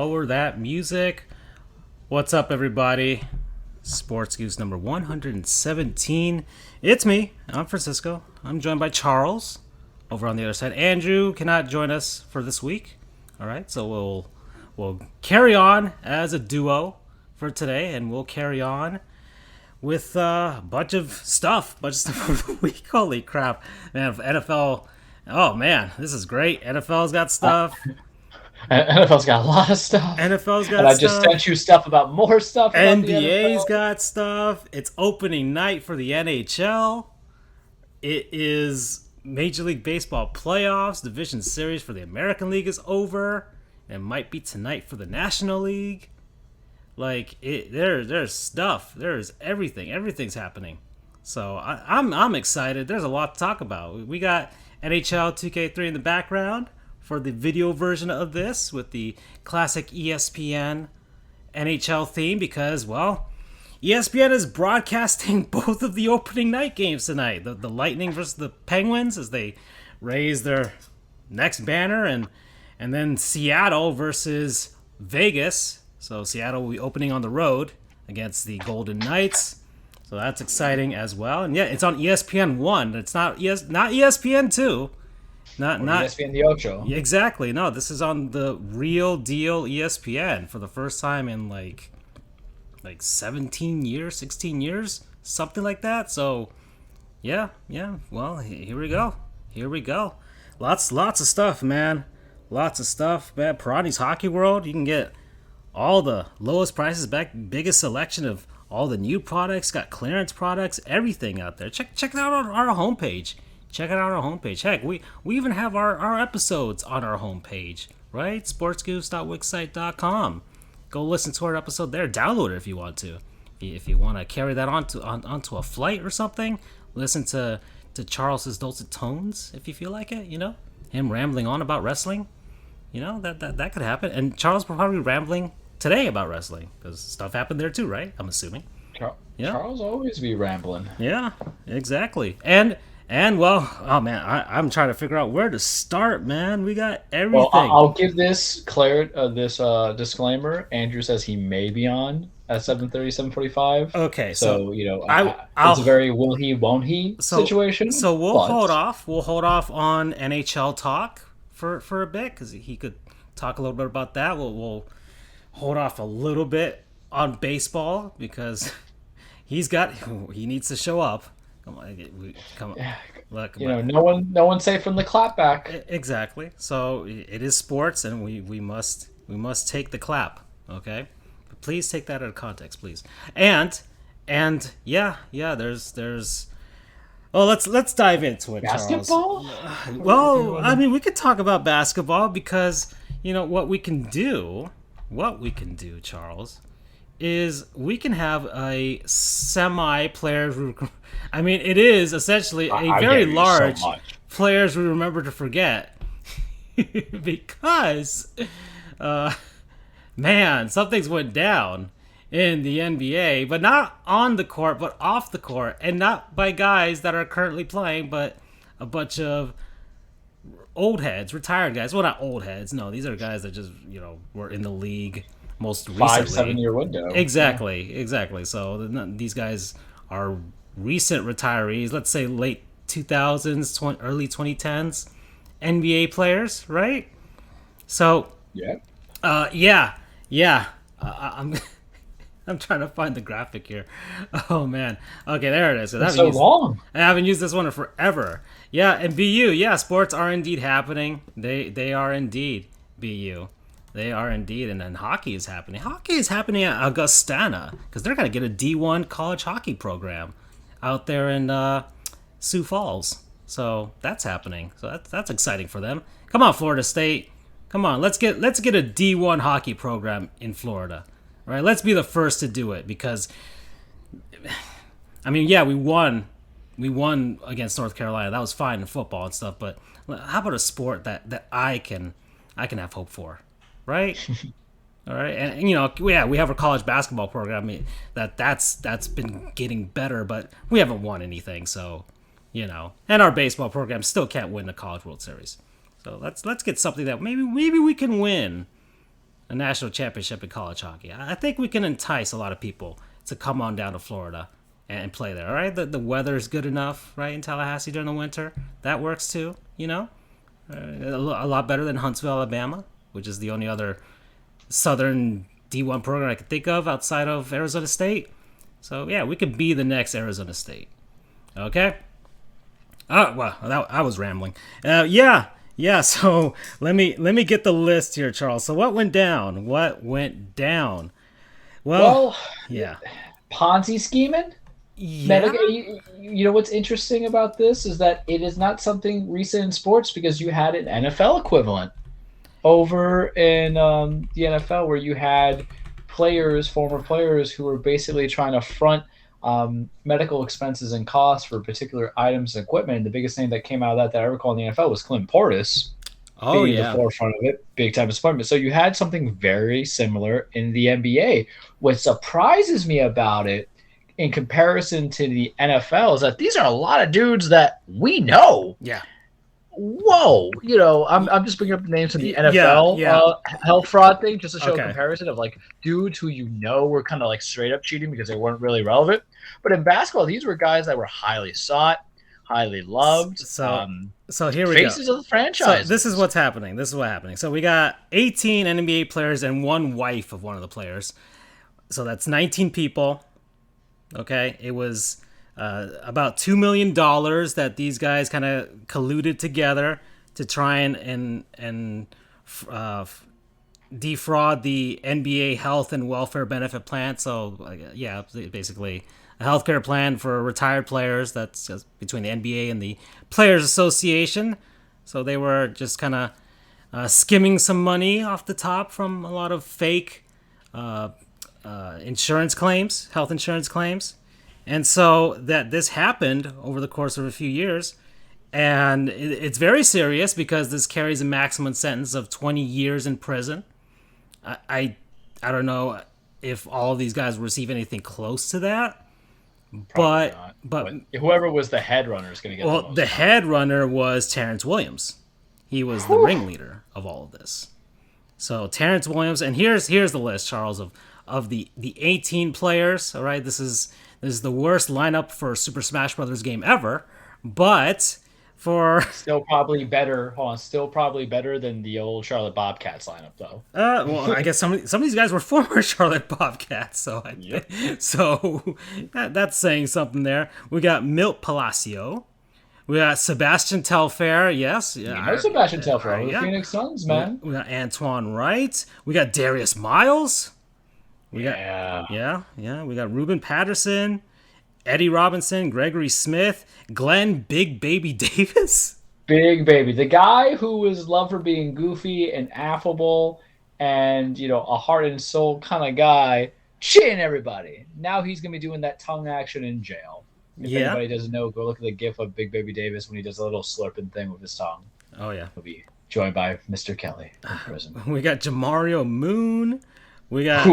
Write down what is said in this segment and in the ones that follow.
lower that music. What's up, everybody? Sports Goofs number 117. It's me. I'm Francisco. I'm joined by Charles over on the other side. Andrew cannot join us for this week. All right, so we'll carry on as a duo for today, and we'll carry on with a bunch of stuff for the week. Holy crap, man! NFL. Oh man, this is great. NFL's got stuff. NFL's got a lot of stuff. NFL's got and I stuff. just sent you stuff about more stuff. About NBA's got stuff. It's opening night for the NHL. It is Major League Baseball playoffs. Division series for the American League is over. It might be tonight for the National League. There's stuff. There's everything. Everything's happening. So I'm excited. There's a lot to talk about. We got NHL 2K3 in the background for the video version of this with the classic ESPN NHL theme because, well, ESPN is broadcasting both of the opening night games tonight. The Lightning versus the Penguins as they raise their next banner, and then Seattle versus Vegas. So Seattle will be opening on the road against the Golden Knights. So that's exciting as well. And yeah, it's on ESPN 1. It's not ESPN 2. Not ESPN the Ocho. Exactly. No, this is on the real deal ESPN for the first time in like 17 years, 16 years, something like that. So yeah. Well, here we go. Lots of stuff, man. Lots of stuff, man. Parati's Hockey World. You can get all the lowest prices back, biggest selection of all the new products, got clearance products, everything out there. Check it out on our homepage. Heck, we even have our episodes on our homepage, right? sportsgoofs.wixsite.com. Go listen to our episode there. Download it if you want to. If you want to carry that onto a flight or something, listen to Charles's dulcet tones if you feel like it, him rambling on about wrestling. That could happen. And Charles will probably be rambling today about wrestling because stuff happened there too, right? I'm assuming. Charles always be rambling. Yeah, exactly. And well, oh man, I'm trying to figure out where to start, man. We got everything. Well, I'll give this disclaimer. Andrew says he may be on at 7:30, 7:45. Okay, so it's a very will he, won't he situation. So we'll hold off. We'll hold off on NHL talk for a bit because he could talk a little bit about that. We'll hold off a little bit on baseball because he needs to show up. Come on. Look, no one's safe from the clapback. Exactly. So it is sports, and we must take the clap. Okay, but please take that out of context, please. And yeah. There's. Oh, let's dive into it, basketball? Charles. Well, I mean, we could talk about basketball because what we can do, Charles, is we can have a semi-players. I mean, it is essentially a very large players we remember to forget because, man, something's went down in the NBA, but not on the court, but off the court, and not by guys that are currently playing, but a bunch of old heads, retired guys. Well, not old heads. No, these are guys that just were in the league most recently. 5-7 year window. Exactly. So these guys are recent retirees. Let's say late 2000s, early 2010s NBA players, right? So yeah. I'm trying to find the graphic here. Oh man. Okay, there it is. It's so long. I haven't used this one in forever. Yeah, and BU. Yeah, sports are indeed happening. They are indeed BU. They are indeed, and then hockey is happening. Hockey is happening at Augustana because they're going to get a D1 college hockey program out there in Sioux Falls. So that's happening. So that's exciting for them. Come on, Florida State. Come on, let's get a D1 hockey program in Florida. All right, let's be the first to do it because, I mean, yeah, we won against North Carolina. That was fine in football and stuff. But how about a sport that I can have hope for? Right? All right, and we have a college basketball program. I mean, that's been getting better, but we haven't won anything. So, and our baseball program still can't win the College World Series. So let's get something that maybe we can win a national championship in college hockey. I think we can entice a lot of people to come on down to Florida and play there. All right, the weather is good enough, right, in Tallahassee during the winter. That works too. A lot better than Huntsville, Alabama, which is the only other Southern D1 program I can think of outside of Arizona State. So yeah, we could be the next Arizona State. Okay. Oh well, I was rambling. Yeah. So let me get the list here, Charles. So what went down? Well, yeah. Ponzi scheming. Yeah. You know what's interesting about this is that it is not something recent in sports because you had an NFL equivalent over in the NFL where you had former players who were basically trying to front medical expenses and costs for particular items and equipment. And the biggest thing that came out of that I recall in the NFL was Clint Portis. Oh, being yeah. the forefront of it, big time disappointment. So you had something very similar in the NBA. What surprises me about it in comparison to the NFL is that these are a lot of dudes that we know. Yeah. Whoa, I'm just bringing up the names of the NFL health fraud thing just to show a comparison of like dudes who were kind of like straight up cheating because they weren't really relevant. But in basketball, these were guys that were highly sought, highly loved. So here we faces go. of the franchise. So this is what's happening. So we got 18 NBA players and one wife of one of the players. So that's 19 people. Okay, it was about $2 million that these guys kind of colluded together to try and defraud the NBA health and welfare benefit plan. So basically a healthcare plan for retired players. That's just between the NBA and the Players Association. So they were just kind of skimming some money off the top from a lot of fake insurance claims, health insurance claims. And so that this happened over the course of a few years. And it's very serious because this carries a maximum sentence of 20 years in prison. I don't know if all of these guys will receive anything close to that. Probably not. But whoever was the head runner is going to get the most. The head runner was Terrence Williams. He was the ringleader of all of this. So Terrence Williams, and here's the list, Charles, of the 18 players. All right, this is the worst lineup for a Super Smash Brothers game ever, but still probably better. Hold on, still probably better than the old Charlotte Bobcats lineup, though. Well, I guess some of these guys were former Charlotte Bobcats, so that's saying something there. We got Milt Palacio. We got Sebastian Telfair, yes. Yeah, Sebastian Telfair, the Phoenix Suns, man. We got Antoine Wright. We got Darius Miles. We got Ruben Patterson, Eddie Robinson, Gregory Smith, Glenn Big Baby Davis. Big Baby. The guy who was loved for being goofy and affable and, a heart and soul kind of guy, shitting everybody. Now he's going to be doing that tongue action in jail. If anybody doesn't know, go look at the gif of Big Baby Davis when he does a little slurping thing with his tongue. Oh, yeah. He'll be joined by Mr. Kelly in prison. We got Jamario Moon. We got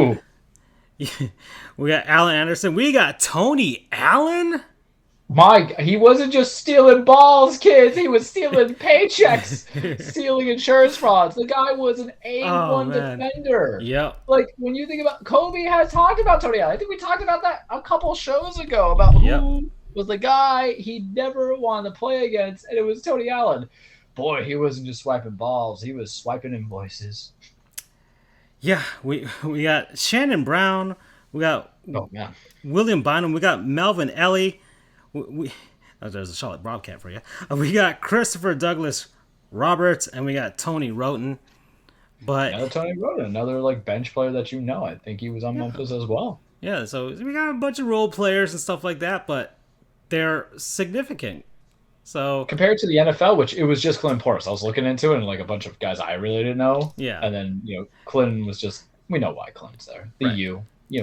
Alan Anderson. We got Tony Allen. He wasn't just stealing balls, kids. He was stealing paychecks, stealing insurance frauds. The guy was an A1 defender. Yep. Like, when you think about Kobe has talked about Tony Allen. I think we talked about that a couple shows ago about who was the guy he never wanted to play against, and it was Tony Allen. Boy, he wasn't just swiping balls. He was swiping invoices. Yeah, we got Shannon Brown. We got William Bynum. We got Melvin Ellie. There's a Charlotte Bobcat for you. We got Christopher Douglas Roberts, and we got Tony Roten. But another Tony Roten, another bench player that you know. I think he was on Memphis as well. Yeah, so we got a bunch of role players and stuff like that, but they're significant. So compared to the NFL, which it was just Clint Portis. I was looking into it and a bunch of guys I really didn't know. Yeah. And then, Clinton was just, we know why Clinton's there.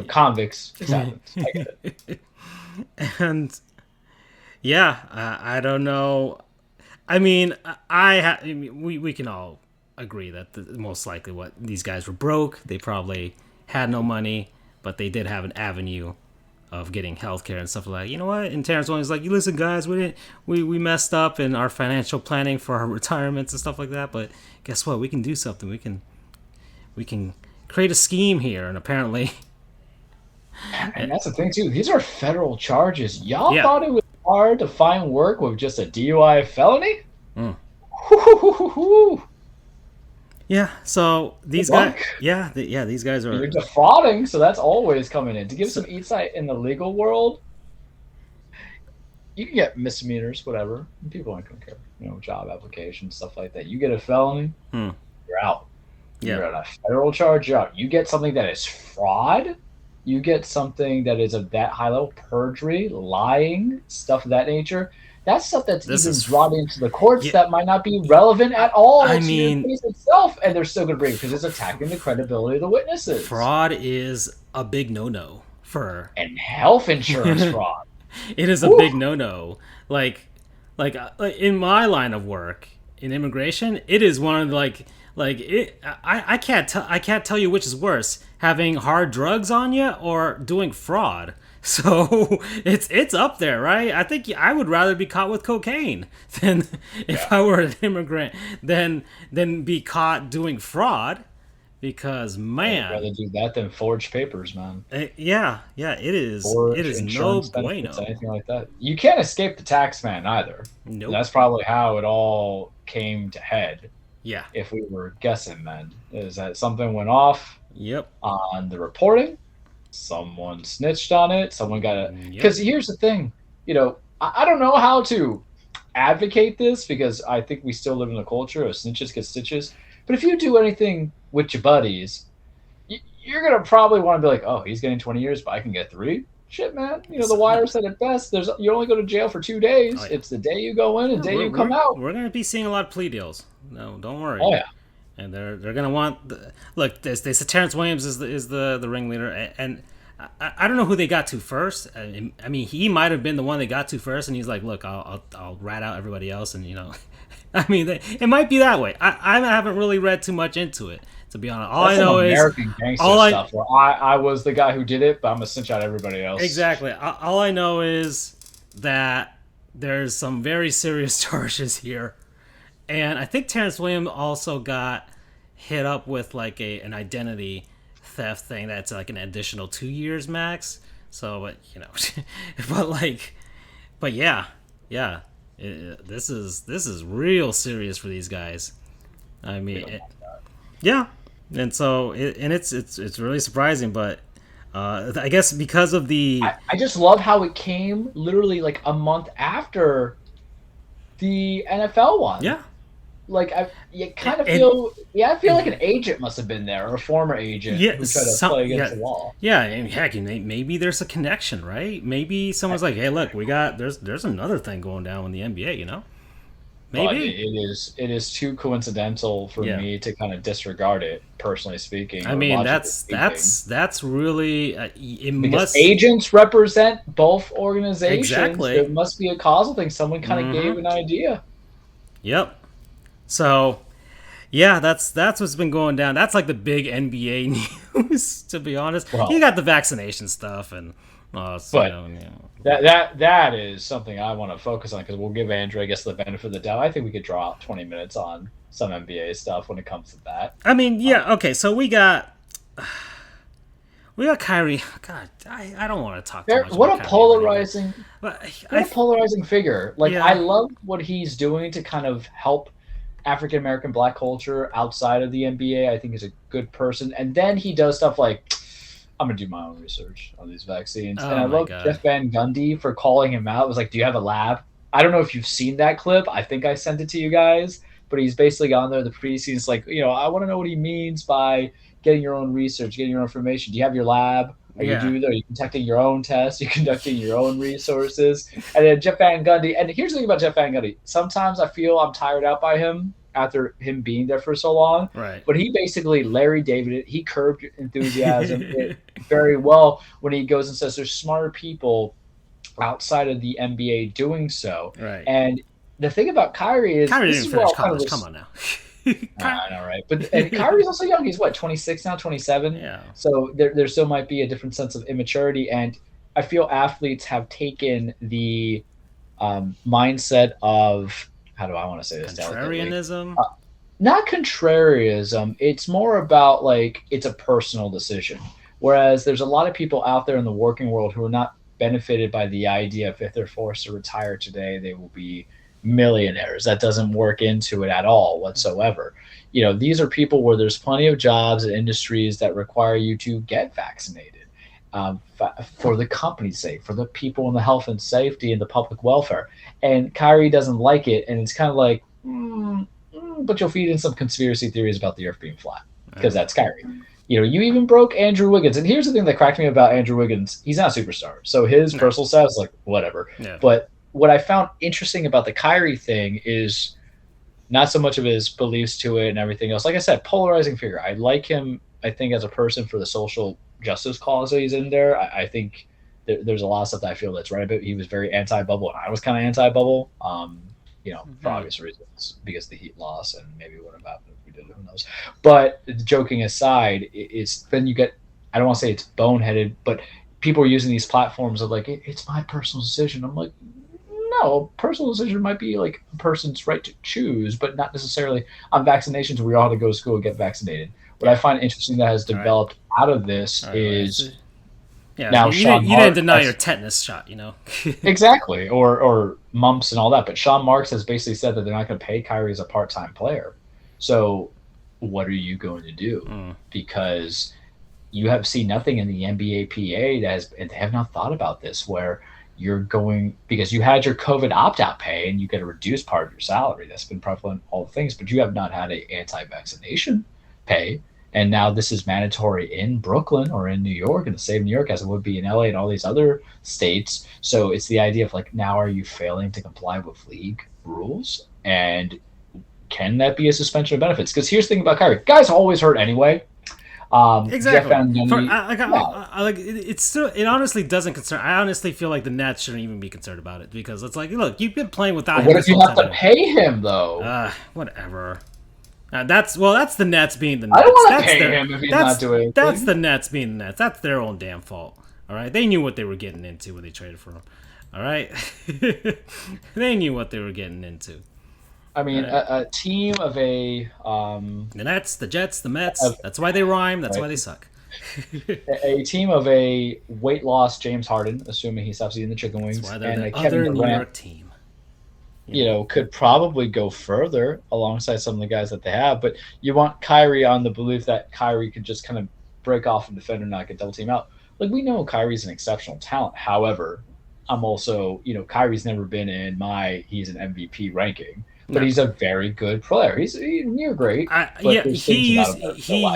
Convicts. It happens. I get it. And I don't know. I mean, we can all agree that most likely what these guys were broke. They probably had no money, but they did have an avenue of getting healthcare and stuff like that. You know what? And Terrence Williams was like, listen, guys, we messed up in our financial planning for our retirements and stuff like that. But guess what? We can do something. We can create a scheme here, and apparently, And that's the thing too. These are federal charges. Y'all Yeah. thought it was hard to find work with just a DUI felony? Mm. Whoo-hoo-hoo-hoo-hoo. yeah. So these Good guys, luck. these guys are. You're defrauding, so that's always coming in. To give some insight in the legal world, you can get misdemeanors, whatever. People aren't gonna care. Job applications, stuff like that. You get a felony, you're out. Yeah. You're on a federal charge, you're out. You get something that is fraud, you get something that is of that high level, perjury, lying, stuff of that nature. That's stuff that's brought into the courts that might not be relevant at all to the case itself, and they're still going to bring it because it's attacking the credibility of the witnesses. Fraud is a big no-no for... And health insurance fraud. It is a big no-no. Like in my line of work, in immigration, it is one of I can't tell you which is worse, having hard drugs on you or doing fraud. So it's up there, right? I think I would rather be caught with cocaine than if I were an immigrant than be caught doing fraud, because man, I'd rather do that than forge papers, man. It is. Forge it is no insurance bueno. benefits, anything like that. You can't escape the tax man either. Nope. That's probably how it all came to head. Yeah. If we were guessing, then is that something went off. Yep. On the reporting. Someone snitched on it. Someone got it. Because here's the thing, I don't know how to advocate this because I think we still live in a culture of snitches get stitches. But if you do anything with your buddies, you're gonna probably want to be like, oh, he's getting 20 years, but I can get 3. Shit, man. The Wire said it best. You only go to jail for 2 days. Oh, yeah. It's the day you go in and the day you come out. We're gonna be seeing a lot of plea deals. No, don't worry. Oh yeah. And they're gonna want look. They said Terrence Williams is the ringleader, and I don't know who they got to first. I mean, he might have been the one they got to first, and he's like, look, I'll rat out everybody else, and I mean, it might be that way. I haven't really read too much into it, to be honest. All That's I know American gangster stuff where I was the guy who did it, but I'm gonna cinch out everybody else. Exactly. All I know is that there's some very serious charges here. And I think Terrence Williams also got hit up with like an identity theft thing that's like an additional 2 years max. So, but yeah, this is real serious for these guys. I mean, and so it's really surprising, but I guess because of the I just love how it came literally like a month after the NFL one. Yeah. Like I feel like an agent must have been there, or a former agent who tried to play against the wall. Yeah, and heck, maybe there's a connection, right? Maybe someone's like, "Hey, look, there's another thing going down in the NBA," Maybe it is too coincidental for me to kind of disregard it, personally speaking. I mean, that's really because agents represent both organizations. Exactly. There must be a causal thing. Someone kind of gave an idea. Yep. So, yeah, that's what's been going down. That's like the big NBA news, to be honest. Well, you got the vaccination stuff, and that is something I want to focus on because we'll give Andrew, I guess, the benefit of the doubt. I think we could draw out 20 minutes on some NBA stuff when it comes to that. I mean, okay, so we got Kyrie. God, I don't want to talk too much what about a Kyrie polarizing, a polarizing figure. Like I love what he's doing to kind of help African American Black culture outside of the NBA. I think he's a good person, and then he does stuff like, I'm gonna do my own research on these vaccines. And I love Jeff Van Gundy for calling him out. It was like, do you have a lab? I don't know if you've seen that clip. I think I sent it to you guys, but he's basically gone there the preseason. It's like, I want to know what he means by getting your own research, getting your own information. Do you have your lab? Are you conducting your own tests? Are you conducting your own resources? And then Jeff Van Gundy. And here's the thing about Jeff Van Gundy. Sometimes I feel I'm tired out by him after him being there for so long. Right. But he basically Larry David, he curbed enthusiasm very well when he goes and says there's smarter people outside of the NBA doing so. Right. And the thing about Kyrie is Kyrie didn't finish college. Come on now. I know, right? But Kyrie's also young. He's 26 now, 27. Yeah. So there still might be a different sense of immaturity, and I feel athletes have taken the mindset of, how do I want to say this? Contrarianism. not contrarianism. It's more about like it's a personal decision. Whereas there's a lot of people out there in the working world who are not benefited by the idea if they're forced to retire today, they will be millionaires. That doesn't work into it at all whatsoever. These are people where there's plenty of jobs and industries that require you to get vaccinated. For the company's sake, for the people and the health and safety and the public welfare. And Kyrie doesn't like it, and it's kind of like, but you'll feed in some conspiracy theories about the earth being flat because that's Kyrie. You even broke Andrew Wiggins. And here's the thing that cracked me about Andrew Wiggins. He's not a superstar. So his personal status is like, whatever. Yeah. But what I found interesting about the Kyrie thing is not so much of his beliefs to it and everything else. Like I said, polarizing figure. I like him, I think, as a person for the social justice cause that he's in there. I think there's a lot of stuff that I feel that's right about. He was very anti-bubble, and I was kind of anti-bubble. For obvious reasons, because the Heat loss and maybe what about if we did, who knows. But joking aside, it's then you get, I don't want to say it's boneheaded, but people are using these platforms of like, it's my personal decision. I'm like, no, personal decision might be like a person's right to choose, but not necessarily on vaccinations. We all have to go to school and get vaccinated. What I find interesting that has developed out of this is now you didn't deny your tetanus shot, Exactly, or mumps and all that. But Sean Marks has basically said that they're not going to pay Kyrie as a part-time player. So what are you going to do? Because you have seen nothing in the NBA PA and they have not thought about this, where you're going, because you had your COVID opt-out pay and you get a reduced part of your salary. That's been prevalent in all things, but you have not had a anti-vaccination pay. And now this is mandatory in Brooklyn or in New York, in the state of New York, as it would be in LA and all these other states. So it's the idea of like, now are you failing to comply with league rules? And can that be a suspension of benefits? Because here's the thing about Kyrie. Guys always hurt anyway. Exactly. It's still, it honestly doesn't concern. I honestly feel like the Nets shouldn't even be concerned about it, because it's like, look, you've been playing without him. What if you have to pay him though? Whatever. That's the Nets being the Nets. I don't want to pay him if he's not doing anything. That's the Nets being the Nets. That's their own damn fault. All right, they knew what they were getting into when they traded for him. All right, they knew what they were getting into. I mean, a team of the Nets, the Jets, the Mets. That's why they rhyme. That's why they suck. A team of a weight loss James Harden, assuming he stops eating the chicken wings, and a Kevin Durant New York team. Could probably go further alongside some of the guys that they have. But you want Kyrie on the belief that Kyrie could just kind of break off and defend and not get double team out. Like, we know Kyrie's an exceptional talent. However, I'm also, Kyrie's never been in he's an MVP ranking. But he's a very good player. He's near great. He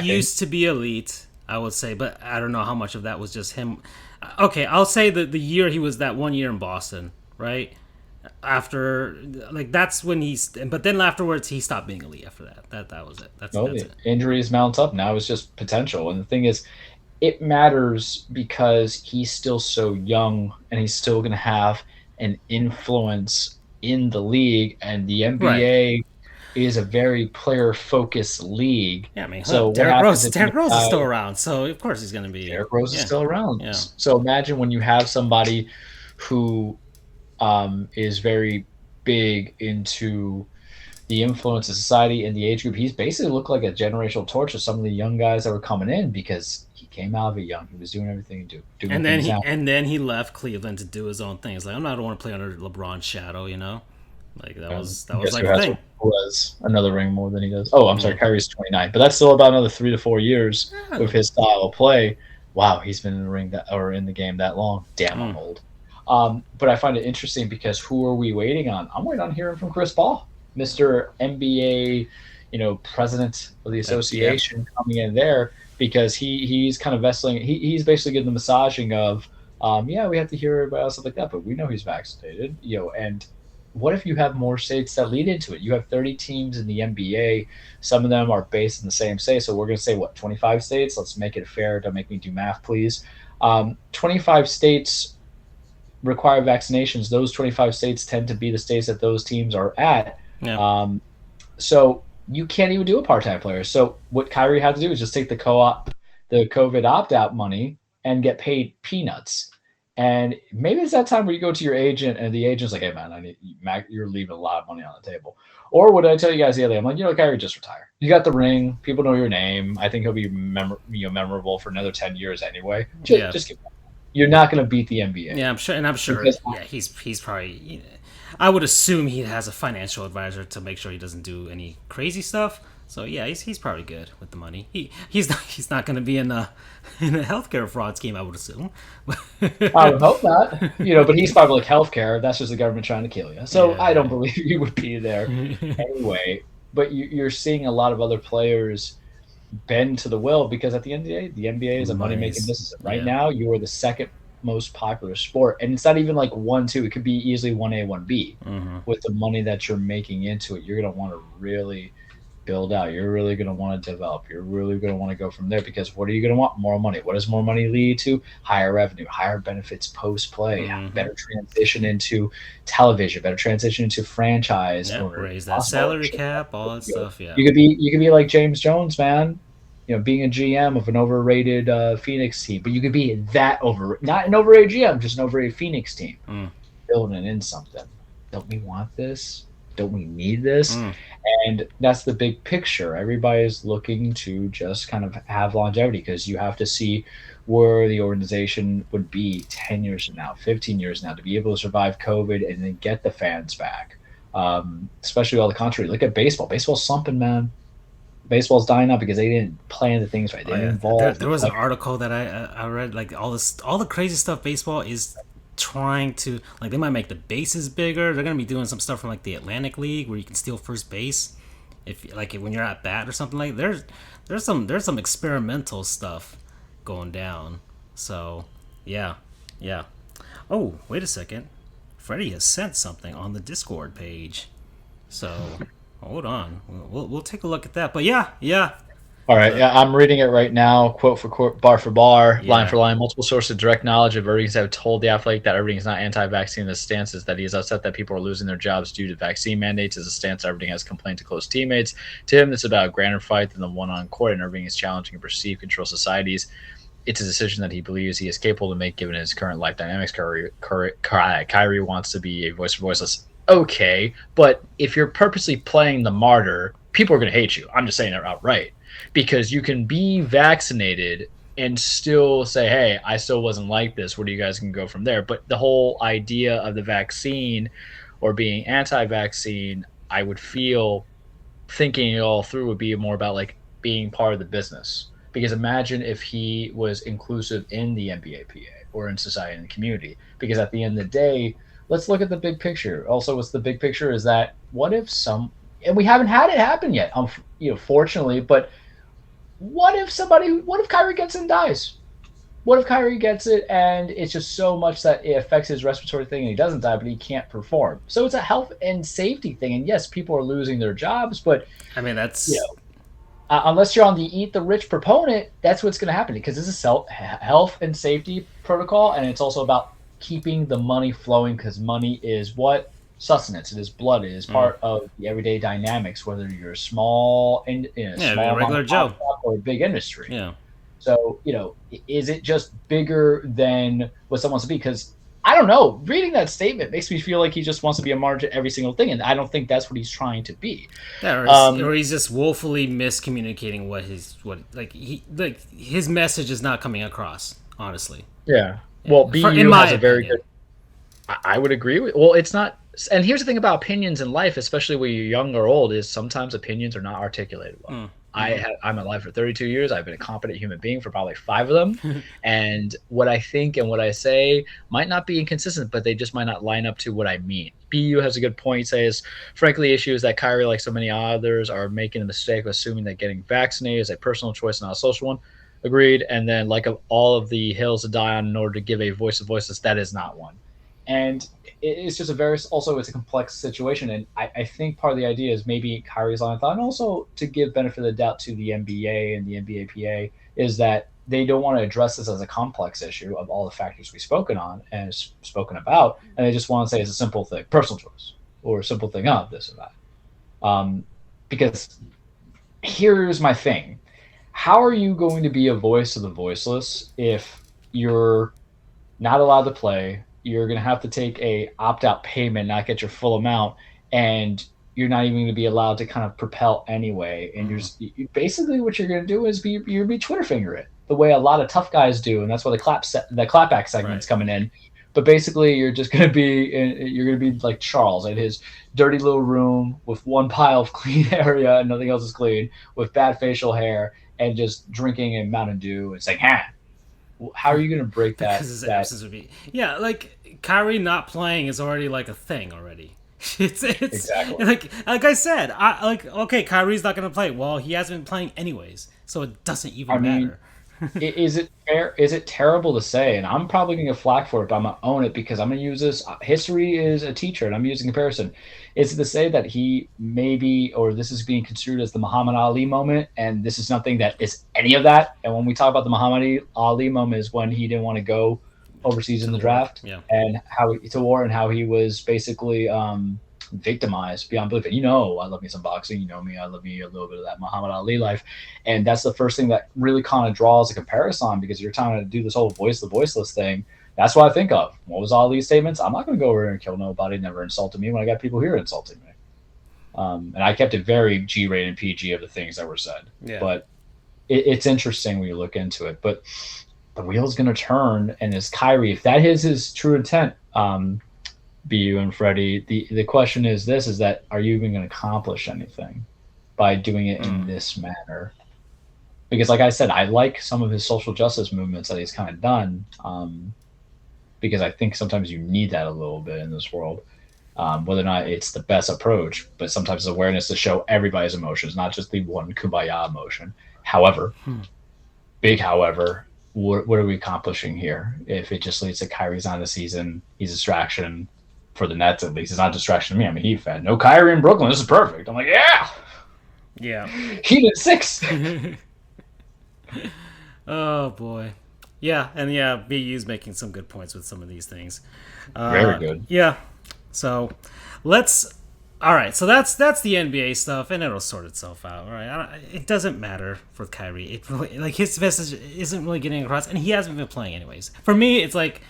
used to be elite, I would say, but I don't know how much of that was just him. Okay, I'll say that the year he was that 1 year in Boston, right? After, like, that's when but then afterwards he stopped being elite after that. That was it. That's it. Injuries mount up. Now it's just potential. And the thing is, it matters because he's still so young and he's still going to have an influence in the league, and the NBA is a very player-focused league. Yeah, I mean, so Derrick Rose is still around, so of course he's going to be. Derrick Rose is still around. Yeah. So imagine when you have somebody who is very big into the influence of society and the age group. He's basically looked like a generational torch of some of the young guys that were coming in, because he came out of it young. He was doing everything he do. And then he left Cleveland to do his own thing. It's like, I don't want to play under LeBron's shadow, Like that was like the thing. Was another ring more than he does. Oh, I'm sorry, Kyrie's 29, but that's still about another 3 to 4 years with his style of play. Wow, he's been in the ring in the game that long. Damn, I'm old. But I find it interesting because who are we waiting on? I'm waiting on hearing from Chris Paul, Mr. NBA, president of the association, coming in there, because he's kind of vessling. He's basically getting the massaging of, we have to hear about stuff like that, but we know he's vaccinated, and what if you have more states that lead into it? You have 30 teams in the NBA. Some of them are based in the same state. So we're going to say, 25 states? Let's make it fair. Don't make me do math, please. 25 states require vaccinations. Those 25 states tend to be the states that those teams are at. Yeah. So you can't even do a part-time player. So what Kyrie had to do is just take the COVID opt-out money and get paid peanuts. And maybe it's that time where you go to your agent and the agent's like, hey, man, you're leaving a lot of money on the table. Or what did I tell you guys the other day? I'm like, Kyrie, just retire. You got the ring. People know your name. I think he'll be memorable for another 10 years anyway. Just you're not going to beat the NBA. Yeah, I'm sure. Yeah, he's probably. I would assume he has a financial advisor to make sure he doesn't do any crazy stuff. So yeah, he's probably good with the money. He's not going to be in a healthcare fraud scheme, I would assume. I would hope not. But he's probably like healthcare. That's just the government trying to kill you. So yeah. I don't believe he would be there anyway. But you're seeing a lot of other players bend to the will because at the end of the day, the NBA is a money making business. Right now, you are the second most popular sport, and it's not even like 1-2. It could be easily 1A, 1B. With the money that you're making into it, you're going to want to really build out. You're really going to want to develop. You're really going to want to go from there because what are you going to want? More money. What does more money lead to? Higher revenue, higher benefits post play, better transition into television, better transition into franchise. Raise that salary cap, all that stuff. Yeah, you could be like James Jones, man. Being a GM of an overrated Phoenix team, but you could be not an overrated GM, just an overrated Phoenix team, building in something. Don't we want this? Don't we need this? And that's the big picture. Everybody's looking to just kind of have longevity because you have to see where the organization would be 10 years from now, 15 years now, to be able to survive COVID and then get the fans back. Especially all the country. Look at baseball. Baseball's slumping, man. Baseball's dying out because they didn't plan the things right. They didn't involve. There was an article that I read, like all the crazy stuff baseball is trying to, like, they might make the bases bigger. They're gonna be doing some stuff from like the Atlantic League where you can steal first base if like when you're at bat or something like. There's some experimental stuff going down. So yeah. Oh, wait a second. Freddie has sent something on the Discord page. So hold on. We'll take a look at that. But yeah. All right, I'm reading it right now, quote for quote, bar for bar, line for line. Multiple sources of direct knowledge of Irving have told the Athletic that Irving is not anti-vaccine. His stance is that he is upset that people are losing their jobs due to vaccine mandates. As a stance, Irving has complained to close teammates. To him, it's about a grander fight than the one on court, and Irving is challenging and perceived control societies. It's a decision that he believes he is capable to make given his current life dynamics. Kyrie wants to be a voice for voiceless. Okay, but if you're purposely playing the martyr, people are going to hate you. I'm just saying it outright. Because you can be vaccinated and still say, hey, I still wasn't like this. Where do you guys can go from there? But the whole idea of the vaccine or being anti-vaccine, I would feel thinking it all through would be more about like being part of the business. Because imagine if he was inclusive in the NBAPA or in society and the community. Because at the end of the day, let's look at the big picture. Also, what's the big picture is that what if and we haven't had it happen yet, fortunately, but what if Kyrie gets it and dies? What if Kyrie gets it and it's just so much that it affects his respiratory thing and he doesn't die, but he can't perform? So it's a health and safety thing. And yes, people are losing their jobs, but I mean, that's unless you're on the eat the rich proponent, that's what's going to happen because this is health and safety protocol. And it's also about keeping the money flowing because money is what? Sustenance. It is blood. It is part of the everyday dynamics, whether you're small and small regular Joe or a big industry. Yeah. So is it just bigger than what someone wants to be? Because I don't know. Reading that statement makes me feel like he just wants to be a martyr to every single thing, and I don't think that's what he's trying to be. Yeah, or he's just woefully miscommunicating his message is not coming across. Honestly. Yeah. Well, BU has a very good. I would agree with. Well, it's not. And here's the thing about opinions in life, especially when you're young or old, is sometimes opinions are not articulated well. I'm alive for 32 years. I've been a competent human being for probably 5 of them. And what I think and what I say might not be inconsistent, but they just might not line up to what I mean. BU has a good point. Says, frankly, the issue is that Kyrie, like so many others, are making the mistake of assuming that getting vaccinated is a personal choice, not a social one. Agreed. And then like of all of the hills to die on in order to give a voice of voiceless, that is not one. And it's just it's a complex situation. And I think part of the idea is maybe Kyrie's line of thought, and also to give benefit of the doubt to the NBA and the NBAPA, is that they don't want to address this as a complex issue of all the factors we've spoken on and spoken about. And they just want to say it's a simple thing, personal choice, or a simple thing of this or that. Because here's my thing. How are you going to be a voice of the voiceless if you're not allowed to play. You're going to have to take a opt-out payment, not get your full amount, and you're not even going to be allowed to kind of propel anyway. And basically what you're going to do is you're going to be Twitter finger it the way a lot of tough guys do, and that's why the clapback segment's coming in. But basically, you're just going to be like Charles in his dirty little room with one pile of clean area and nothing else is clean, with bad facial hair, and just drinking a Mountain Dew and saying, how are you going to break that? Because his absence would be... Yeah, like, Kyrie not playing is already, like, a thing already. It's exactly. Like I said, okay, Kyrie's not going to play. Well, he hasn't been playing anyways, so it doesn't even matter. Is it fair? Is it terrible to say? And I'm probably going to get flack for it, but I'm going to own it because I'm going to use this. History is a teacher, and I'm using comparison. Is it to say that he maybe, or this is being construed as the Muhammad Ali moment, and this is nothing that is any of that? And when we talk about the Muhammad Ali moment is when he didn't want to go overseas in the draft, and to war, and how he was basically victimized beyond belief. And I love me some boxing. You know me, I love me a little bit of that Muhammad Ali life. And that's the first thing that really kind of draws a comparison, because you're trying to do this whole the voiceless thing. That's what I think of. What was all these statements? I'm not going to go over there and kill nobody, never insulted me, when I got people here insulting me. And I kept it very G-rated PG of the things that were said. Yeah. But it's interesting when you look into it. But the wheel's going to turn, and is Kyrie, if that is his true intent, BU and Freddie, the question is this, is that are you even going to accomplish anything by doing it in this manner? Because like I said, I like some of his social justice movements that he's kind of done, because I think sometimes you need that a little bit in this world, whether or not it's the best approach, but sometimes awareness to show everybody's emotions, not just the one kumbaya emotion. However, big however, what are we accomplishing here? If it just leads to Kyrie's on the season, he's a distraction for the Nets, at least. It's not a distraction to me. I'm a Heat fan. No Kyrie in Brooklyn. This is perfect. I'm like, yeah. Heat at 6. Oh boy. Yeah, and BU's making some good points with some of these things. Very good. Yeah. So all right, so that's the NBA stuff, and it'll sort itself out. All right, it doesn't matter for Kyrie. It really, like, his message isn't really getting across, and he hasn't been playing anyways. For me, it's like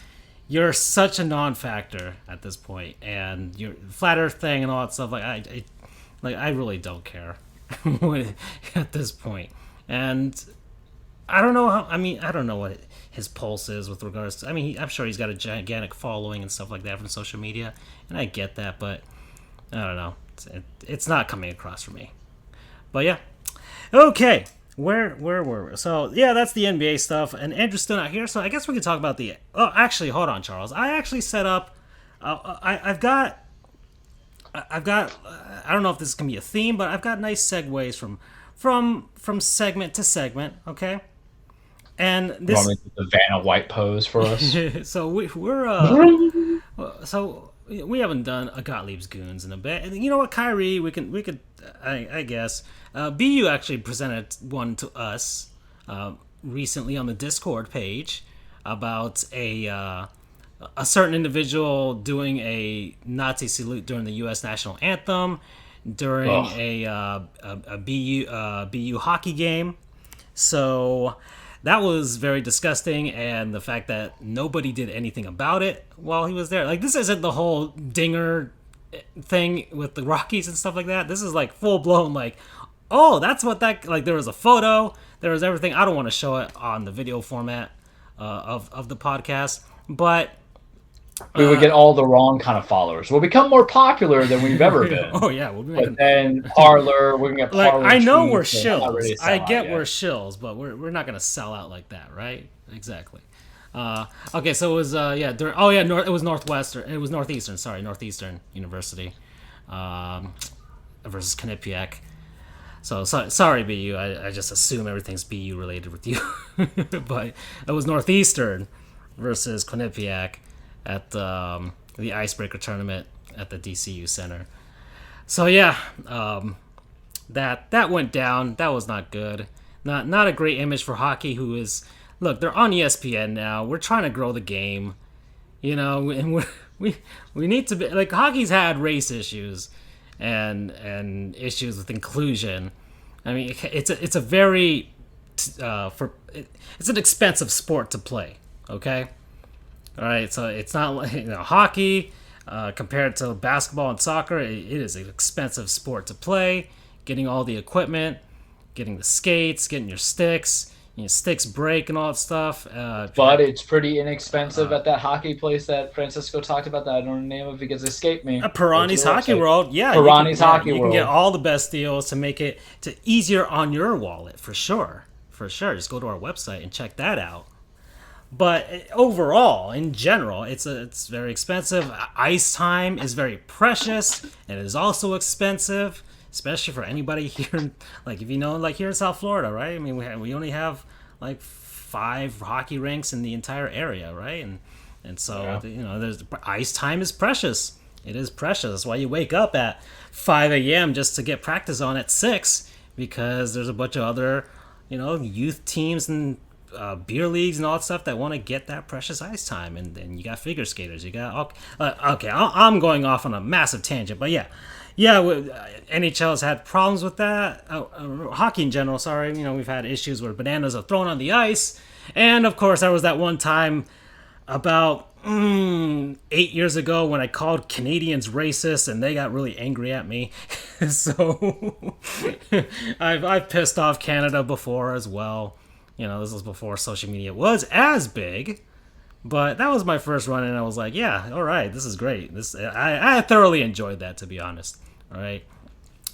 you're such a non-factor at this point, and your flat Earth thing and all that stuff. Like I really don't care at this point. And I don't know I don't know what his pulse is with regards to. I'm sure he's got a gigantic following and stuff like that from social media, and I get that, but I don't know. It's not coming across for me. But yeah. Okay. Where were we? So yeah, that's the NBA stuff. And Andrew's still not here, so I guess we can talk about the. Oh, actually, hold on, Charles. I actually set up. I've got. I don't know if this is gonna be a theme, but I've got nice segues from segment to segment. Okay. And this. You want me to do the Vanna White pose for us? So we haven't done a Gottlieb's Goons in a bit. And you know what, Kyrie, we could I guess. BU actually presented one to us recently on the Discord page about a certain individual doing a Nazi salute during the U.S. national anthem during a BU hockey game. So that was very disgusting, and the fact that nobody did anything about it while he was there. Like, this isn't the whole dinger thing with the Rockies and stuff like that. This is like full blown, like, oh, that's what that, like, there was a photo, there was everything. I don't want to show it on the video format of the podcast, but we would get all the wrong kind of followers. We'll become more popular than we've ever been. Oh yeah, we'll be making... But then Parlor, we're gonna get Parlor. Like, I know we're shills. I get we're shills, but we're not gonna sell out like that, right? Exactly. Okay, so it was it was Northwestern. It was Northeastern. Sorry, Northeastern University versus Quinnipiac. So sorry, BU. I just assume everything's BU related with you, but it was Northeastern versus Quinnipiac at the Icebreaker tournament at the DCU Center. So yeah, that went down. That was not good. Not a great image for hockey. Who is, look, they're on ESPN now. We're trying to grow the game, and we need to be, like, hockey's had race issues and issues with inclusion. I mean, it's a very it's an expensive sport to play. Okay. All right, so it's not like hockey compared to basketball and soccer. It is an expensive sport to play. Getting all the equipment, getting the skates, getting your sticks. Sticks break and all that stuff. But it's pretty inexpensive at that hockey place that Francisco talked about that I don't know the name of because it escaped me. Pirani's Hockey World. Yeah. Pirani's Hockey World. You can get all the best deals to make it easier on your wallet, for sure. For sure. Just go to our website and check that out. But overall, in general, it's very expensive. Ice time is very precious. And it is also expensive. Especially for anybody here, like if you know, like here in South Florida, right? I mean, we only have like 5 hockey rinks in the entire area, right? And so there's ice time is precious. It is precious. That's why you wake up at 5 a.m. just to get practice on at 6 because there's a bunch of other, youth teams and beer leagues and all that stuff that want to get that precious ice time. And then you got figure skaters. You got okay. I'm going off on a massive tangent, but yeah. Yeah, NHL has had problems with that. Hockey in general, sorry. We've had issues where bananas are thrown on the ice. And, of course, there was that one time about 8 years ago when I called Canadians racist and they got really angry at me. So I've pissed off Canada before as well. This was before social media was as big. But that was my first run, and I was like, yeah, all right, this is great. I thoroughly enjoyed that, to be honest. All right,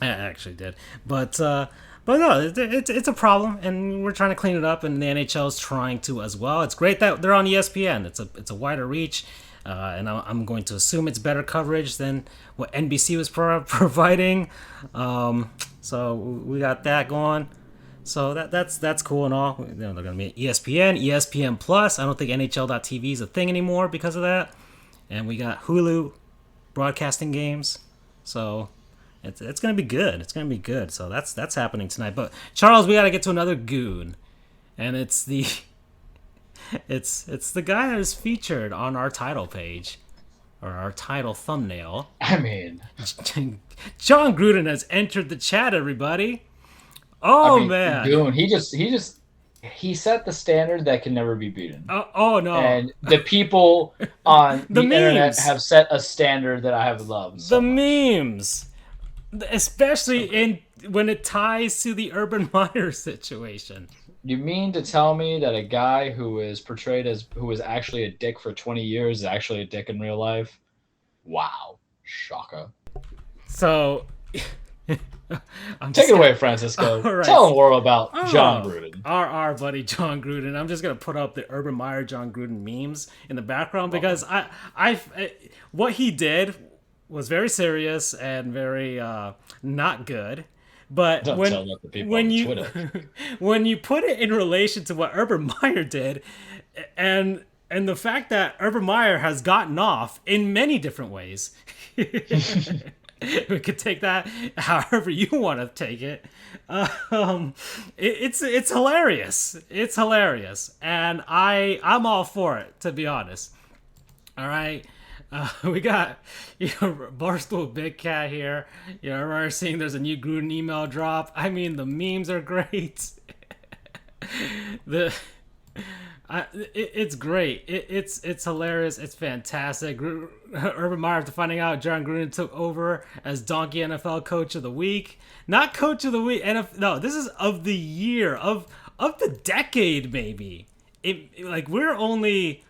I actually did. But no, it's a problem, and we're trying to clean it up, and the NHL is trying to as well. It's great that they're on ESPN. It's a wider reach, and I'm going to assume it's better coverage than what NBC was providing. So we got that going. So that's cool and all. They're going to be ESPN, ESPN Plus. I don't think NHL.tv is a thing anymore because of that. And we got Hulu broadcasting games. So it's going to be good. It's going to be good. So that's happening tonight. But Charles, we got to get to another goon, and it's the guy that is featured on our title page or our title thumbnail. I mean, John Gruden has entered the chat. Everybody. Oh, man. Goon, he set the standard that can never be beaten. Oh no. And the people on the internet have set a standard that I have loved. So much. Memes. Especially when it ties to the Urban Meyer situation. You mean to tell me that a guy who is portrayed as who was actually a dick for 20 years is actually a dick in real life? Wow. Shaka. So take it away, Francisco. Right. Tell the world about John Gruden. Our buddy John Gruden. I'm just gonna put up the Urban Meyer John Gruden memes in the background because what he did was very serious and very not good. But when you put it in relation to what Urban Meyer did, and the fact that Urban Meyer has gotten off in many different ways. We could take that however you want to take it. It's hilarious. It's hilarious, and I'm all for it, to be honest. All right, we got Barstool Big Cat here. I remember seeing there's a new Gruden email drop. I mean, the memes are great. It's great. It's hilarious. It's fantastic. Urban Meyer, after finding out John Gruden took over as Donkey NFL Coach of the Week, not Coach of the Week. No, this is of the year of the decade, maybe. We're only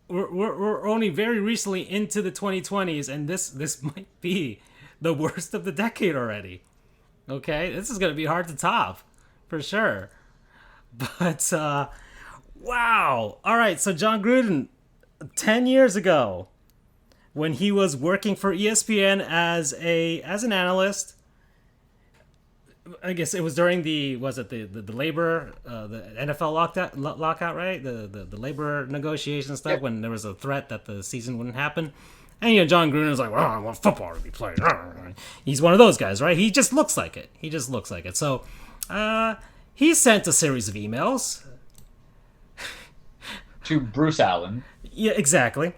very recently into the 2020s, and this might be the worst of the decade already. Okay, this is gonna be hard to top, for sure. But wow. All right, so John Gruden, 10 years ago, when he was working for ESPN as an analyst, I guess it was during the labor, the NFL lockout, right? The labor negotiation stuff, yep. When there was a threat that the season wouldn't happen. And, John Gruden was like, well, I want football to be played. He's one of those guys, right? He just looks like it. So he sent a series of emails to Bruce Allen. Yeah, exactly.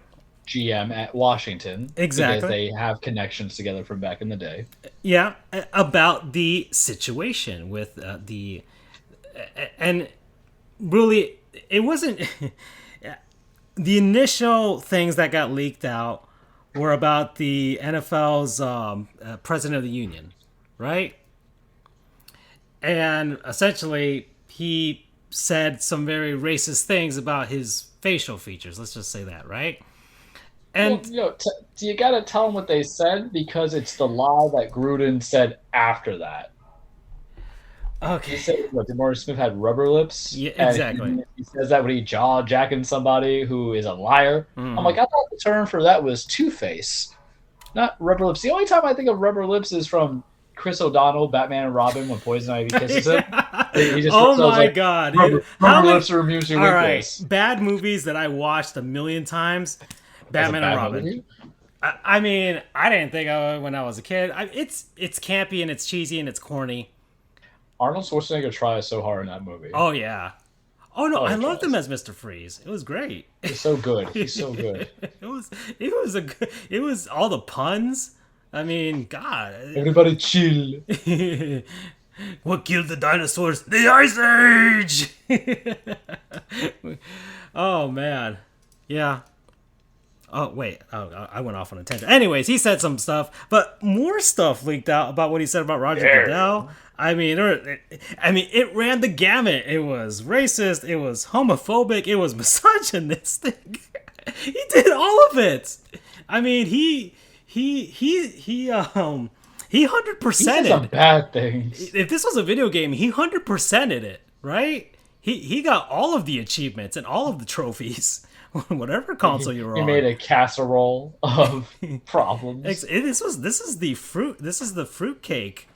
GM at Washington. Exactly. Because they have connections together from back in the day. Yeah, about the situation with and really, it wasn't... the initial things that got leaked out were about the NFL's president of the union, right? And essentially, he said some very racist things about his facial features. Let's just say that, right? And you got to tell them what they said because it's the lie that Gruden said after that. Okay. He said, DeMaurice Smith had rubber lips. Yeah, exactly. He says that when he jaw jacking somebody who is a liar. I'm like, I thought the term for that was two-face, not rubber lips. The only time I think of rubber lips is from Chris O'Donnell, Batman and Robin, when Poison Ivy kisses him. God! Rubber lips are amusing. All right, bad movies that I watched a million times. Batman and Robin. I mean, I didn't think of it when I was a kid. It's campy and it's cheesy and it's corny. Arnold Schwarzenegger tries so hard in that movie. Oh yeah. Oh no, I loved him as Mr. Freeze. It was great. He's so good. He's so good. It was all the puns. I mean, God. Everybody chill. What killed the dinosaurs? The Ice Age. Oh man. Yeah. Oh, wait. Oh, I went off on a tangent. Anyways, he said some stuff, but more stuff leaked out about what he said about Roger Goodell. I mean, it ran the gamut. It was racist. It was homophobic. It was misogynistic. He did all of it. I mean, he 100%. He did some bad things. If this was a video game, he 100%ed it, right? He got all of the achievements and all of the trophies. Whatever console you were on. He made a casserole of problems. This is the fruit cake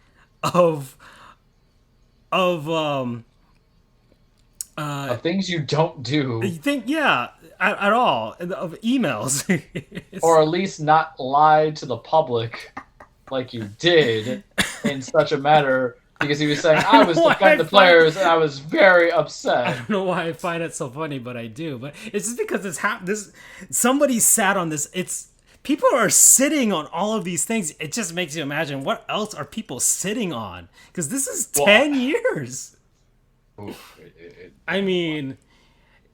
of things you don't do. You think, yeah, at all, of emails. Or at least not lie to the public like you did in such a manner. Because he was saying, I was defending the players, and I was very upset. I don't know why I find it so funny, but I do. But it's just because somebody sat on this. People are sitting on all of these things. It just makes you imagine what else are people sitting on? Because this is 10 years. Oof, I mean,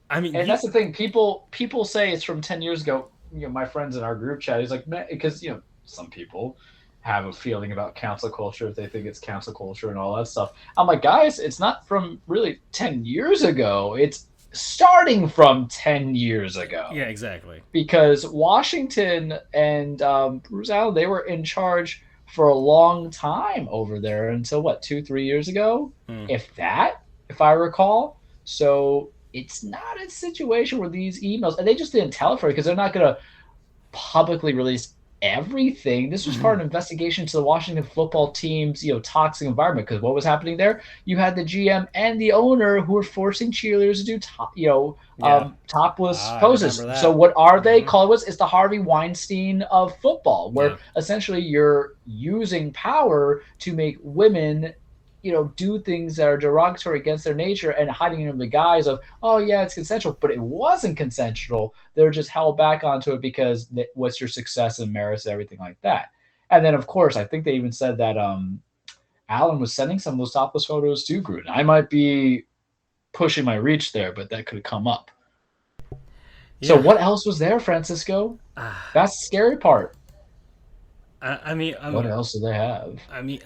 and that's the thing. People say it's from 10 years ago. My friends in our group chat, he's like, man, because some people have a feeling about cancel culture if they think it's cancel culture and all that stuff. I'm like, guys, it's not from really 10 years ago. It's starting from 10 years ago. Yeah, exactly. Because Washington and Bruce Allen, they were in charge for a long time over there until, 2-3 years ago? If I recall. So it's not a situation where these emails, and they just didn't tell it for you because they're not going to publicly release everything. This was part of an investigation to the Washington football team's toxic environment, because what was happening there, you had the GM and the owner who were forcing cheerleaders to do topless poses. So what are they called? It's the Harvey Weinstein of football, where essentially you're using power to make women do things that are derogatory against their nature and hiding it in the guise of, oh yeah, it's consensual, but it wasn't consensual. They're just held back onto it because what's your success and merits and everything like that. And then, of course, I think they even said that Allen was sending some of those topless photos to Gruden. I might be pushing my reach there, but that could come up. Yeah. So what else was there, Francisco? That's the scary part. I mean, what else do they have? I mean,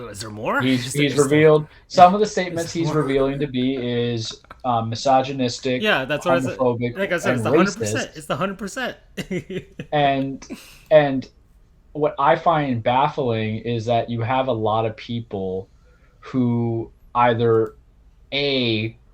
is there more? He's revealed some of the statements he's revealing to be is misogynistic. Yeah, that's what homophobic, like I said, it's the 100%. It's the 100%. and what I find baffling is that you have a lot of people who either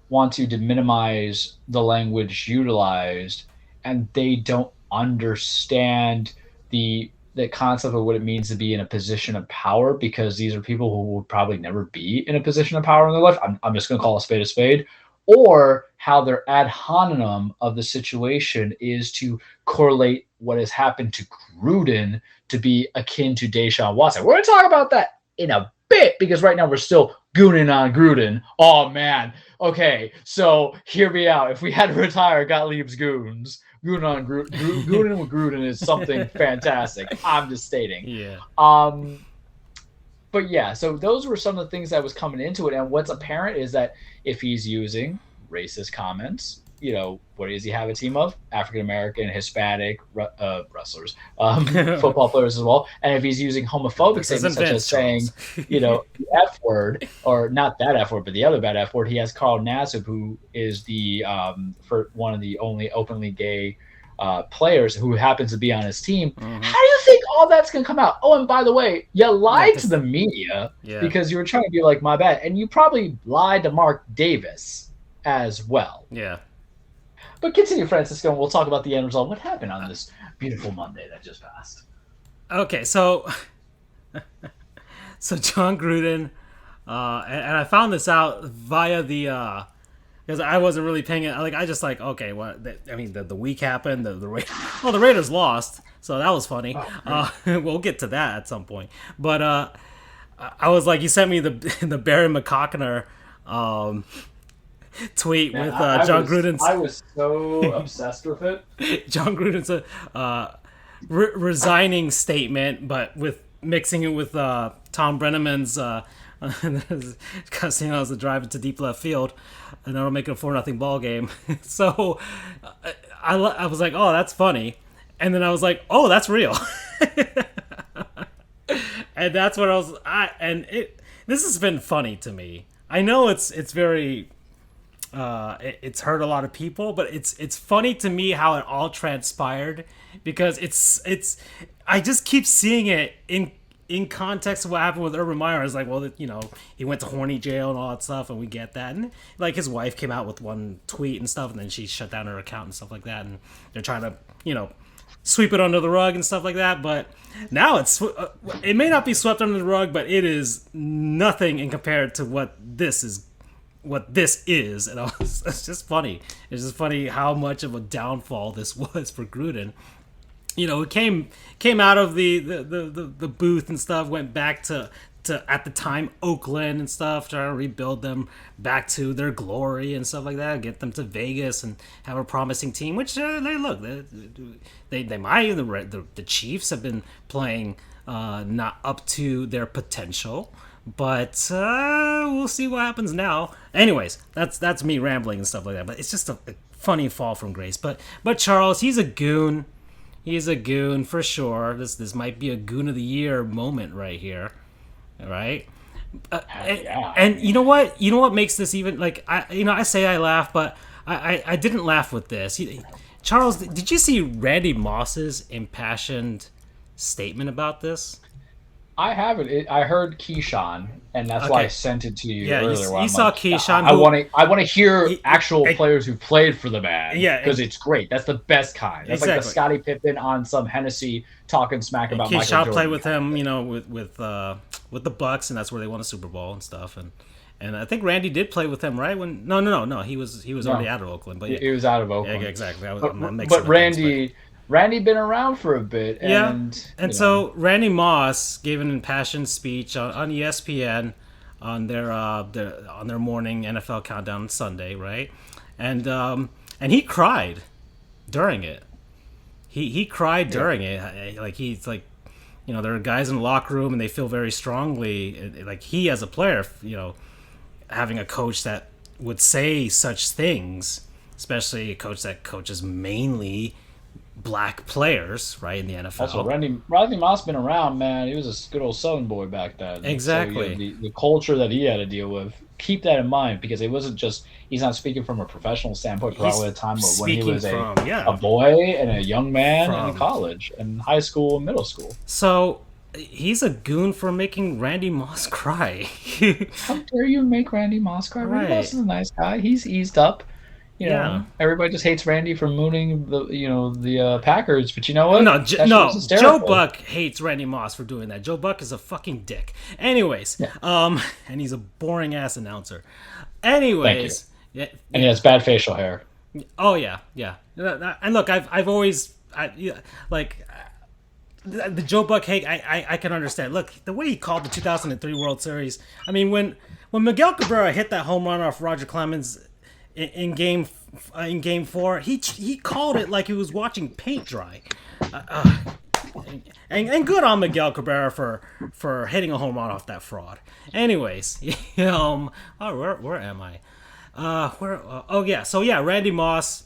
want to minimize the language utilized, and they don't understand the concept of what it means to be in a position of power, because these are people who will probably never be in a position of power in their life. I'm just going to call a spade, or how their ad hominem of the situation is to correlate what has happened to Gruden to be akin to Deshaun Watson. We're going to talk about that in a bit, because right now we're still gooning on Gruden. Oh man. Okay. So hear me out. If we had to retire Gottlieb's goons, Gooning with Gruden is something fantastic. I'm just stating. Yeah. But yeah, so those were some of the things that was coming into it. And what's apparent is that if he's using racist comments, what does he have a team of? African American, Hispanic wrestlers, football players as well. And if he's using homophobic statements such as saying, the F word, or not that F word, but the other bad F word, he has Carl Nassib, who is the for one of the only openly gay players who happens to be on his team. How do you think all that's going to come out? Oh, and by the way, you lied to the media because you were trying to be like, my bad. And you probably lied to Mark Davis as well. Yeah. But continue, Francisco, and we'll talk about the end result. What happened on this beautiful Monday that just passed? Okay, so John Gruden, and I found this out via the because I wasn't really paying it. Like I just like okay, what? The week happened. The Raiders lost, so that was funny. We'll get to that at some point. But I was like, you sent me the Barry McCockner tweet with John Gruden's. I was so obsessed with it. John Gruden's resigning statement, but with mixing it with Tom Brenneman's Casinos the drive to deep left field, and that'll make it a 4-0 ball game. So I was like, oh, that's funny, and then I was like, oh, that's real, and that's what I was. This has been funny to me. I know it's very. It's hurt a lot of people, but it's funny to me how it all transpired because it's I just keep seeing it in context of what happened with Urban Meyer. It's like, well, he went to horny jail and all that stuff, and we get that. And like his wife came out with one tweet and stuff, and then she shut down her account and stuff like that. And they're trying to sweep it under the rug and stuff like that. But now it may not be swept under the rug, but it is nothing in compared to what this is, and it's just funny. It's just funny how much of a downfall this was for Gruden. It came out of the booth and stuff, went back to at the time Oakland and stuff, trying to rebuild them back to their glory and stuff like that, get them to Vegas and have a promising team. Which they might. The Chiefs have been playing not up to their potential. But we'll see what happens now. Anyways, that's me rambling and stuff like that. But it's just a funny fall from grace. But Charles, he's a goon. He's a goon for sure. This might be a goon of the year moment right here, right? And you know what? You know what makes this even like I say I laugh, but I didn't laugh with this. Charles, did you see Randy Moss's impassioned statement about this? I haven't. I heard Keyshawn, and that's why I sent it to you earlier. You saw Keyshawn. I want to hear actual players who played for the man. Yeah, because it's great. That's the best kind. That's like the Scottie Pippen on some Hennessy talking smack about Michael Jordan. Keyshawn played with him, with the Bucks, and that's where they won a Super Bowl and stuff. And I think Randy did play with him, right? No. He was already out of Oakland, but he was out of Oakland. Yeah, exactly. But Randy been around for a bit, and so Randy Moss gave an impassioned speech on ESPN on their morning NFL countdown Sunday, right? And he cried during it. He cried during it. Like he's like, there are guys in the locker room and they feel very strongly, like he as a player, having a coach that would say such things, especially a coach that coaches mainly black players, right, in the NFL. Also, Randy Moss been around, man. He was a good old Southern boy back then. Exactly. So, the culture that he had to deal with, keep that in mind, because it wasn't just, he's not speaking from a professional standpoint, probably at a time when he was a boy and a young man in college and high school and middle school. So he's a goon for making Randy Moss cry. How dare you make Randy Moss cry? Right. Randy Moss is a nice guy. He's eased up. Everybody just hates Randy for mooning the Packers, but you know what? Joe Buck hates Randy Moss for doing that. Joe Buck is a fucking dick. Anyways, and he's a boring ass announcer. Anyways, and he has bad facial hair. Oh yeah. And look, I've always like the Joe Buck hate. I can understand. Look, the way he called the 2003 World Series. I mean, when Miguel Cabrera hit that home run off Roger Clemens in game 4, he called it like he was watching paint dry, and good on Miguel Cabrera for hitting a home run off that fraud. Anyways, where am I? Where? Oh yeah. So yeah, Randy Moss,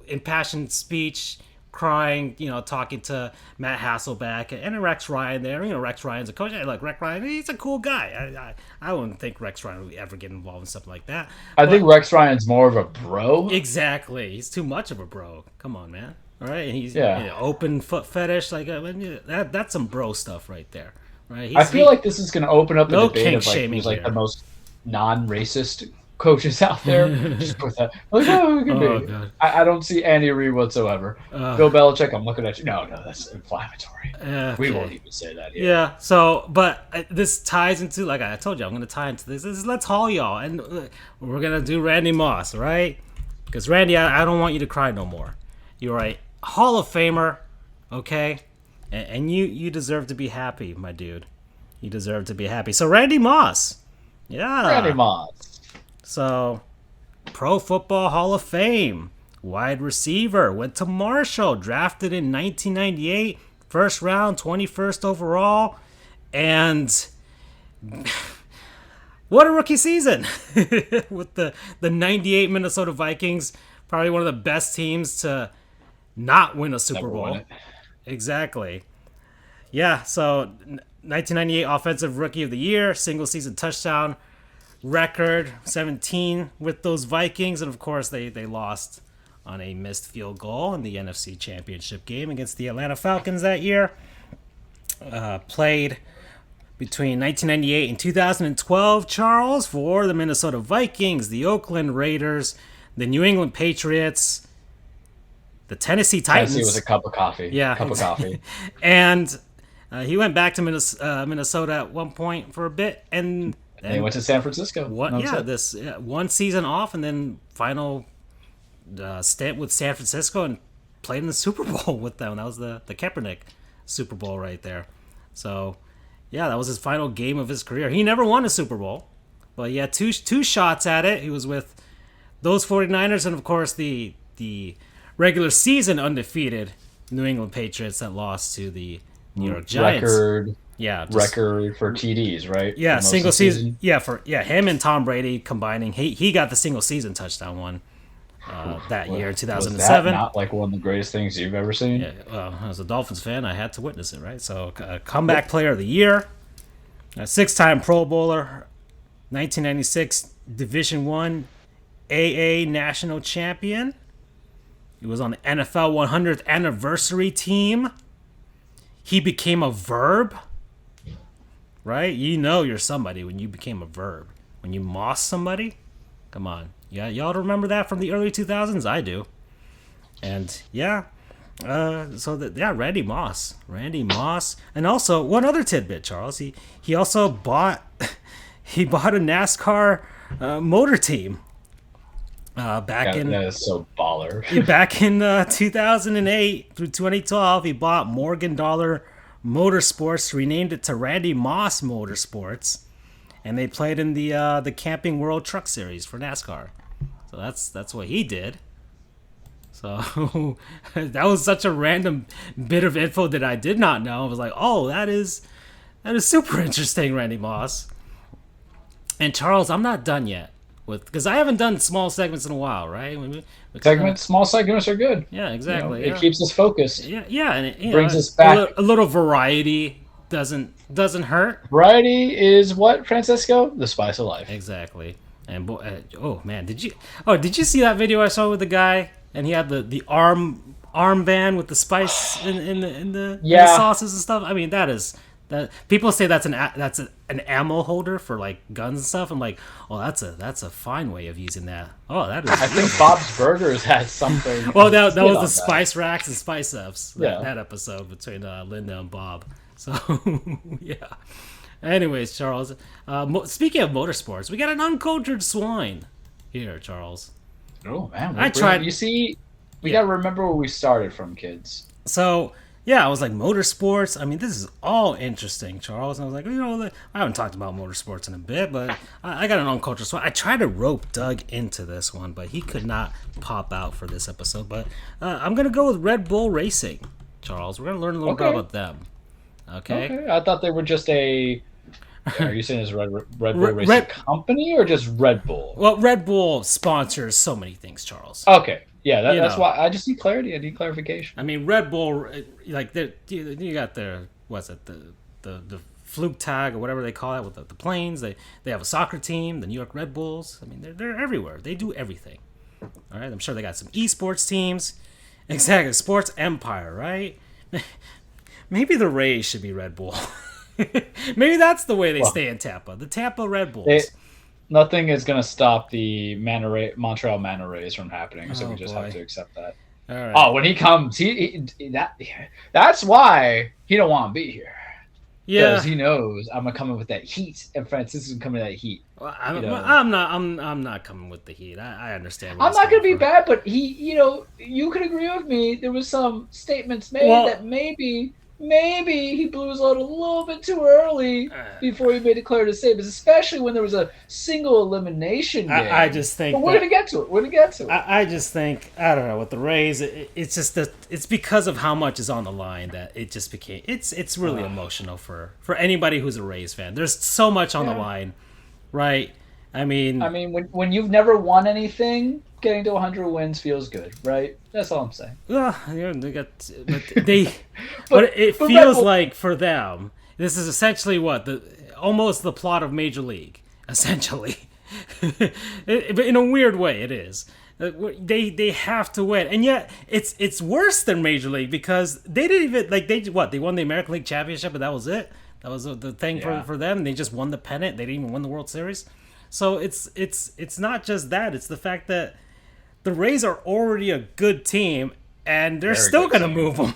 impassioned speech, crying. Talking to Matt Hasselbeck and Rex Ryan there. Rex Ryan's a coach. Hey, look, Rex Ryan, he's a cool guy. I wouldn't think Rex Ryan would ever get involved in something like that. I think Rex Ryan's more of a bro. Exactly. He's too much of a bro. Come on, man. All right. And he's open foot fetish. Like that's some bro stuff right there. Right. I feel like this is going to open up a debate of who's here. the most non-racist coaches out there. Just put that. God. I don't see Andy Reid whatsoever. Bill Belichick, I'm looking at you. No, that's inflammatory. We won't even say that here. Yeah. So, but this ties into, like I told you, I'm going to tie into this. Let's haul y'all, and we're going to do Randy Moss, right? Because Randy, I don't want you to cry no more. You're a Hall of Famer, okay? And you deserve to be happy, my dude. You deserve to be happy. So Randy Moss. Yeah. Randy Moss. So, Pro Football Hall of Fame. Wide receiver. Went to Marshall. Drafted in 1998. First round, 21st overall. And what a rookie season. With the 98 Minnesota Vikings. Probably one of the best teams to not win a Super Bowl. Exactly. Yeah, so 1998 Offensive Rookie of the Year, single season touchdown record, 17 with those Vikings. And, of course, they lost on a missed field goal in the NFC Championship game against the Atlanta Falcons that year. Played between 1998 and 2012, Charles, for the Minnesota Vikings, the Oakland Raiders, the New England Patriots, the Tennessee Titans. Tennessee was a cup of coffee. Yeah. Cup of coffee. And he went back to Minnesota at one point for a bit. And he went to San Francisco. One season off, and then final stint with San Francisco and played in the Super Bowl with them. That was the Kaepernick Super Bowl right there. So, yeah, that was his final game of his career. He never won a Super Bowl, but he had two shots at it. He was with those 49ers and, of course, the regular season undefeated New England Patriots that lost to the New York Giants. Record for TDs, right? Yeah, single season. Him and Tom Brady combining. He got the single season touchdown one that year, 2007. Was that not like one of the greatest things you've ever seen? Yeah, well, as a Dolphins fan, I had to witness it, right? So, comeback player of the year, a 6-time Pro Bowler, 1996 Division I AA national champion. He was on the NFL 100th anniversary team. He became a verb, right? You know you're somebody when you became a verb. When you moss somebody, come on. Yeah, y'all remember that from the early 2000s? I do. And Randy Moss. And also, one other tidbit, Charles. He also bought a NASCAR motor team. That is so baller. Back in 2008 through 2012, he bought Morgan Dollar Motorsports, renamed it to Randy Moss Motorsports, and they played in the Camping World Truck Series for NASCAR. So that's what he did. So that was such a random bit of info that I did not know. I was like, oh, that is super interesting, Randy Moss. And Charles, I'm not done yet. Because I haven't done small segments in a while, right? Small segments are good. Yeah, exactly. It keeps us focused. Yeah, and it brings us back. A little variety doesn't hurt. Variety is what, Francisco? The spice of life. Exactly. And oh man, did you see that video I saw with the guy and he had the armband with the spice in the sauces and stuff? I mean, that people say that's an ammo holder for like guns and stuff. I'm like, oh, that's a fine way of using that. Oh, that is. I think Bob's Burgers had something. Well, that was the spice racks and spice ups. That episode between Linda and Bob. So yeah. Anyways, Charles. Speaking of motorsports, we got an uncultured swine here, Charles. Oh man, I tried. You see, we gotta remember where we started from, kids. So. Yeah, I was like, motorsports. I mean, this is all interesting, Charles. And I was like, I haven't talked about motorsports in a bit, but I got an uncultured swine. I tried to rope Doug into this one, but he could not pop out for this episode. But I'm going to go with Red Bull Racing, Charles. We're going to learn a little bit about them. Okay? I thought they were just a Are you saying it's Red Bull Red- Racing Company or just Red Bull? Well, Red Bull sponsors so many things, Charles. Okay, yeah, You that's know. why I just need clarity. I need clarification. I mean, Red Bull, like you got their what's it the fluke tag or whatever they call it with the planes. They have a soccer team, the New York Red Bulls. I mean, they're everywhere. They do everything. All right, I'm sure they got some esports teams. Exactly, sports empire, right? Maybe the Rays should be Red Bull. Maybe that's the way they stay in Tampa. The Tampa Red Bulls. Nothing is going to stop the Montreal Manta Rays from happening, so we just have to accept that. All right. Oh, when he comes, that's why he don't want to be here. Yeah, Because he knows I'm gonna come in with that heat, and Francis is coming with that heat. well, I'm not coming with the heat. I understand. I'm not gonna be bad, but you could agree with me. There was some statements made that maybe he blew his load a little bit too early before he made declarative statements, especially when there was a single elimination game. I just think. But we're gonna get to it. I just think, I don't know, with the Rays, it's just that it's because of how much is on the line that it just became it's really emotional for anybody who's a Rays fan. There's so much on the line, right? I mean, when you've never won anything, getting to 100 wins feels good, right? That's all I'm saying. They got, but it feels like for them, this is essentially almost the plot of Major League, essentially. But in a weird way, it is. They have to win, and yet it's worse than Major League because they didn't even they won the American League Championship, but that was it. That was the thing for them. They just won the pennant. They didn't even win the World Series. So it's not just that. It's the fact that the Rays are already a good team, and they're still going to move them.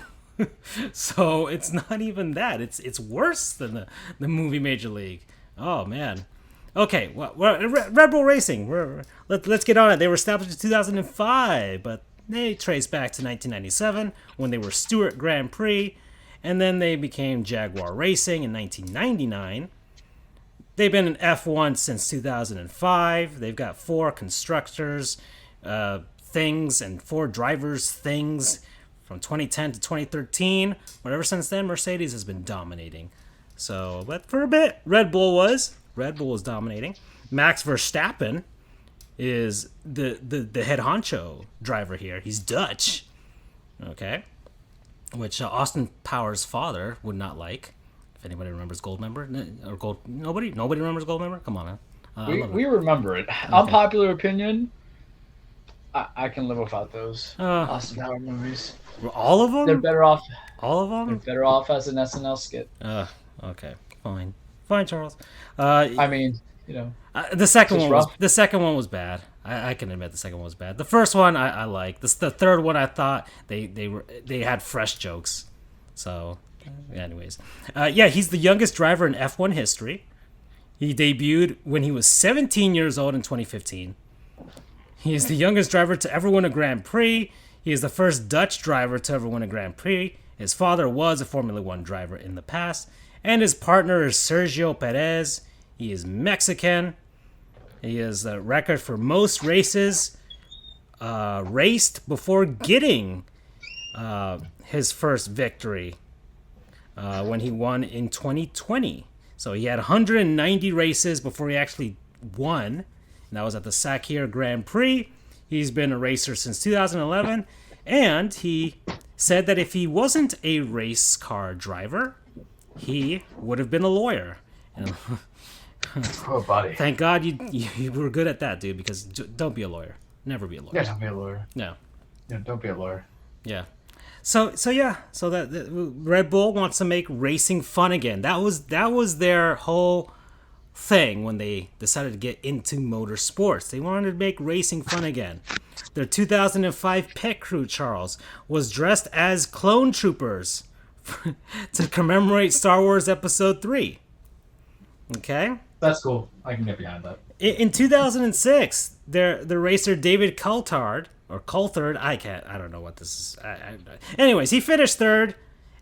So it's not even that. It's worse than the movie Major League. Oh man. Okay, well, Red Bull Racing. Let's get on it. They were established in 2005, but they trace back to 1997 when they were Stewart Grand Prix, and then they became Jaguar Racing in 1999. They've been in F1 since 2005. They've got 4 constructors things and 4 drivers things from 2010 to 2013. But ever since then, Mercedes has been dominating. So, but for a bit, Red Bull was dominating. Max Verstappen is the head honcho driver here. He's Dutch, okay, which Austin Powers' father would not like. If anybody remembers Goldmember or Gold, nobody remembers Goldmember. Come on, man. We remember it. Okay. Unpopular opinion. I can live without those Austin Powers movies. All of them? They're better off. All of them? They're better off as an SNL skit. Okay, fine, Charles. The second one was bad. I can admit the second one was bad. The first one I liked. The third one I thought they had fresh jokes. So, anyways, he's the youngest driver in F1 history. He debuted when he was 17 years old in 2015. He is the youngest driver to ever win a Grand Prix. He is the first Dutch driver to ever win a Grand Prix. His father was a Formula One driver in the past. And his partner is Sergio Perez. He is Mexican. He has the record for most races raced before getting his first victory when he won in 2020. So he had 190 races before he actually won. And that was at the Sakir Grand Prix. He's been a racer since 2011. And he said that if he wasn't a race car driver, he would have been a lawyer. Oh, buddy. Thank God you were good at that, dude, because don't be a lawyer. Never be a lawyer. Yeah, don't be a lawyer. No. Yeah, don't be a lawyer. Yeah. So that Red Bull wants to make racing fun again. That was their whole thing when they decided to get into motorsports. They wanted to make racing fun again. Their 2005 pit crew, Charles, was dressed as clone troopers to commemorate Star Wars Episode 3. Okay? That's cool. I can get behind that. In 2006, the racer David Coulthard, I don't know what this is. Anyways, he finished third,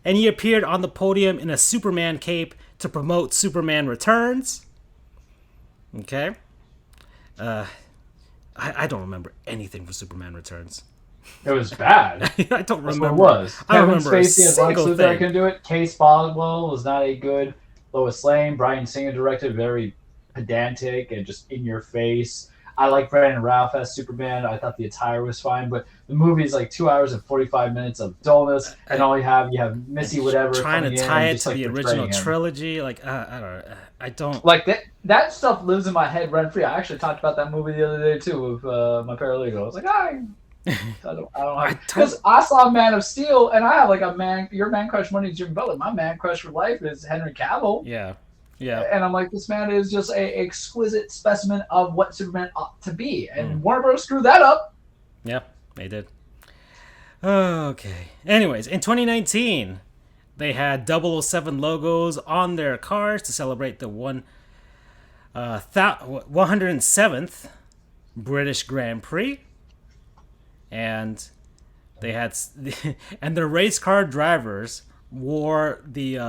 and he appeared on the podium in a Superman cape to promote Superman Returns. Okay? I don't remember anything from Superman Returns. It was bad. I don't remember. That's what it was. I don't Kevin remember a Spacey as Lex single Luthor thing. can do it. Case Boswell was not a good Lois Lane. Bryan Singer directed, very pedantic and just in your face. I like Brandon Routh as Superman. I thought the attire was fine, but the movie is like 2 hours and 45 minutes of dullness, and all you have Missy whatever trying to tie it to the original him. trilogy. Like I don't like that stuff lives in my head rent free. I actually talked about that movie the other day too with my paralegal. I was like, I don't because I saw Man of Steel, and I have like your man crush money is Jim Butler. My man crush for life is Henry Cavill. Yeah. Yeah. And I'm like, this man is just a exquisite specimen of what Superman ought to be. And Warner Bros. Screwed that up. Yeah, they did. Okay. Anyways, in 2019, they had 007 logos on their cars to celebrate the 107th British Grand Prix. And they had and the race car drivers wore their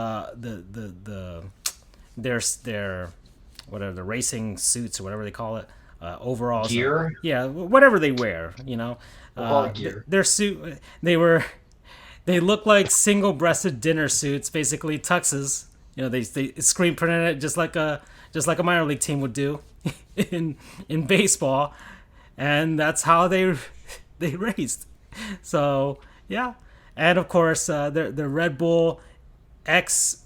whatever, the racing suits or whatever they call it, overalls, gear, whatever they wear, gear. Their suit, they look like single-breasted dinner suits, basically tuxes. They screen printed it just like a minor league team would do in baseball, and that's how they raced. So yeah, and of course the Red Bull X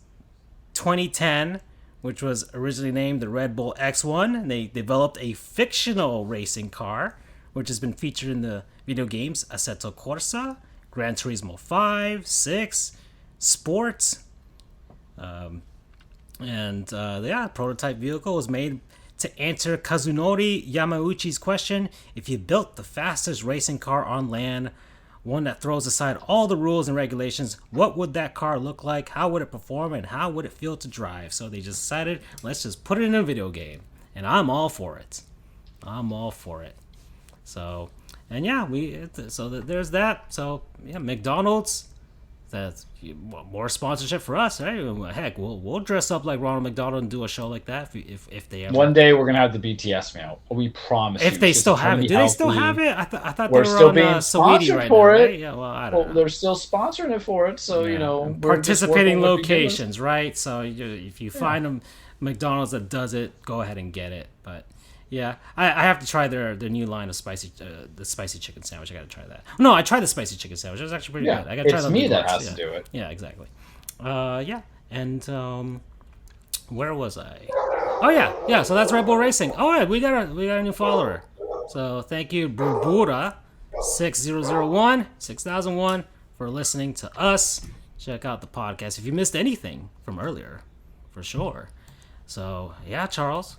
2010, which was originally named the Red Bull X1, and they developed a fictional racing car, which has been featured in the video games Assetto Corsa, Gran Turismo 5, 6, Sports, prototype vehicle was made to answer Kazunori Yamauchi's question: if you built the fastest racing car on land, one that throws aside all the rules and regulations, what would that car look like? How would it perform, and how would it feel to drive? So they just decided, let's just put it in a video game, and I'm all for it. So, and yeah, there's that. So yeah, McDonald's, that's more sponsorship for us, right? Heck, we'll dress up like Ronald McDonald and do a show like that if they ever. One day we're gonna have the BTS meal. We promise. If they still have it, do they still have it? I thought they were still on being Saweetie right for now, it. right? Yeah, well, I don't know. They're still sponsoring it for it, so participating locations, right? So if you find a McDonald's that does it, go ahead and get it. But yeah, I have to try their new line of the spicy chicken sandwich. I got to try that. No, I tried the spicy chicken sandwich. It was actually pretty good. I got to try it's me that has to do it. Yeah, exactly. And where was I? Oh yeah. So that's Red Bull Racing. Oh yeah, we got a new follower. So thank you, Burbura 6001 for listening to us. Check out the podcast if you missed anything from earlier, for sure. So yeah, Charles,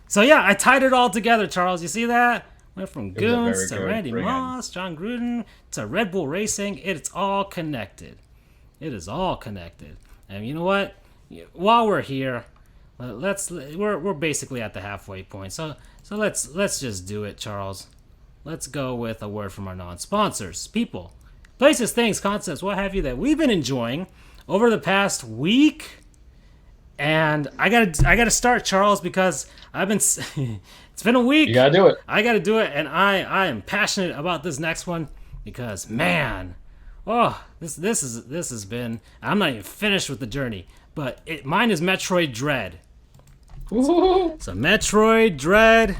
so yeah, I tied it all together, Charles. You see that? Went from Goons to Randy Moss, John Gruden to Red Bull Racing. It's all connected. It is all connected. And you know what? While we're here, we're basically at the halfway point. So let's just do it, Charles. Let's go with a word from our non-sponsors. People, places, things, concepts, what have you that we've been enjoying over the past week. And I gotta start, Charles, because it's been a week. You gotta do it. I gotta do it, and I am passionate about this next one because, man, this has been. I'm not even finished with the journey, but mine is Metroid Dread. Ooh. So Metroid Dread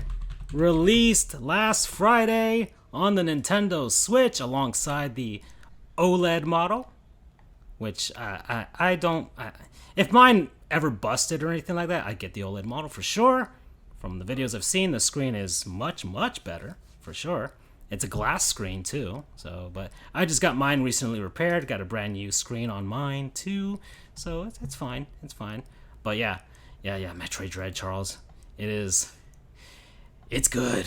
released last Friday on the Nintendo Switch alongside the OLED model, which I don't. If mine ever busted or anything like that, I'd get the OLED model for sure. From the videos I've seen, the screen is much, much better, for sure. It's a glass screen, too. But I just got mine recently repaired. Got a brand new screen on mine, too. So it's fine. It's fine. But yeah. Metroid Dread, Charles. It's good.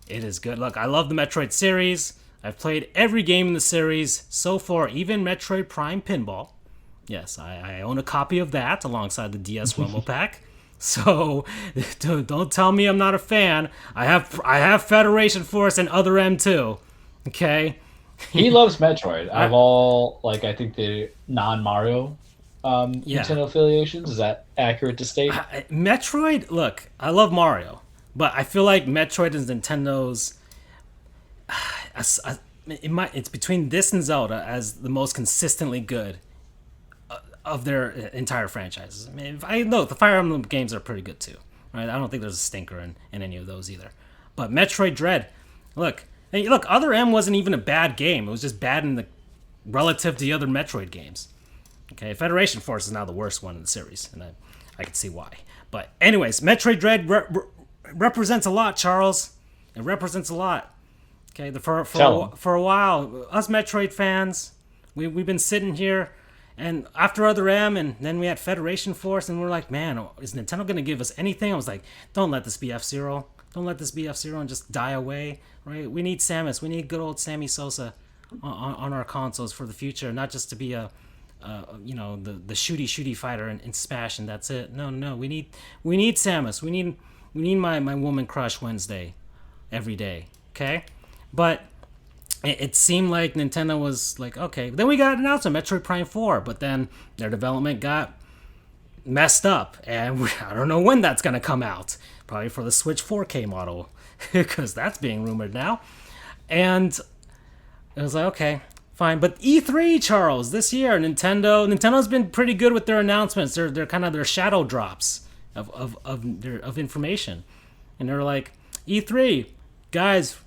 It is good. Look, I love the Metroid series. I've played every game in the series so far, even Metroid Prime Pinball. Yes, I own a copy of that alongside the DS Rumble Pack. So don't tell me I'm not a fan. I have Federation Force and Other M too. Okay. He loves Metroid. Of all, I think the non-Mario Nintendo affiliations. Is that accurate to state? Metroid. Look, I love Mario, but I feel like Metroid is Nintendo's. It's between this and Zelda as the most consistently good of their entire franchises. I mean, the Fire Emblem games are pretty good too. Right? I don't think there's a stinker in any of those either. But Metroid Dread, look, Other M wasn't even a bad game. It was just bad in the relative to the other Metroid games. Okay, Federation Force is now the worst one in the series, and I can see why. But anyways, Metroid Dread represents a lot, Charles. It represents a lot. Okay, for a while, us Metroid fans, we've been sitting here, and after Other M, and then we had Federation Force, and we're like, man, is Nintendo going to give us anything? I was like, don't let this be F-Zero. Don't let this be F-Zero and just die away, right? We need Samus. We need good old Sammy Sosa on our consoles for the future, not just to be the shooty fighter in Smash and that's it. No, we need Samus. We need my woman crush Wednesday every day, okay? But it seemed like Nintendo was like, okay. Then we got an announcement, Metroid Prime 4, but then their development got messed up, and I don't know when that's going to come out. Probably for the Switch 4K model, because that's being rumored now. And it was like, okay, fine. But E3, Charles, this year, Nintendo's been pretty good with their announcements. They're kind of their shadow drops of information. And they're like, E3, guys,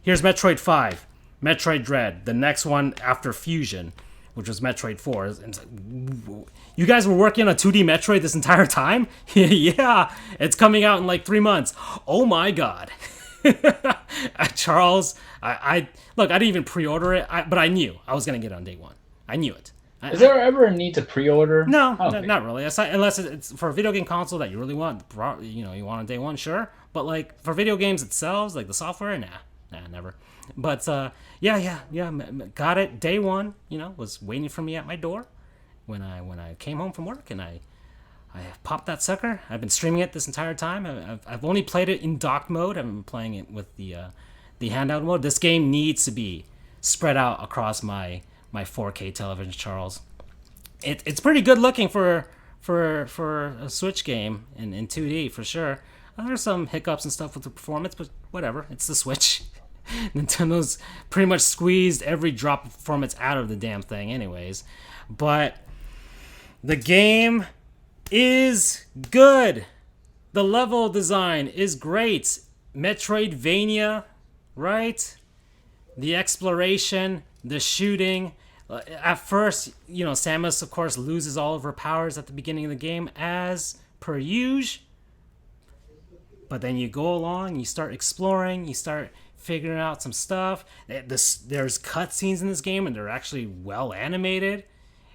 here's Metroid 5, Metroid Dread, the next one after Fusion, which was Metroid 4. And it's like, you guys were working on a 2D Metroid this entire time? Yeah, it's coming out in like 3 months. Oh my god. Charles, I didn't even pre-order it, but I knew I was going to get it on day one. I knew it. Is there ever a need to pre-order? No, not really. Unless it's for a video game console that you really want, you want on day one, sure. But like for video games itself, like the software, nah, never. But yeah, got it day one. Was waiting for me at my door when I came home from work, and I popped that sucker. I've been streaming it this entire time. I've only played it in docked mode. I've been playing it with the handheld mode. This game needs to be spread out across my 4K television, Charles. It's pretty good looking for a Switch game in 2D for sure. There's some hiccups and stuff with the performance, but whatever. It's the Switch. Nintendo's pretty much squeezed every drop of performance out of the damn thing anyways. But the game is good. The level design is great. Metroidvania, right? The exploration, the shooting. At first, Samus, of course, loses all of her powers at the beginning of the game, as per usual. But then you go along, you start exploring, you start figuring out some stuff. There's cutscenes in this game, and they're actually well animated.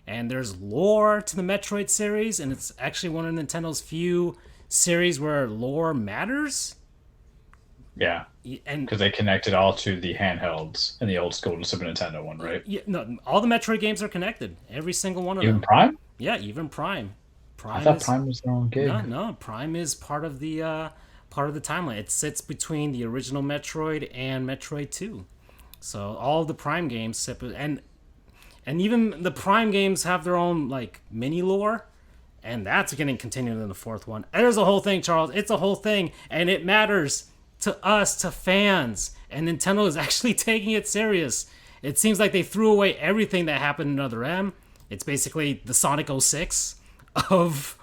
And there's lore to the Metroid series, and it's actually one of Nintendo's few series where lore matters. Yeah, and because they connected all to the handhelds in the old school Super Nintendo one, right? Yeah, no, all the Metroid games are connected. Every single one of them. Even Prime? Yeah, even Prime. I thought Prime was their own gig. No, Prime is part of the timeline. It sits between the original Metroid and Metroid 2. So all of the Prime games sit, and even the Prime games have their own like mini lore, and that's getting continued in the fourth one. There's a whole thing, Charles. It's a whole thing, and it matters to us, to fans, and Nintendo is actually taking it serious. It seems like they threw away everything that happened in Other M. It's basically the Sonic 06 of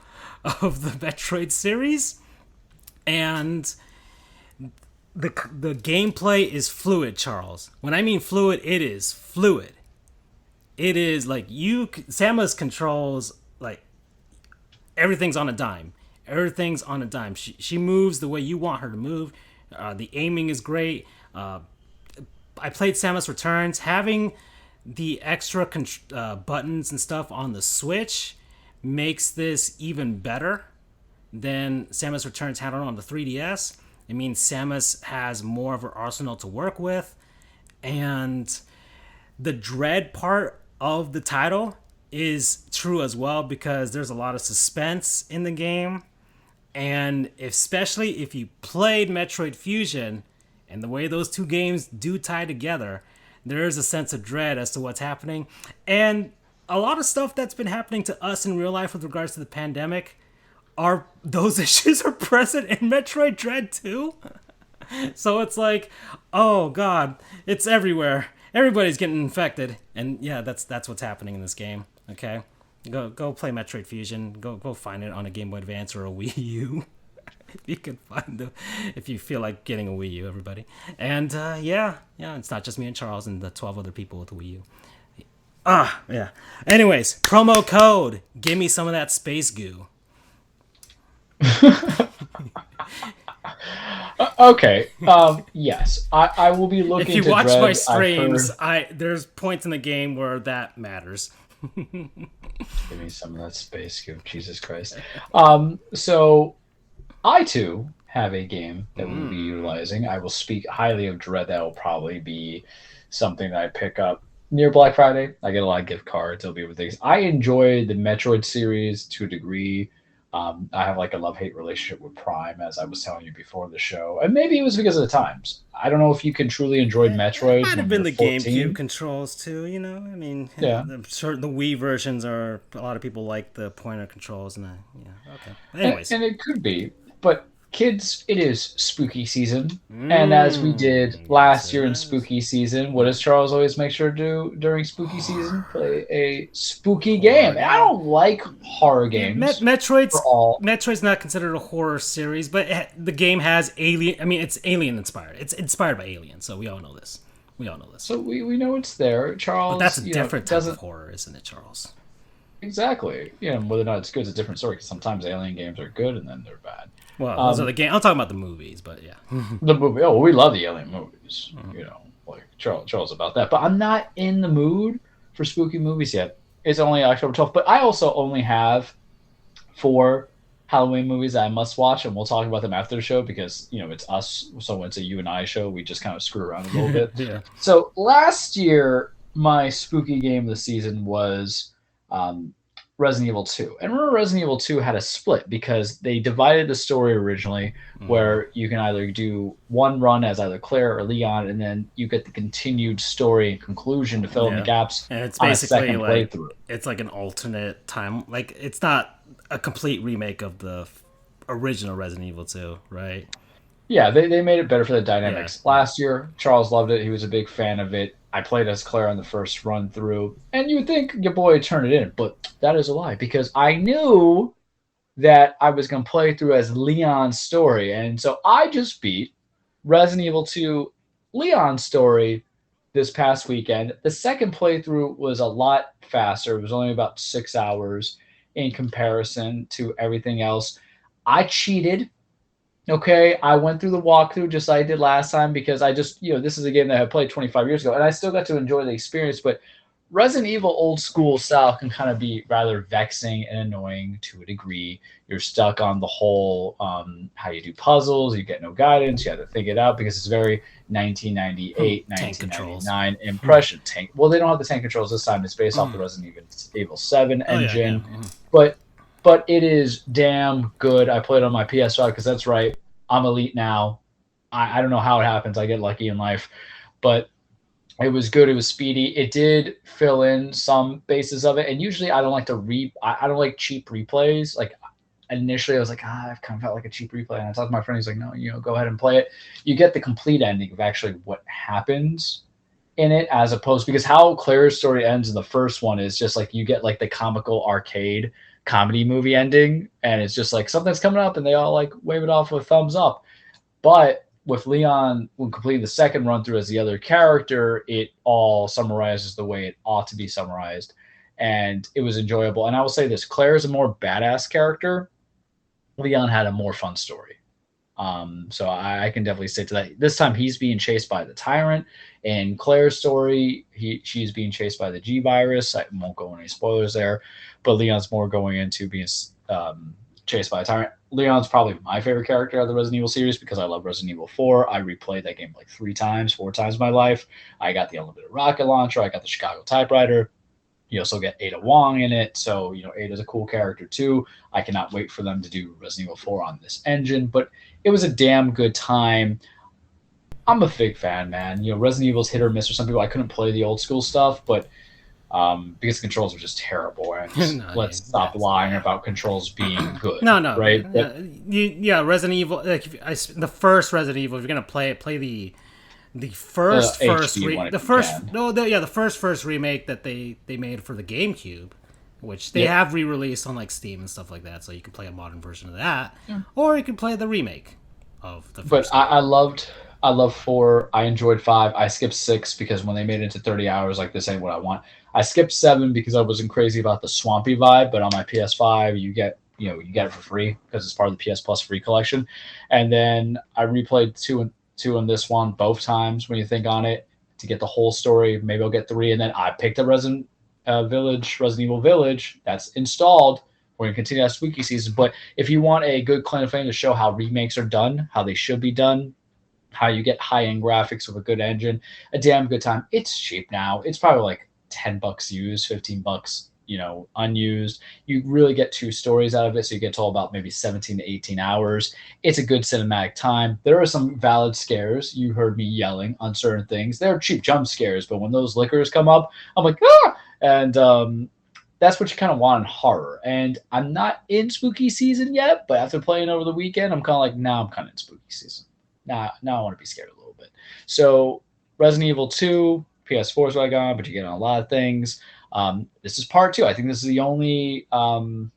the Metroid series, and the gameplay is fluid, Charles. When I mean fluid, it is fluid. It is like Samus controls like everything's on a dime. Everything's on a dime. She moves the way you want her to move. The aiming is great. I played Samus Returns. Having the extra buttons and stuff on the Switch makes this even better than Samus Returns had on the 3DS. It means Samus has more of her arsenal to work with. And the dread part of the title is true as well, because there's a lot of suspense in the game. And especially if you played Metroid Fusion, and the way those two games do tie together, there is a sense of dread as to what's happening. And a lot of stuff that's been happening to us in real life with regards to the pandemic, those issues are present in Metroid Dread too. So it's like, oh god, it's everywhere. Everybody's getting infected. And yeah, that's what's happening in this game, okay? Go play Metroid Fusion. Go find it on a Game Boy Advance or a Wii U. If you can find them, if you feel like getting a Wii U, everybody. And yeah, it's not just me and Charles and the 12 other people with a Wii U. Yeah. Anyways, promo code. Give me some of that space goo. Okay. Yes, I will be looking. If you to watch Dread, my streams, there's points in the game where that matters. Give me some of that space goo. Jesus Christ. So I too have a game that we'll be utilizing. I will speak highly of Dread. That will probably be something that I pick up near Black Friday. I get a lot of gift cards. It'll be with things. I enjoy the Metroid series to a degree. I have like a love-hate relationship with Prime, as I was telling you before the show. And maybe it was because of the times. I don't know if you can truly enjoy Metroid. It might have been the GameCube controls too, I mean, yeah. The Wii versions are, a lot of people like the pointer controls and okay. Anyways. And it could be, but kids, it is spooky season. And as we did last year in spooky season, what does Charles always make sure to do during spooky season? Play a spooky game. I don't like horror games. Metroid's not considered a horror series, but the game has alien. I mean, it's alien inspired. It's inspired by aliens, so we all know this. So we know it's there, Charles. But that's a different type of horror, isn't it, Charles? Exactly. Whether or not it's good is a different story, because sometimes alien games are good and then they're bad. Well, those are the game. I'm talking about the movies, but yeah. The movie. Oh, we love the alien movies. Like Charles about that. But I'm not in the mood for spooky movies yet. It's only October 12th. But I also only have 4 Halloween movies that I must watch, and we'll talk about them after the show because it's us. So when it's a you and I show, we just kind of screw around a little bit. Yeah. So last year, my spooky game of the season was Resident Evil 2. And remember, Resident Evil 2 had a split because they divided the story originally where you can either do one run as either Claire or Leon, and then you get the continued story and conclusion to fill in the gaps. And it's on basically a second playthrough. It's like an alternate time. Like, it's not a complete remake of the original Resident Evil 2, right? Yeah, they made it better for the dynamics. Yeah. Last year, Charles loved it. He was a big fan of it. I played as Claire on the first run through, and you would think your boy turned it in, but that is a lie because I knew that I was going to play through as Leon's story, and so I just beat Resident Evil 2 Leon's story this past weekend. The second playthrough was a lot faster. It was only about 6 hours in comparison to everything else. I cheated. Okay, I went through the walkthrough just like I did last time because I just, this is a game that I played 25 years ago, and I still got to enjoy the experience, but Resident Evil old school style can kind of be rather vexing and annoying to a degree. You're stuck on the whole how you do puzzles, you get no guidance, you have to think it out because it's very 1998, 1999 impression. Tank. Well, they don't have the tank controls this time. It's based off the Resident Evil 7 engine, but it is damn good. I played on my PS5 because that's right. I'm elite now. I don't know how it happens. I get lucky in life. But it was good. It was speedy. It did fill in some bases of it. And usually I don't like I don't like cheap replays. Like initially I was like, I've kind of felt like a cheap replay. And I talked to my friend. He's like, no, go ahead and play it. You get the complete ending of actually what happens in it as opposed because how Claire's story ends in the first one is just like you get like the comical arcade comedy movie ending, and it's just like something's coming up and they all like wave it off with a thumbs up. But with Leon, when completing the second run through as the other character, it all summarizes the way it ought to be summarized, and it was enjoyable. And I will say this, Claire is a more badass character. Leon had a more fun story. So I can definitely stick to that. This time he's being chased by the Tyrant. In Claire's story, she's being chased by the G virus. I won't go into any spoilers there, but Leon's more going into being chased by a Tyrant. Leon's probably my favorite character of the Resident Evil series because I love Resident Evil 4. I replayed that game like 4 times in my life. I got the unlimited rocket launcher. I got the Chicago typewriter. You also get Ada Wong in it. So, Ada's a cool character too. I cannot wait for them to do Resident Evil 4 on this engine, but it was a damn good time. I'm a big fan, man. Resident Evil's hit or miss for some people. I couldn't play the old school stuff, but because controls are just terrible. And let's stop lying about controls being good. No, right? Resident Evil. Like the first Resident Evil. If you're gonna play it, play the first remake that they made for the GameCube. which they have re-released on like Steam and stuff like that, so you can play a modern version of that, or you can play the remake of the first. But I loved 4. I enjoyed 5. I skipped 6 because when they made it to 30 hours, like, this ain't what I want. I skipped 7 because I wasn't crazy about the swampy vibe, but on my PS5, you get it for free because it's part of the PS Plus free collection. And then I replayed 2 and this one both times when you think on it to get the whole story. Maybe I'll get 3, and then I picked up Resident Evil Village. That's installed. We're going to continue that spooky season. But if you want a good claim to fame to show how remakes are done, how they should be done, how you get high-end graphics with a good engine, a damn good time. It's cheap now. It's probably like $10 used, $15, unused. You really get 2 stories out of it, so you get told about maybe 17 to 18 hours. It's a good cinematic time. There are some valid scares. You heard me yelling on certain things. They're cheap jump scares, but when those lickers come up, I'm like, ah! And that's what you kind of want in horror. And I'm not in spooky season yet, but after playing over the weekend, I'm kind of like, now I'm kind of in spooky season. Now I want to be scared a little bit. So Resident Evil 2, PS4 is what I got, but you get on a lot of things. This is part 2. I think this is the only non-sponsor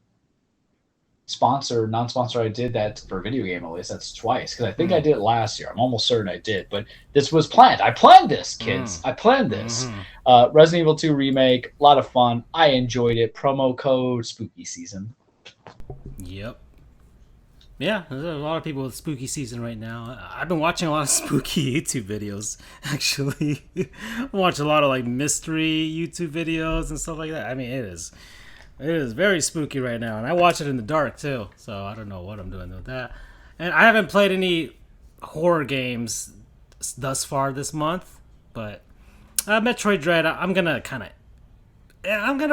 I did that for a video game, at least. That's twice, because I think I did it last year. I'm almost certain I did, but this was planned. I planned this, kids. I planned this. Resident Evil 2 remake, a lot of fun. I enjoyed it. Promo code spooky season. Yep. Yeah, there's a lot of people with spooky season right now. I've been watching a lot of spooky YouTube videos, actually. I watch a lot of like mystery YouTube videos and stuff like that. I mean, it is very spooky right now, and I watch it in the dark too. So I don't know what I'm doing with that. And I haven't played any horror games thus far this month, but Metroid Dread, I'm gonna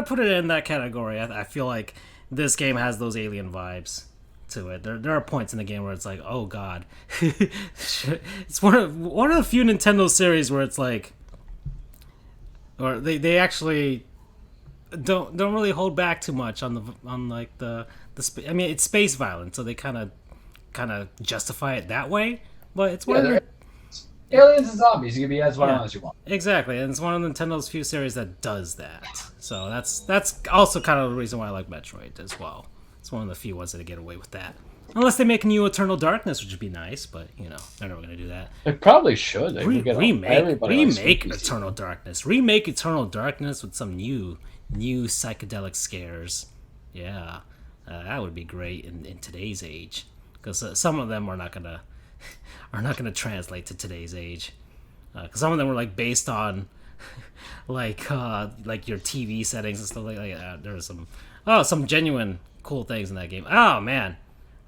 put it in that category. I feel like this game has those alien vibes to it. There are points in the game where it's like, oh god. It's one of the few Nintendo series where it's like, or they actually don't really hold back too much on the I mean, it's space violence, so they kind of justify it that way. But it's one of the aliens and zombies. You can be as violent as you want. Exactly, and it's one of Nintendo's few series that does that. So that's also kind of the reason why I like Metroid as well. It's one of the few ones that get away with that. Unless they make a new Eternal Darkness, which would be nice, but they're never going to do that. They probably should. Remake Eternal Darkness. Remake Eternal Darkness with some new psychedelic scares. Yeah, that would be great in today's age, because some of them are not gonna translate to today's age. Because some of them were like based on like your TV settings and stuff like that. There was some genuine cool things in that game. Oh man,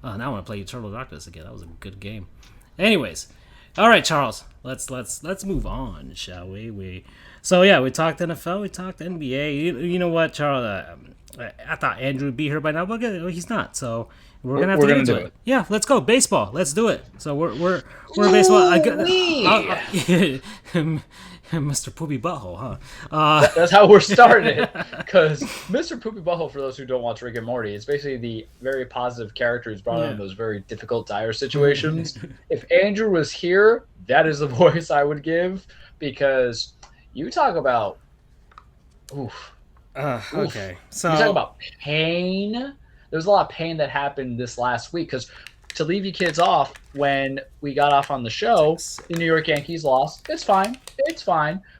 now I want to play Eternal Darkness again. That was a good game. Anyways, all right, Charles, let's move on, shall we? So yeah, we talked NFL, we talked NBA. You know what, Charles? I thought Andrew would be here by now, but he's not. So we're gonna have to get into it. Yeah, let's go baseball. Let's do it. So we're baseball. Mr. Poopy Butthole, huh? That's how we're started. Because Mr. Poopy Butthole, for those who don't watch Rick and Morty, is basically the very positive character who's brought in those very difficult, dire situations. If Andrew was here, that is the voice I would give, because you talk about okay. So you talk about pain. There's a lot of pain that happened this last week, because to leave you kids off, when we got off on the show, the New York Yankees lost. It's fine.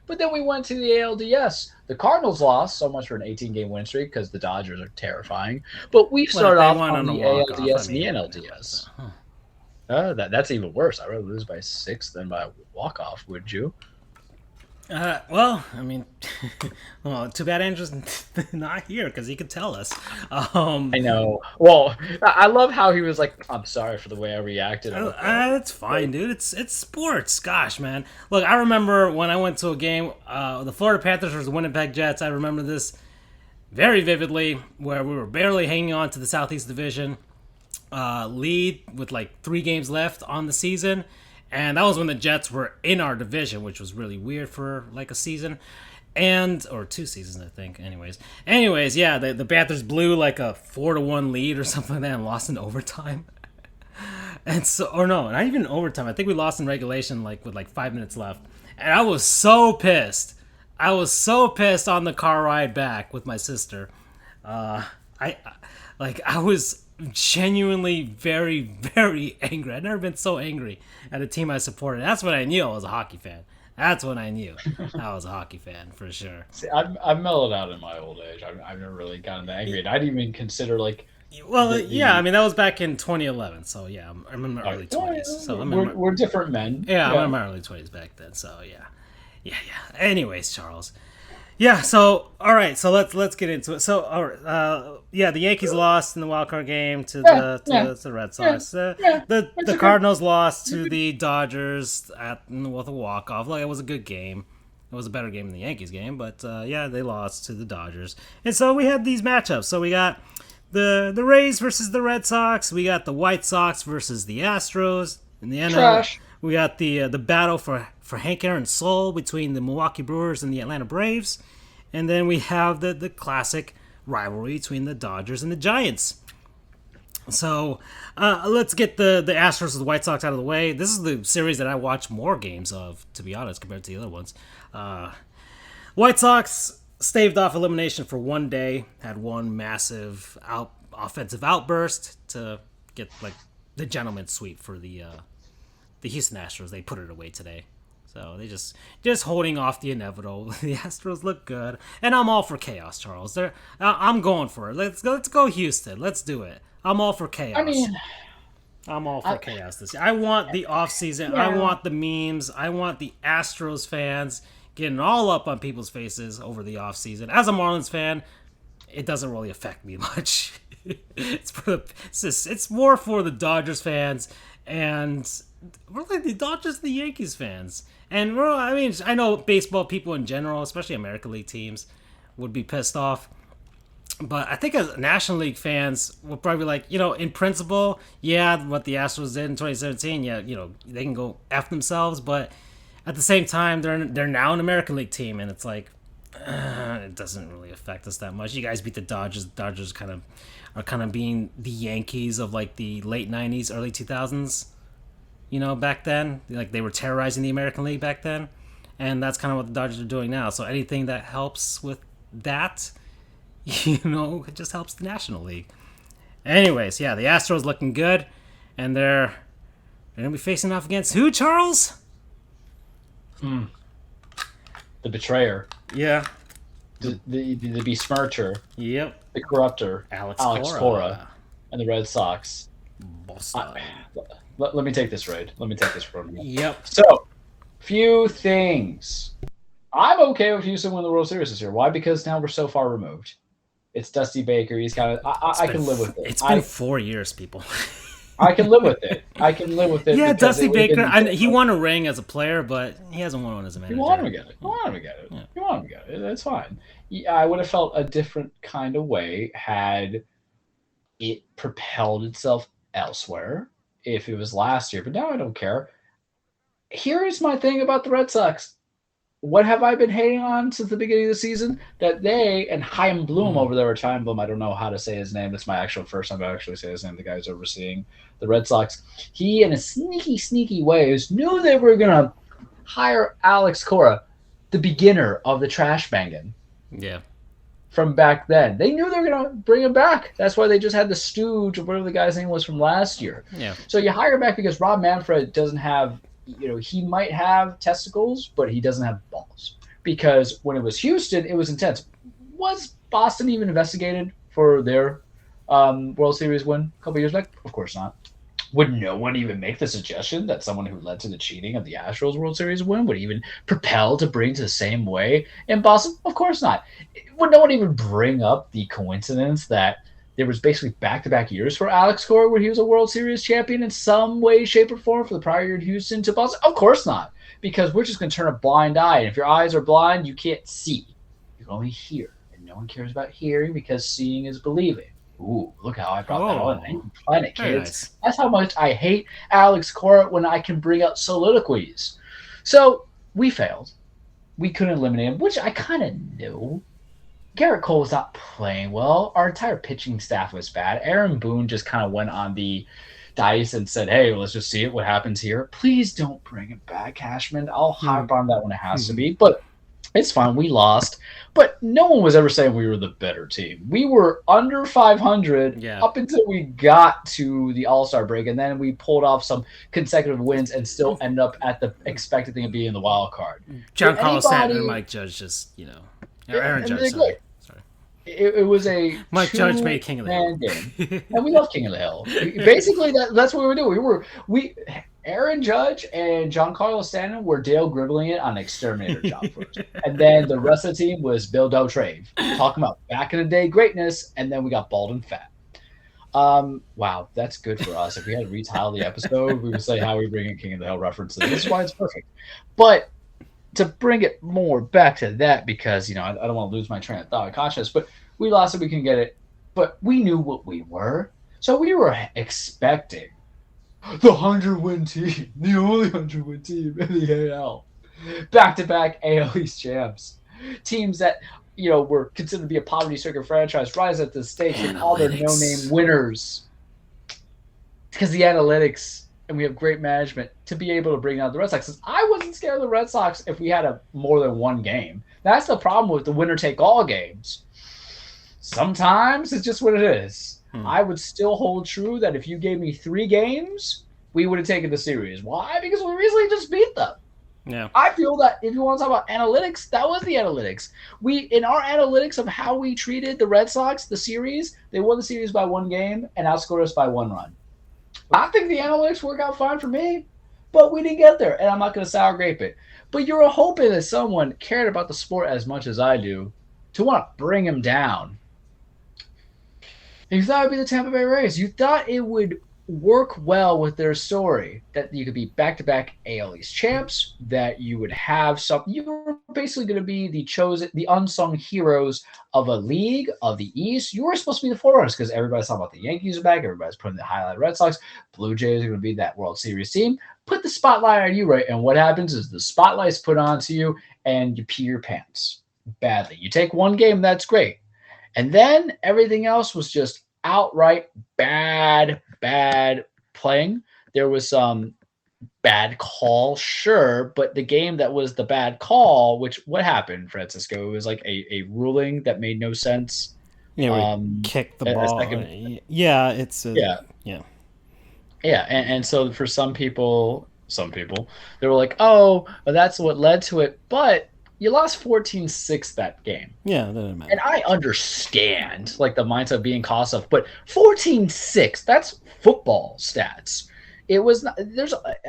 But then we went to the ALDS. The Cardinals lost, so much for an 18-game win streak, because the Dodgers are terrifying. But we started off on the ALDS and the NLDS. That's even worse. I'd rather lose by 6 than by a walk-off, would you? Well, I mean, too bad Andrew's not here, because he could tell us. I know. Well, I love how he was like, "I'm sorry for the way I reacted." It's fine, dude. It's sports. Gosh, man. Look, I remember when I went to a game, the Florida Panthers versus the Winnipeg Jets. I remember this very vividly, where we were barely hanging on to the Southeast Division lead with like 3 games left on the season. And that was when the Jets were in our division, which was really weird for like a season, or 2 seasons, I think. Anyways, yeah, the Panthers blew like a 4-1 lead or something like that and lost in overtime. And so, or no, not even overtime. I think we lost in regulation, like with like 5 minutes left. And I was so pissed. On the car ride back with my sister. I like I was genuinely very, very angry. I've never been so angry at a team I supported. That's when I knew I was a hockey fan. That's when I knew I was a hockey fan for sure. See, I've mellowed out in my old age. I've never really gotten that angry. And I didn't even consider like. Well, yeah, I mean that was back in 2011. So yeah, I'm in my early 20s. So we're different men. Yeah, I'm in my early 20s back then. So yeah. Anyways, Charles. Yeah, so all right, so let's get into it. So all right, the Yankees lost in the wild card game to the Red Sox. The Cardinals lost to the Dodgers with a walk off. Like it was a good game. It was a better game than the Yankees game, but they lost to the Dodgers. And so we had these matchups. So we got the Rays versus the Red Sox. We got the White Sox versus the Astros. In the NL, we got the battle for Hank Aaron's soul between the Milwaukee Brewers and the Atlanta Braves. And then we have the classic rivalry between the Dodgers and the Giants. So let's get the Astros and the White Sox out of the way. This is the series that I watch more games of, to be honest, compared to the other ones. White Sox staved off elimination for one day, had one massive offensive outburst to get like the gentleman's sweep for the Houston Astros. They put it away today. So they just holding off the inevitable. The Astros look good, and I'm all for chaos, Charles. I'm going for it. Let's go Houston. Let's do it. I'm all for chaos. I mean, I'm all for chaos this year. I want the offseason. I want the memes. I want the Astros fans getting all up on people's faces over the offseason. As a Marlins fan, it doesn't really affect me much. It's more for the Dodgers fans and we're like the Dodgers and the Yankees fans. And I know baseball people in general, especially American League teams, would be pissed off. But I think as National League fans, we'll probably be like, in principle, what the Astros did in 2017, they can go F themselves. But at the same time, they're now an American League team, and it's like, it doesn't really affect us that much. You guys beat the Dodgers. The Dodgers are kind of being the Yankees of like the late 90s, early 2000s. Back then, like they were terrorizing the American League back then, and that's kind of what the Dodgers are doing now. So anything that helps with that, it just helps the National League. Anyways, the Astros looking good, and they're gonna be facing off against who, Charles? The betrayer. Yeah. The besmircher. Yep. The corrupter. Alex Cora. And the Red Sox. Boston. Let me take this, Raid. Let me take this from you. Yep. So, few things. I'm okay with Houston winning the World Series this year. Why? Because now we're so far removed. It's Dusty Baker. He's kind of. I can live with it. It's been 4 years, people. I can live with it. Yeah, Dusty Baker. He won a ring as a player, but he hasn't won one as a manager. You want him to get it. That's fine. I would have felt a different kind of way had it propelled itself elsewhere if it was last year. But now I don't care. Here is my thing about the Red Sox. What have I been hating on since the beginning of the season? That they, and Chaim Bloom over there, or Chaim Bloom, I don't know how to say his name. That's my actual first time I actually say his name. The guy who's overseeing the Red Sox. He, in a sneaky ways, knew they were going to hire Alex Cora, the beginner of the trash banging. Yeah. From back then. They knew they were going to bring him back. That's why they just had the stooge, or whatever the guy's name was from last year. Yeah. So you hire him back because Rob Manfred doesn't have, he might have testicles, but he doesn't have balls. Because when it was Houston, it was intense. Was Boston even investigated for their World Series win a couple years back? Of course not. Would no one even make the suggestion that someone who led to the cheating of the Astros World Series win would even propel to bring to the same way in Boston? Of course not. Would no one even bring up the coincidence that there was basically back-to-back years for Alex Cora where he was a World Series champion in some way, shape, or form for the prior year in Houston to Boston? Of course not, because we're just going to turn a blind eye. And if your eyes are blind, you can't see. You can only hear. And no one cares about hearing because seeing is believing. Ooh, look how I brought that on. Ain't planet, kids. Nice. That's how much I hate Alex Cora when I can bring out soliloquies. So we failed. We couldn't eliminate him, which I kind of knew. Garrett Cole was not playing well. Our entire pitching staff was bad. Aaron Boone just kind of went on the dice and said, hey, let's just see what happens here. Please don't bring it back, Cashman. I'll harp on that when it has to be. But It's fine. We lost. But no one was ever saying we were the better team. We were under 500 up until we got to the All-Star break, and then we pulled off some consecutive wins and still end up at the expected thing of being the wild card. Giancarlo Stanton and Mike Judge just, Aaron Judge, sorry. It was a Mike Judge made King of the Hill game, and we love King of the Hill. Basically, that's what we were doing. Aaron Judge and Giancarlo Stanton were Dale Gribbling it on an exterminator job first, and then the rest of the team was Bill Dautrave talking about back in the day greatness, and then we got bald and fat. Wow, that's good for us. If we had to retile the episode, we would say how we bring in King of the Hill references. This is why it's perfect. But to bring it more back to that, because I don't want to lose my train of thought conscious, but we lost it, we can get it, but we knew what we were, so we were expecting the 100-win team, the only 100-win team in the AL, back-to-back AL East champs, teams that were considered to be a poverty stricken franchise rise at the stakes and all their no-name winners, because the analytics. And we have great management to be able to bring out the Red Sox. I wasn't scared of the Red Sox if we had more than one game. That's the problem with the winner-take-all games. Sometimes it's just what it is. I would still hold true that if you gave me 3 games, we would have taken the series. Why? Because we recently just beat them. Yeah. I feel that if you want to talk about analytics, that was the analytics. In our analytics of how we treated the Red Sox, the series, they won the series by 1 game and outscored us by 1 run. I think the analytics work out fine for me, but we didn't get there, and I'm not going to sour grape it. But you're hoping that someone cared about the sport as much as I do to want to bring him down. And you thought it would be the Tampa Bay Rays. You thought it would work well with their story, that you could be back-to-back AL East champs, that you would have something. You were basically going to be the unsung heroes of a league of the East. You were supposed to be the forerunners because everybody's talking about the Yankees are back. Everybody's putting the highlight Red Sox. Blue Jays are going to be that World Series team. Put the spotlight on you, right? And what happens is the spotlight's put onto you and you pee your pants badly. You take 1 game, that's great. And then everything else was just outright bad playing. There was some bad call, sure, but the game that was the bad call, what happened, Francisco? It was like a ruling that made no sense. Kick the ball. And so for some people, they were like, oh, well, that's what led to it, but you lost 14-6 that game. Yeah, that doesn't matter. And I understand, the mindset of being cost of, but 14-6, that's football stats. It was not,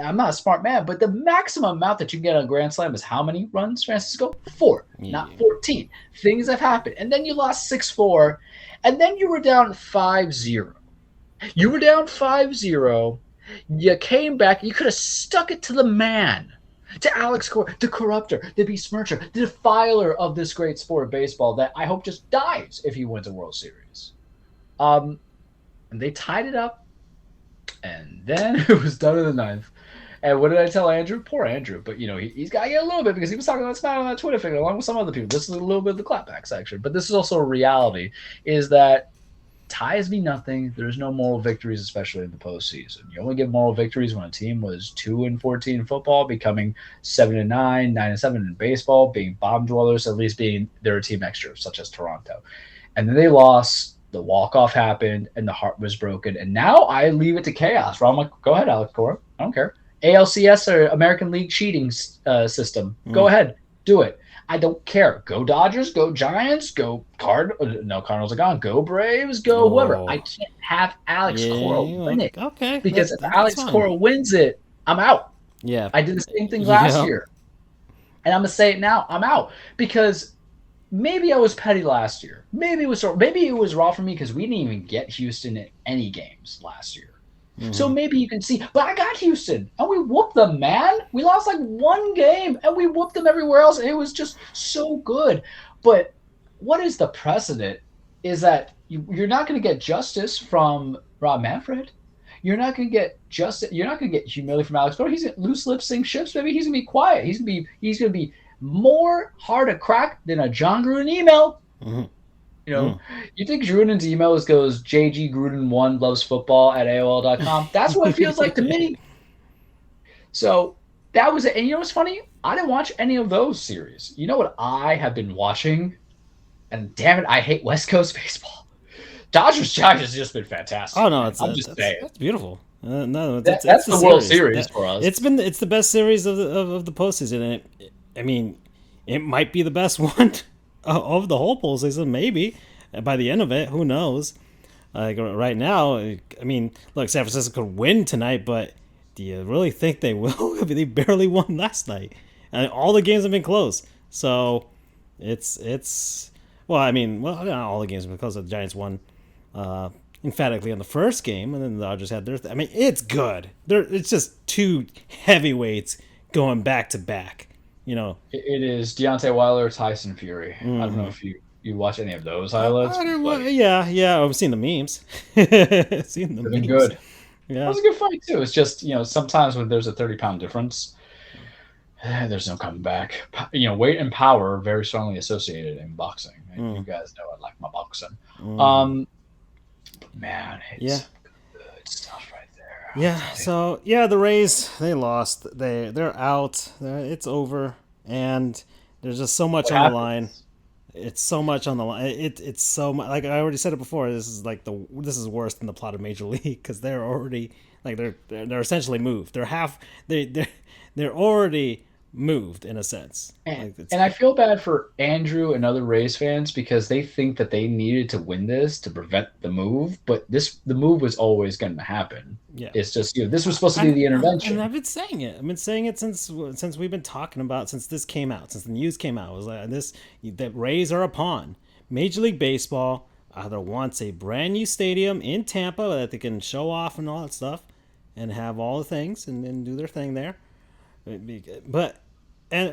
I'm not a smart man, but the maximum amount that you can get on a Grand Slam is how many runs, Francisco? 4, not 14. Things have happened. And then you lost 6-4, and then you were down 5-0. You came back. You could have stuck it to the man. To Alex Cora, the corruptor, the besmircher, the defiler of this great sport of baseball that I hope just dies if he wins a World Series. And they tied it up, and then it was done in the 9th. And what did I tell Andrew? Poor Andrew, but he's got to get a little bit because he was talking about smack on that Twitter figure along with some other people. This is a little bit of the clapback section, but this is also a reality: is that ties mean nothing. There's no moral victories, especially in the postseason. You only get moral victories when a team was 2-14 in football, becoming 7-9, 9-7 in baseball, being bomb dwellers, at least being they're a team extra, such as Toronto. And then they lost. The walk-off happened, and the heart was broken. And now I leave it to chaos. I'm like, go ahead, Alex Cora. I don't care. ALCS or American League cheating system. Go ahead. Do it. I don't care. Go Dodgers, go Giants, go Cardinals are gone. Go Braves, go whoever. I can't have Alex Cora win it. Okay. Because if Alex Cora wins it, I'm out. Yeah. I did the same thing last year. And I'm going to say it now. I'm out. Because maybe I was petty last year. Maybe it was raw for me because we didn't even get Houston in any games last year. Mm-hmm. So maybe you can see, but I got Houston and we whooped them, man. We lost 1 game and we whooped them everywhere else. And it was just so good. But what is the precedent is that you're not going to get justice from Rob Manfred. You're not going to get justice. You're not going to get humility from Alex Cora. He's going to loose lips, sing ships. Maybe he's going to be quiet. He's going to be more hard to crack than a John Gruden email. Mm-hmm. You think Gruden's email goes JG Gruden 1 loves football at AOL.com? That's what it feels like to me. So That was it. And you know what's funny? I didn't watch any of those series. You know what I have been watching? And damn it, I hate West Coast baseball. Dodgers Giants has just been fantastic. Oh no, Man. I'm just saying. that's beautiful. No, it's That's the the World series. Series for us. It's the best series of the postseason, and I mean, it might be the best one of the whole postseason. Maybe by the end of it, who knows? Like right now, I mean, look, San Francisco could win tonight, but do you really think they will? I mean, they barely won last night, and all the games have been close. So it's well, I mean, well, not all the games have been close. The Giants won emphatically on the first game, and then the Dodgers had theirs. I mean, it's good. It's just two heavyweights going back to back. You know, It is Deontay Wilder, Tyson Fury. I don't know if you watch any of those highlights. Yeah, I've seen the memes. Seen the They've memes. been good. Yeah. That was a good fight too. It's just sometimes when there's a 30-pound difference, there's no coming back. Weight and power are very strongly associated in boxing. And you guys know I like my boxing. Man, it's good stuff right there. Yeah. So yeah, the Rays, they lost. They're out. It's over, and there's just so much on the line. It's so much on the line. It's so much. Like I already said it before. This is worse than the plot of Major League because they're already like they're essentially moved. They're already moved in a sense. And I feel bad for Andrew and other Rays fans because they think that they needed to win this to prevent the move, but the move was always going to happen. Yeah. It's just this was supposed to be the intervention. And I've been saying it. I've been saying it since we've been talking about since this came out, since the news came out. It was like that Rays are a pawn. Major League Baseball either wants a brand new stadium in Tampa that they can show off and all that stuff, and have all the things and do their thing there.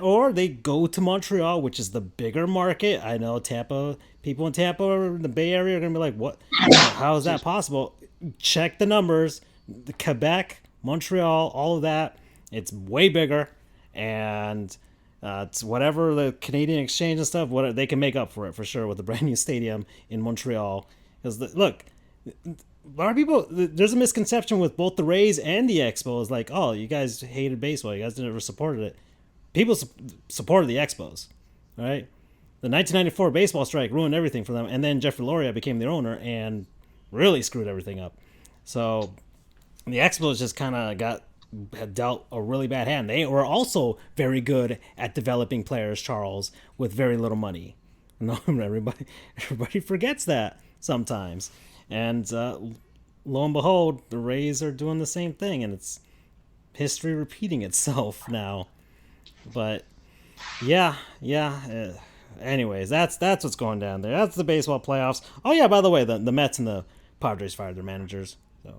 Or they go to Montreal, which is the bigger market. I know people in Tampa or in the Bay Area are gonna be like, "What? How is that possible?" Check the numbers. The Quebec, Montreal, all of that. It's way bigger, and it's whatever the Canadian exchange and stuff. What they can make up for it for sure with the brand new stadium in Montreal. Because look. A lot of people, there's a misconception with both the Rays and the Expos, like, oh, you guys hated baseball, you guys never supported it. People supported the Expos, right? The 1994 baseball strike ruined everything for them, and then Jeffrey Loria became their owner and really screwed everything up. So the Expos just kind of had dealt a really bad hand. They were also very good at developing players, Charles, with very little money. No, everybody forgets that sometimes. And lo and behold, the Rays are doing the same thing, and it's history repeating itself now. But yeah. Anyways, that's what's going down there. That's the baseball playoffs. Oh yeah, by the way, the Mets and the Padres fired their managers, so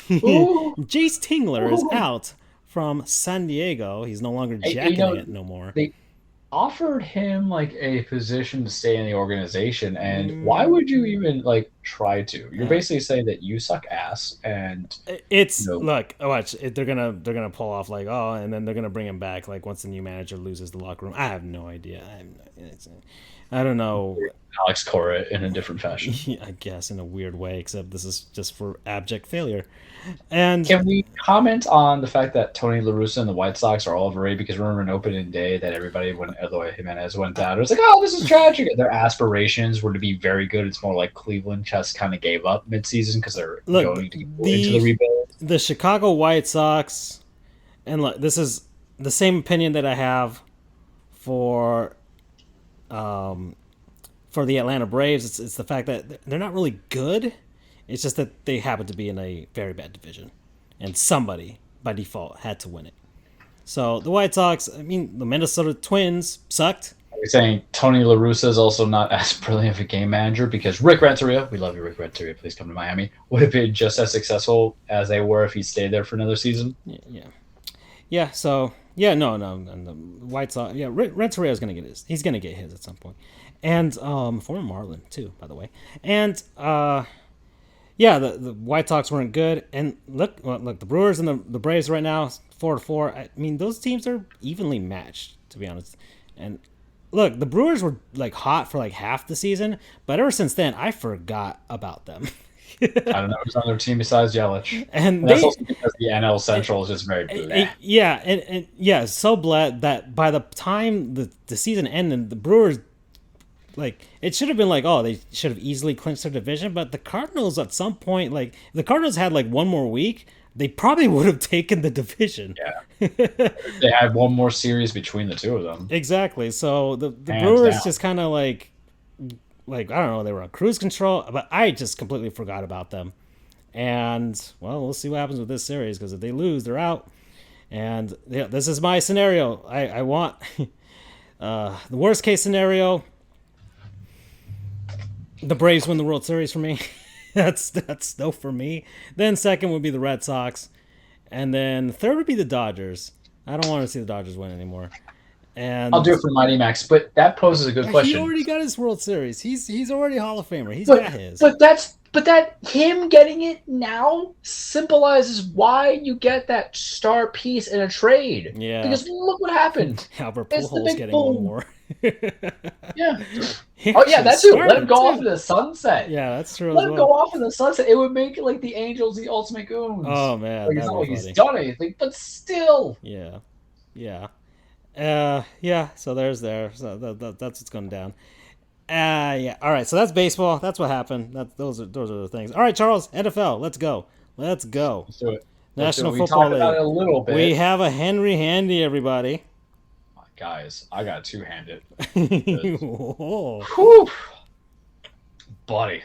Jace Tingler is out from San Diego. He's no longer jacking it no more. They offered him like a position to stay in the organization, and why would you even try to? You're basically saying that you suck ass, and look, watch it, they're gonna pull off and then they're gonna bring him back once the new manager loses the locker room. I have no idea. I don't know. Alex Cora in a different fashion. I guess in a weird way, except this is just for abject failure. And can we comment on the fact that Tony La Russa and the White Sox are all overrated? Because remember, in opening day, that everybody, when Eloy Jimenez went down, it was like, "Oh, this is tragic." Their aspirations were to be very good. It's more like Cleveland just kind of gave up midseason because they're going to go into the rebuild. The Chicago White Sox, and look, this is the same opinion that I have for the Atlanta Braves. It's the fact that they're not really good. It's just that they happen to be in a very bad division, and somebody by default had to win it. So the White Sox, the Minnesota Twins sucked. Are you saying Tony La Russa is also not as brilliant of a game manager? Because Rick Renteria, we love you, Rick Renteria, please come to Miami, would have been just as successful as they were if he stayed there for another season. Yeah. So no, and the White Sox, Renteria is going to get his. He's going to get his at some point, and former Marlin too, by the way, and the White Sox weren't good, and look, the Brewers and the Braves right now 4-4. I mean, those teams are evenly matched, to be honest. And look, the Brewers were hot for half the season, but ever since then, I forgot about them. I don't know who's on their team besides Yelich. And That's also because the NL Central is just very bleh. Yeah, and yeah, so bled that by the time the season ended, the Brewers, like, it should have been like, oh, they should have easily clinched their division, but the Cardinals at some point, like, if the Cardinals had like one more week, they probably would have taken the division. Yeah. They had one more series between the two of them. Exactly. So the Hands Brewers down. just kind of like I don't know, they were on cruise control, but I just completely forgot about them. And well, we'll see what happens with this series, because if they lose, they're out. And yeah, this is my scenario. I want the worst case scenario. The Braves win the World Series for me. that's no for me. Then second would be the Red Sox, and then third would be the Dodgers. I don't want to see the Dodgers win anymore. And I'll do it for Mighty Max, but that poses a good question. He already got his World Series. He's already Hall of Famer. He's got his. But that him getting it now symbolizes why you get that star piece in a trade. Yeah. Because look what happened. Albert Pujols getting one more. Yeah. Oh yeah, that's true. Let him go off in the sunset. Yeah, that's true. Let him go off in the sunset. It would make it like the Angels, the ultimate goons. Oh man, like, it's not like he's done anything, but still. Yeah. Yeah. So there's there. So that's what's going down. Yeah. All right. So that's baseball. That's what happened. Those are the things. All right, Charles. NFL. Let's go. Let's do it. National We Football talked about it League. a little bit. We have a Henry Handy, everybody. Guys, I got two-handed. Whew. Buddy.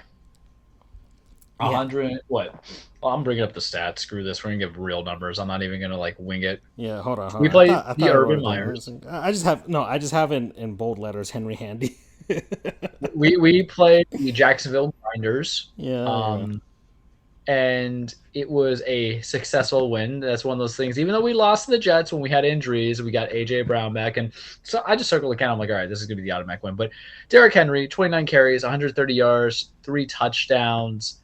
100. What? Well, I'm bringing up the stats. Screw this. We're gonna give real numbers. I'm not even gonna like wing it. Yeah, hold on. We played the Urban Myers. I just have in bold letters Henry Handy. we played the Jacksonville Grinders. Yeah. And it was a successful win. That's one of those things. Even though we lost to the Jets when we had injuries, we got AJ Brown back, and so I just circled the count. I'm like, all right, this is gonna be the automatic win. But Derrick Henry, 29 carries, 130 yards, 3 touchdowns.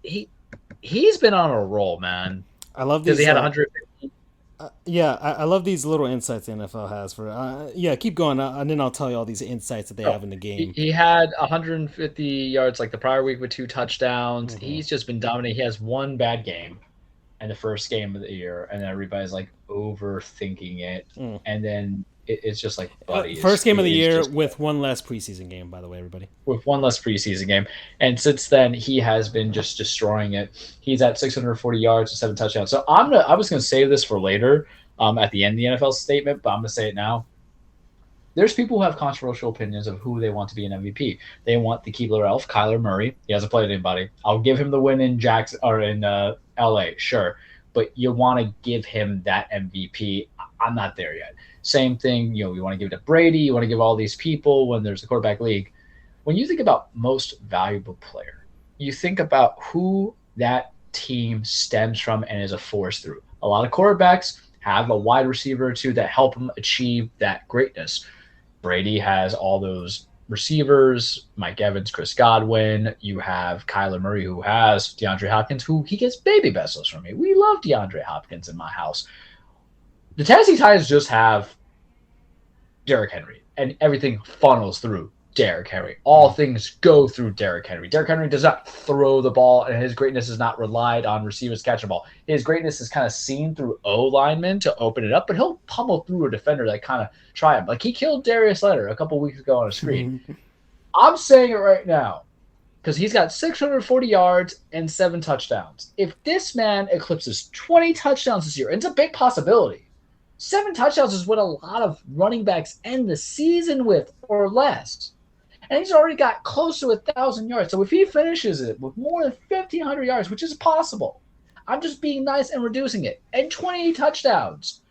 He's been on a roll, man. I love these. Because he had 150. I love these little insights the NFL has for. Keep going, and then I'll tell you all these insights that they have in the game. He had 150 yards like the prior week with 2 touchdowns. Mm-hmm. He's just been dominating. He has one bad game in the first game of the year, and then everybody's like overthinking it, and then it's just like, buddy. First game of the year with one less preseason game, by the way, everybody. With one less preseason game. And since then, he has been just destroying it. He's at 640 yards and 7 touchdowns. So I was going to save this for later at the end of the NFL statement, but I'm going to say it now. There's people who have controversial opinions of who they want to be an MVP. They want the Keebler elf, Kyler Murray. He hasn't played anybody. I'll give him the win in Jackson or in LA, sure. But you want to give him that MVP. I'm not there yet. Same thing, you want to give it to Brady. You want to give all these people when there's a quarterback league. When you think about most valuable player, you think about who that team stems from and is a force through. A lot of quarterbacks have a wide receiver or two that help them achieve that greatness. Brady has all those receivers, Mike Evans, Chris Godwin. You have Kyler Murray, who has DeAndre Hopkins, who he gets baby vessels from me. We love DeAndre Hopkins in my house. The Tennessee Titans just have Derrick Henry, and everything funnels through Derrick Henry. All things go through Derrick Henry. Derrick Henry does not throw the ball, and his greatness is not relied on receivers catching the ball. His greatness is kind of seen through O linemen to open it up, but he'll pummel through a defender that kind of try him. Like he killed Darius Leonard a couple weeks ago on a screen. I'm saying it right now because he's got 640 yards and 7 touchdowns. If this man eclipses 20 touchdowns this year, and it's a big possibility, 7 touchdowns is what a lot of running backs end the season with or less. And he's already got close to 1,000 yards. So if he finishes it with more than 1,500 yards, which is possible, I'm just being nice and reducing it, and 20 touchdowns,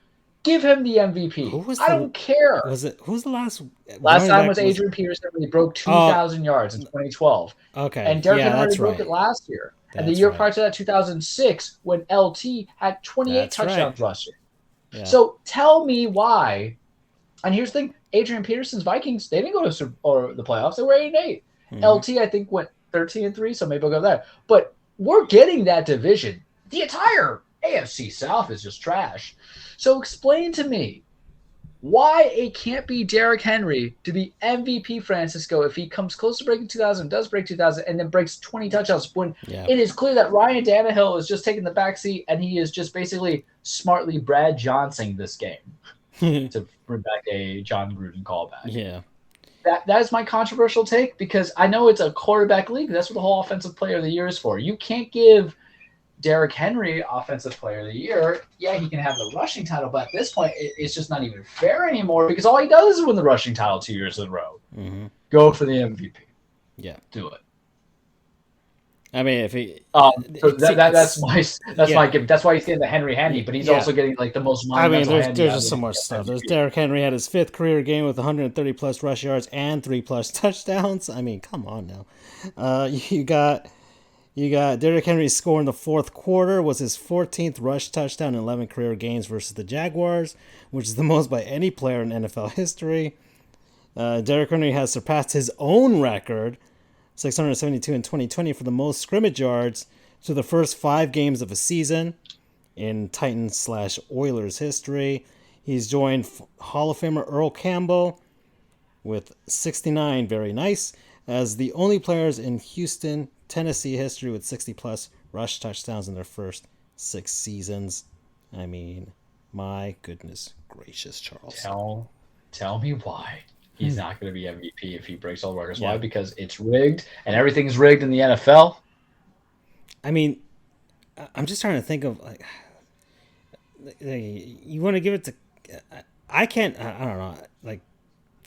give him the MVP. I don't care. Who's the last? Last time was Adrian Peterson when he broke 2,000 yards in 2012. Okay. And Derrick Henry broke it last year. And the year prior to that, 2006, when LT had 28 touchdowns last year. Yeah. So tell me why. And here's the thing: Adrian Peterson's Vikings, they didn't go to the playoffs. They were 8-8. LT, I think, went 13-3. So maybe I'll go there. But we're getting that division. The entire AFC South is just trash. So explain to me Why it can't be Derrick Henry to be MVP, Francisco, if he comes close to breaking 2,000, does break 2,000, and then breaks 20 touchdowns, when it is clear that Ryan Tannehill is just taking the backseat and he is just basically smartly Brad Johnsoning this game to bring back a John Gruden callback. Yeah. That is my controversial take, because I know it's a quarterback league. That's what the whole Offensive Player of the Year is for. You can't give Derrick Henry Offensive Player of the Year. Yeah, he can have the rushing title, but at this point, it's just not even fair anymore, because all he does is win the rushing title 2 years in a row. Mm-hmm. Go for the MVP. Yeah. Do it. I mean, if he, so that's my gift. That's why he's getting the Henry handy, but he's also getting like the most monumental. I mean, there's just so much stuff. There's Derrick Henry had his 5th career game with 130 plus rush yards and 3+ touchdowns. I mean, come on now. You got Derrick Henry scoring the 4th quarter, was his 14th rush touchdown and 11 career games versus the Jaguars, which is the most by any player in NFL history. Derrick Henry has surpassed his own record, 672 in 2020, for the most scrimmage yards to the first 5 games of a season in Titans/Oilers history. He's joined Hall of Famer Earl Campbell with 69, very nice, as the only players in Houston, Tennessee history with 60+ rush touchdowns in their first 6 seasons. I mean, my goodness gracious, Charles. Tell me why he's not going to be MVP if he breaks all the records. Why? Because it's rigged, and everything's rigged in the NFL. I mean, I'm just trying to think of, like, you want to give it to, I can't, I don't know, like,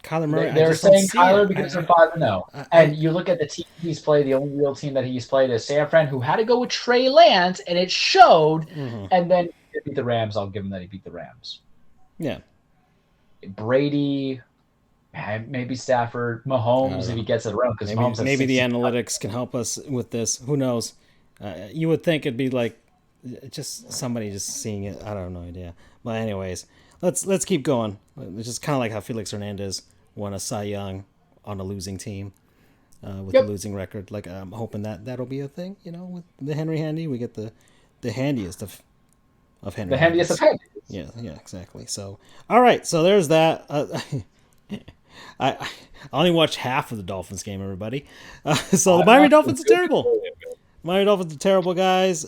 Kyler Murray. They're saying Kyler because they're 5-0. And you look at the team he's played, the only real team that he's played is San Fran, who had to go with Trey Lance, and it showed. Mm-hmm. And then he beat the Rams. I'll give him that he beat the Rams. Yeah. Brady, maybe Stafford, Mahomes if he gets it around. Maybe the analytics can help us with this. Who knows? You would think it'd be like just somebody just seeing it. I don't have no idea. But anyways, let's keep going. It's just kind of like how Felix Hernandez won a Cy Young on a losing team with a losing record. Like, I'm hoping that'll be a thing. With the Henry Handy, we get the handiest of Henry. The handiest of handies. Yeah, exactly. So, all right. So there's that. I only watched half of the Dolphins game, everybody. So the Miami Dolphins are terrible. Miami Dolphins are terrible, guys.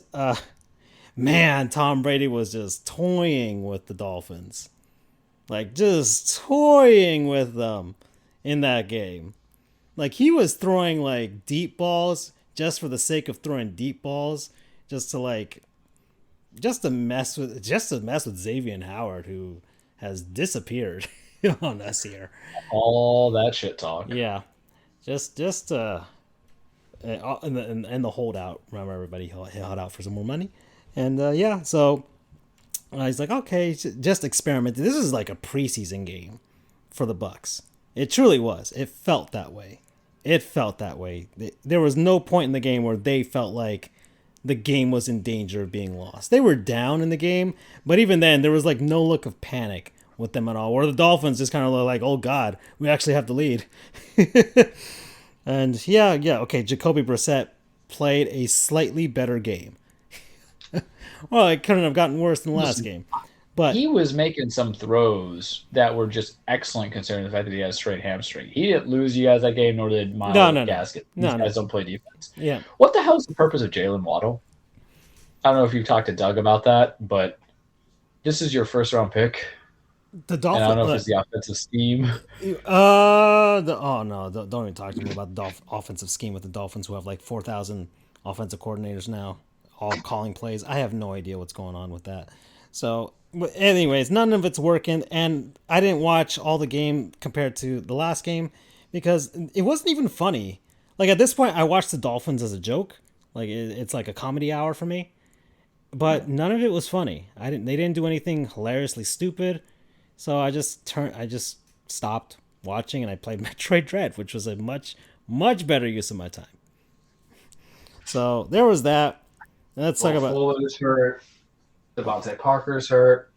Man, Tom Brady was just toying with the Dolphins. Like, just toying with them in that game. Like, he was throwing, like, deep balls just for the sake of throwing deep balls. Just to mess with Xavier Howard, who has disappeared on us here. All that shit talk. Yeah. And the holdout. Remember, everybody held out for some more money. And so he's like, okay, just experiment. This is like a preseason game for the Bucs. It truly was. It felt that way. There was no point in the game where they felt like the game was in danger of being lost. They were down in the game, but even then, there was like no look of panic with them at all. Where the Dolphins just kind of like, oh God, we actually have the lead. And okay, Jacoby Brissett played a slightly better game. Well, it couldn't have gotten worse than the last game. But he was making some throws that were just excellent, considering the fact that he had a straight hamstring. He didn't lose you guys that game, nor did Myles Gaskin. These guys don't play defense. Yeah. What the hell is the purpose of Jalen Waddle? I don't know if you've talked to Doug about that, but this is your first-round pick. The Dolphins. I don't know if it's the offensive scheme. Don't even talk to me about the offensive scheme with the Dolphins, who have like 4,000 offensive coordinators now, all calling plays. I have no idea what's going on with that. So, anyways, none of it's working, and I didn't watch all the game compared to the last game because it wasn't even funny. Like, at this point, I watched the Dolphins as a joke. Like, it's like a comedy hour for me. But none of it was funny. They didn't do anything hilariously stupid. So I just stopped watching, and I played Metroid Dread, which was a much, much better use of my time. So there was that. Let's talk about. Fuller's hurt. Devontae Parker's hurt.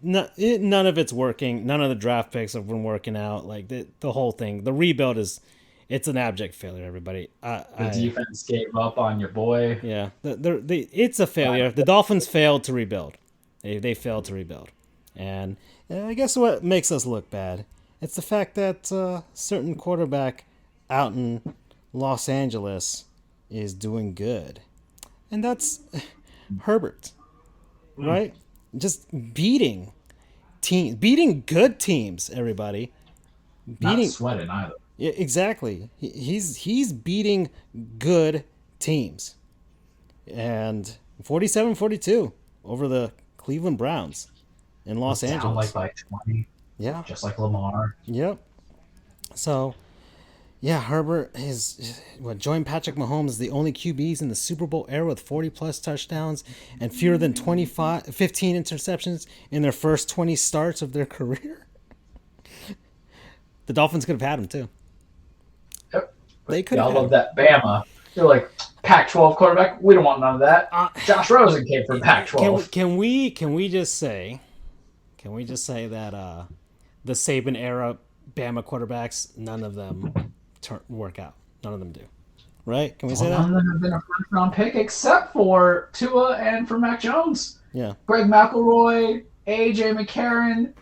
None of it's working. None of the draft picks have been working out. Like the whole thing, the rebuild it's an abject failure. Everybody, the defense gave up on your boy. Yeah, it's a failure. The Dolphins failed to rebuild. They failed to rebuild. And I guess what makes us look bad, it's the fact that certain quarterback out in Los Angeles is doing good. And that's Herbert, right? Just beating good teams, everybody. Not sweating either. Yeah, exactly. He's beating good teams. And 47-42 over the Cleveland Browns in Los Angeles. Down like by 20. Yeah. Just like Lamar. Yep. So, yeah, Herbert joined Patrick Mahomes as the only QBs in the Super Bowl era with 40-plus touchdowns and fewer than 15 interceptions in their first 20 starts of their career. The Dolphins could have had him, too. Yep. They could have. I love that. Bama. They're like, Pac-12 quarterback, we don't want none of that. Josh Rosen came from Pac-12. Can we just say that the Saban era Bama quarterbacks, none of them work out. None of them do. Right? Can we say that? None of them have been a first-round pick except for Tua and for Mac Jones. Yeah. Greg McElroy, A.J. McCarron.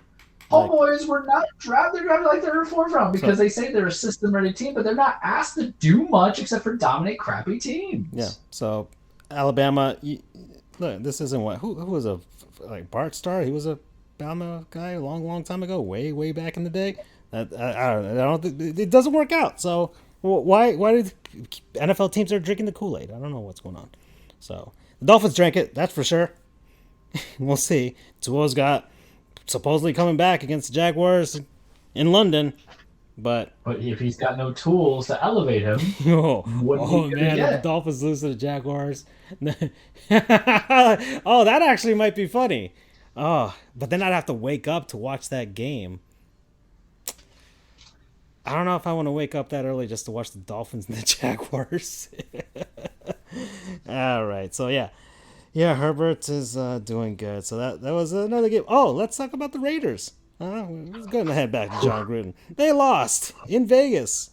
Homeboys were not drafted. They're drafted like they're a fourth round because they say they're a system-ready team, but they're not asked to do much except for dominate crappy teams. Yeah. So, Alabama, look, this isn't what who was Bart Starr. He was a Bama guy a long time ago, way back in the day. I don't think it doesn't work out. So why did NFL teams are drinking the Kool-Aid? I don't know what's going on. So the Dolphins drank it, that's for sure. We'll see. Tua's got supposedly coming back against the Jaguars in London, but if he's got no tools to elevate him, man, if the Dolphins lose to the Jaguars, oh, that actually might be funny. Oh, but then I'd have to wake up to watch that game. I don't know if I want to wake up that early just to watch the Dolphins and the Jaguars. All right, so yeah, Herbert is doing good. So that was another game. Oh, let's talk about the Raiders. We're going to head back to John Gruden. They lost in Vegas.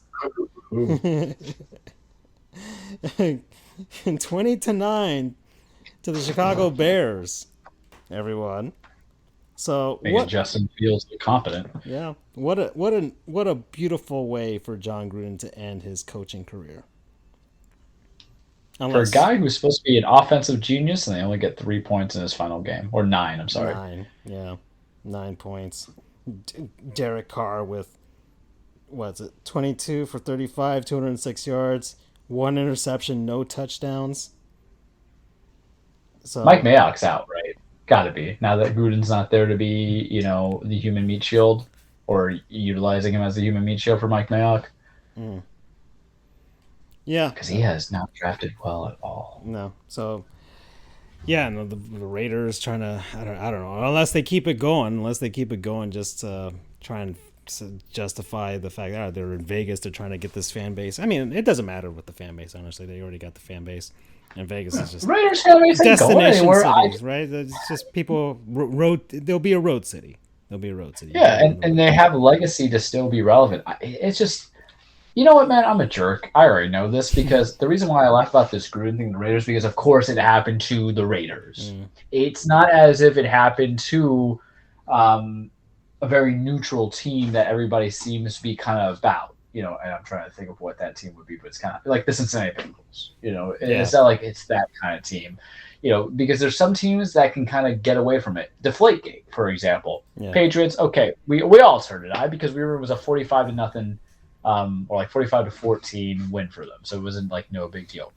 20-9 to the Chicago Bears. Everyone. So what Justin Fields competent. Yeah. What a beautiful way for John Gruden to end his coaching career. For a guy who's supposed to be an offensive genius, and they only get 3 points in his final game. Or 9, I'm sorry. 9, yeah. 9 points. Derek Carr with, 22 for 35, 206 yards, 1 interception, no touchdowns. So Mike Mayock's out, right? Got to be. Now that Gruden's not there to be, the human meat shield, or utilizing him as the human meat shield for Mike Mayock. Mm. Yeah. Because he has not drafted well at all. No. So, yeah, no, the Raiders trying to, I don't know, unless they keep it going, just try and justify the fact that they're in Vegas, they're trying to get this fan base. I mean, it doesn't matter with the fan base, honestly. They already got the fan base. And Vegas is just Raiders fan base destination cities, right? It's just people, there'll be a road city. Yeah, and they have a legacy to still be relevant. It's just, you know what, man? I'm a jerk. I already know this because the reason why I laugh about this Gruden thing, the Raiders, because of course it happened to the Raiders. Mm. It's not as if it happened to a very neutral team that everybody seems to be kind of about. And I'm trying to think of what that team would be, but it's kind of like the Cincinnati Bengals. It's not like it's that kind of team. Because there's some teams that can kind of get away from it. Deflategate, for example. Yeah. Patriots, okay, we all turned it because we remember it was a 45-0, or like 45-14 win for them, so it wasn't like no big deal.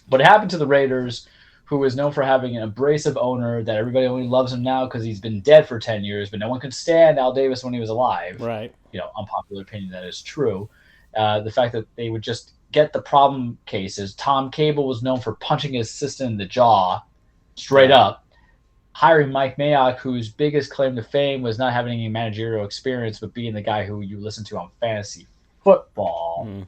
But it happened to the Raiders, who is known for having an abrasive owner that everybody only loves him now because he's been dead for 10 years, but no one could stand Al Davis when he was alive. Right. Unpopular opinion, that is true. The fact that they would just get the problem cases. Tom Cable was known for punching his assistant in the jaw straight up. Hiring Mike Mayock, whose biggest claim to fame was not having any managerial experience, but being the guy who you listen to on fantasy football. Mm.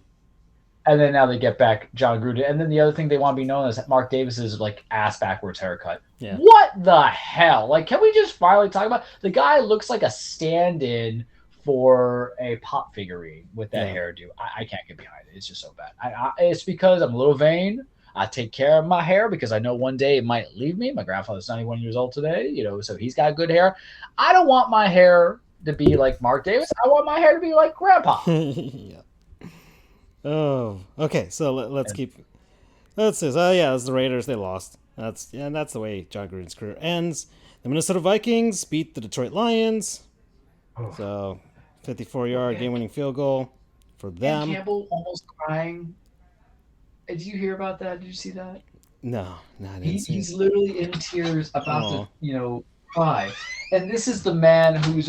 And then now they get back John Gruden. And then the other thing they want to be known as Mark Davis's ass backwards haircut. Yeah. What the hell? Can we just finally talk about the guy looks like a stand-in for a pop figurine with that hairdo. I can't get behind it. It's just so bad. It's because I'm a little vain. I take care of my hair because I know one day it might leave me. My grandfather's 91 years old today, so he's got good hair. I don't want my hair to be like Mark Davis. I want my hair to be like Grandpa. Yeah. Oh, okay. So let's keep. Let's see. Oh yeah, it's the Raiders. They lost. That's the way John Gruden's career ends. The Minnesota Vikings beat the Detroit Lions. Oh. So, 54-yard game-winning field goal for them. And Campbell almost crying. Did you hear about that? Did you see that? No, I didn't see. He's literally in tears about to, cry. And this is the man who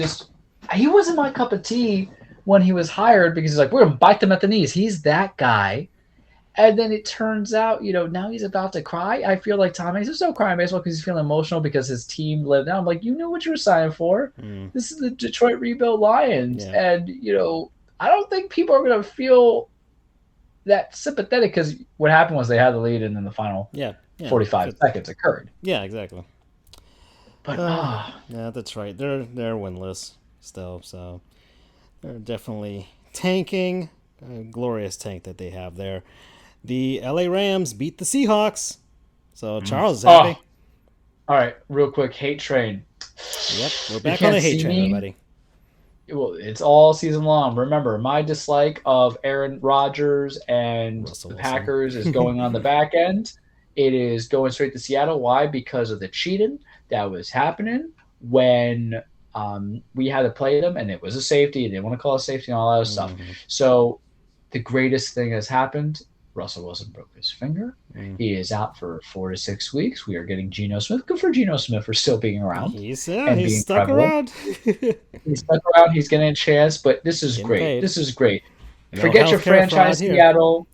he wasn't my cup of tea when he was hired because he's like, we're going to bite them at the knees. He's that guy. And then it turns out, now he's about to cry. I feel like Tom Hanks is so crying baseball because he's feeling emotional because his team lived down. I'm like, you knew what you were signing for. This is the Detroit rebuilt Lions. Yeah. And, I don't think people are going to feel that sympathetic because what happened was they had the lead and then the final 45 seconds occurred. Yeah, exactly. But yeah, that's right. They're winless still, so they're definitely tanking. A glorious tank that they have there. The LA Rams beat the Seahawks, so Charles is happy. All right, real quick, hate train. Yep, we're back on the hate train, everybody. Well, it's all season long. Remember, my dislike of Aaron Rodgers and the Packers is going on the back end. It is going straight to Seattle. Why? Because of the cheating that was happening when we had to play them, and it was a safety. They didn't want to call it safety and all that other stuff. So the greatest thing has happened. Russell Wilson broke his finger. He is out for 4 to 6 weeks. We are getting Geno Smith. Good for Geno Smith for still being around. He's stuck around. He's stuck around. He's getting a chance, but this is great. Paid. This is great. Forget your franchise, Seattle.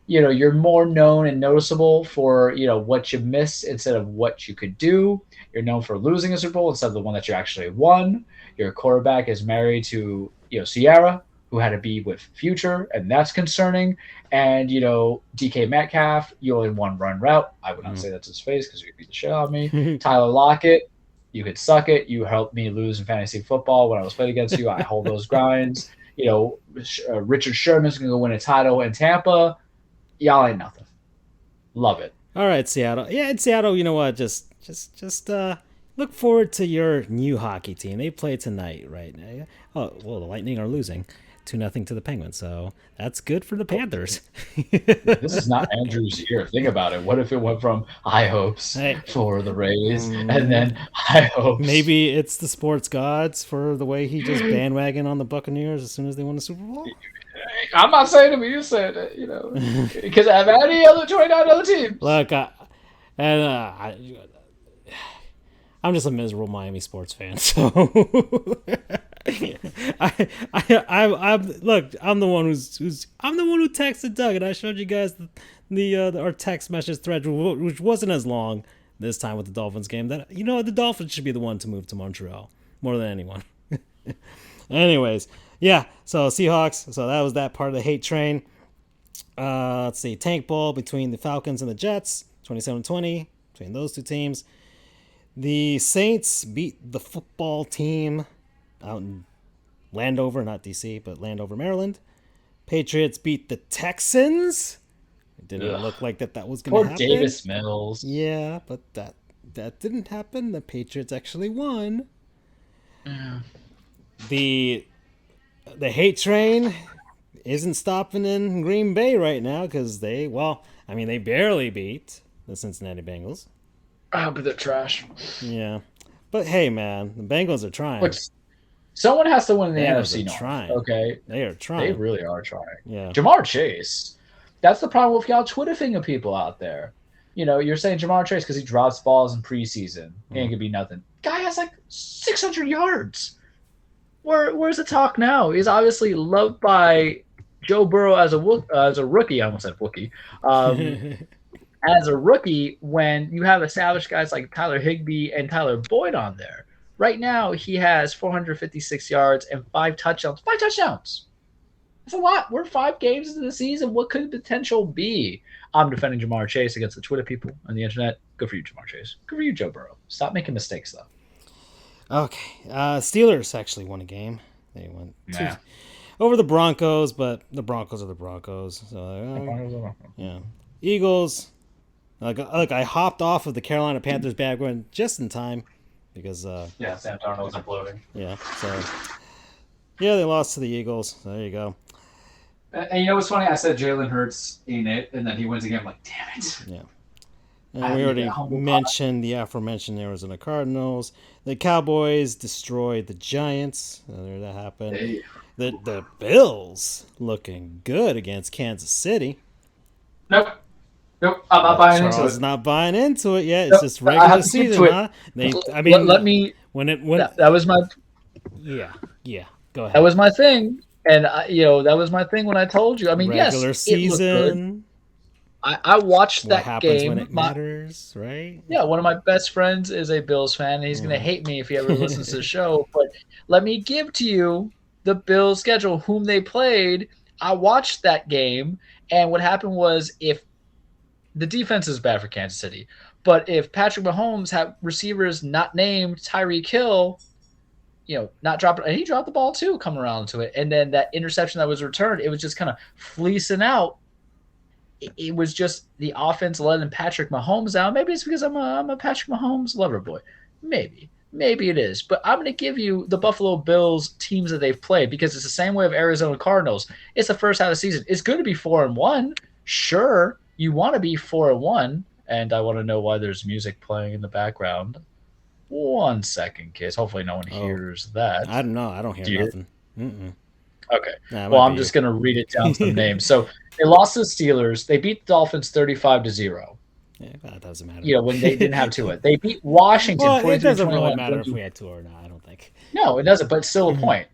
You're more known and noticeable for, what you missed instead of what you could do. You're known for losing a Super Bowl instead of the one that you actually won. Your quarterback is married to, Sierra, who had to be with Future, and that's concerning. And, DK Metcalf, you only one run route. I would not say that's his face because you beat the shit out of me. Tyler Lockett, you could suck it. You helped me lose in fantasy football when I was playing against you. I hold those grinds. Richard Sherman's going to go win a title in Tampa. Y'all ain't nothing. Love it. All right, Seattle. Yeah, in Seattle, you know what? Just look forward to your new hockey team. They play tonight, right? Oh, well, the Lightning are losing 2-0 to the Penguins, so that's good for the Panthers. This is not Andrew's year. Think about it. What if it went from high hopes for the Rays and then high hopes? Maybe it's the sports gods for the way he just bandwagon on the Buccaneers as soon as they won the Super Bowl. I'm not saying it, but you said it, because I have any other 29 other teams. Look, I'm just a miserable Miami sports fan, so I'm the one who texted Doug, and I showed you guys our text message thread, which wasn't as long this time with the Dolphins game. That the Dolphins should be the one to move to Montreal more than anyone. Anyways, yeah. So Seahawks. So that was that part of the hate train. Let's see, tank ball between the Falcons and the Jets, 27-20 between those two teams. The Saints beat the football team out in Landover, not DC, but Landover, Maryland. Patriots beat the Texans. It didn't look like that was going to happen. Poor Davis Mills. Yeah, but that didn't happen. The Patriots actually won. Yeah. The hate train isn't stopping in Green Bay right now because they barely beat the Cincinnati Bengals. But they're trash. Yeah. But hey, man, the Bengals are trying. Look, someone has to win the NFC North. Trying. Okay? They are trying. They really are trying. Yeah. Jamar Chase. That's the problem with y'all Twitter finger people out there. You're saying Jamar Chase because he drops balls in preseason. Ain't gonna be nothing. Guy has like 600 yards. Where's the talk now? He's obviously loved by Joe Burrow as a rookie. I almost said Wookie. As a rookie, when you have established guys like Tyler Higbee and Tyler Boyd on there. Right now, he has 456 yards and 5 touchdowns. 5 touchdowns. That's a lot. We're 5 games into the season. What could the potential be? I'm defending Jamar Chase against the Twitter people on the internet. Good for you, Jamar Chase. Good for you, Joe Burrow. Stop making mistakes, though. Okay. Steelers actually won a game. They won over the Broncos, but the Broncos are the Broncos. So, yeah. Eagles Like I hopped off of the Carolina Panthers bandwagon just in time because Yeah, Sam Darnold's imploding. yeah, so yeah, they lost to the Eagles. There you go. And you know what's funny? I said Jalen Hurts in it, and then he wins again. I'm like, damn it. Yeah. And we already mentioned the aforementioned Arizona Cardinals. The Cowboys destroyed the Giants. There that happened. Hey. The Bills looking good against Kansas City. Nope. I'm not buying into Charles it. not buying into it yet. It's Nope. just regular season, huh? Let me. When that was my. Yeah. Go ahead. That was my thing, and that was my thing when I told you. I mean, regular yes, season. It looked good. I watched that happens game. When it matters, right? Yeah, one of my best friends is a Bills fan, and he's going to hate me if he ever listens to the show. But let me give to you the Bills' schedule, whom they played. I watched that game, and what happened was if the defense is bad for Kansas City, but if Patrick Mahomes had receivers not named Tyreek Hill, not dropping, and he dropped the ball too, coming around to it, and then that interception that was returned, it was just kind of fleecing out. It was just the offense letting Patrick Mahomes out. Maybe it's because I'm a Patrick Mahomes lover boy. Maybe it is. But I'm going to give you the Buffalo Bills teams that they've played because it's the same way of Arizona Cardinals. It's the first half of the season. It's good to be 4-1. Sure, you want to be 4-1, and I want to know why there's music playing in the background. 1 second, kids. Hopefully no one hears that. I don't know. I don't hear nothing. Okay. Well, I'm just going to read it down some names. So they lost to the Steelers. They beat the Dolphins 35-0. Yeah, that doesn't matter. When they didn't have Tua. They beat Washington. Well, it doesn't really matter if we had Tua or not, I don't think. No, it doesn't, but it's still a point.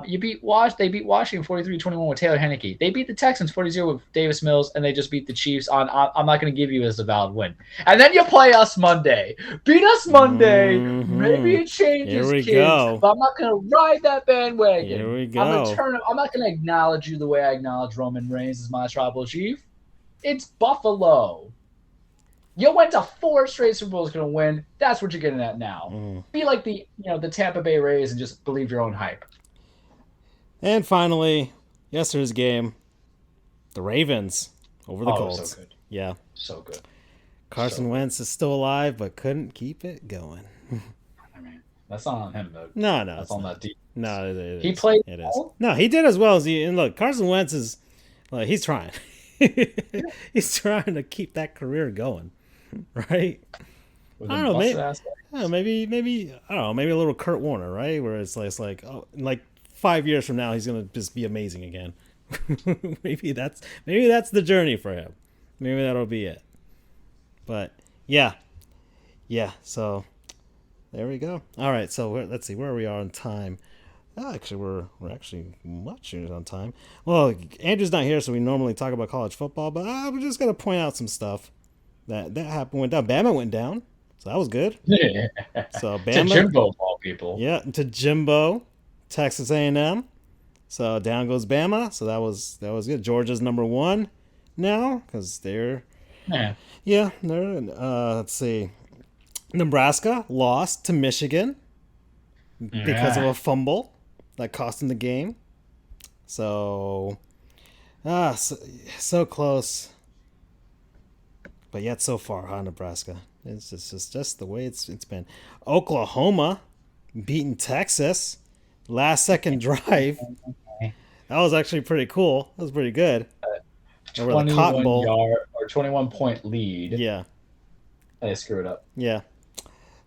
They beat Washington 43-21 with Taylor Heineke. They beat the Texans 40-0 with Davis Mills, and they just beat the Chiefs on I'm not going to give you as a valid win. And then you play us Monday. Beat us Monday. Maybe it changes, Here we kids, go. but I'm not going to ride that bandwagon. Here we go. I'm not going to acknowledge you the way I acknowledge Roman Reigns as my tribal chief. It's Buffalo. You went to 4 straight Super Bowls going to win. That's what you're getting at now. Be like the Tampa Bay Rays and just believe your own hype. And finally, yesterday's game, the Ravens over the Colts. So good. Yeah. So good. Carson Wentz is still alive, but couldn't keep it going. I mean, that's not on him, though. No. That's on that deep. No, he played it is. No, he did as well as he. And look, Carson Wentz is, he's trying. He's trying to keep that career going, right? I don't know, maybe I don't know, maybe a little Kurt Warner, right? Where it's like 5 years from now, he's gonna just be amazing again. maybe that's the journey for him. Maybe that'll be it. But yeah. So there we go. All right. So let's see where we are on time. Actually, we're actually much on time. Well, Andrew's not here, so we normally talk about college football. But we're just gonna point out some stuff that happened. Went down. Bama went down, so that was good. Yeah. So Bama, to Jimbo, of all people. Yeah, to Jimbo. Texas A&M, so down goes Bama. So that was good. Georgia's number 1 now because they're they're let's see. Nebraska lost to Michigan because of a fumble that cost them the game. So so close, but yet so far, huh? Nebraska. It's just the way it's been. Oklahoma beating Texas. Last second drive. That was actually pretty cool. That was pretty good. Over the Cotton Bowl. 21-point lead. Yeah. They screw it up. Yeah.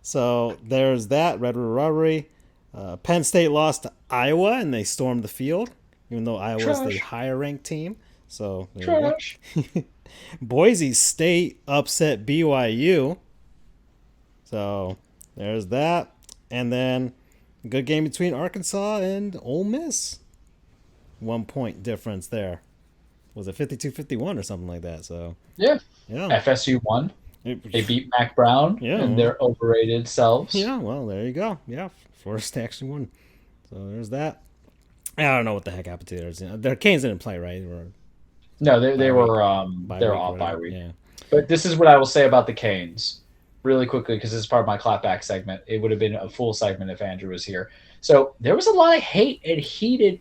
So there's that. Red River Robbery. Penn State lost to Iowa and they stormed the field, even though Iowa was the higher ranked team. So Trash. Boise State upset BYU. So there's that. And then good game between Arkansas and Ole Miss. 1 point difference there. Was it 52-51 or something like that? So yeah. Yeah. FSU won. They beat Mac Brown and their overrated selves. Yeah, well, there you go. Yeah, Forrest actually won. So there's that. I don't know what the heck happened to theirs. Their Canes didn't play, right? No, they were off by week. Yeah. But this is what I will say about the Canes. Really quickly, because this is part of my clapback segment. It would have been a full segment if Andrew was here. So there was a lot of hate and heated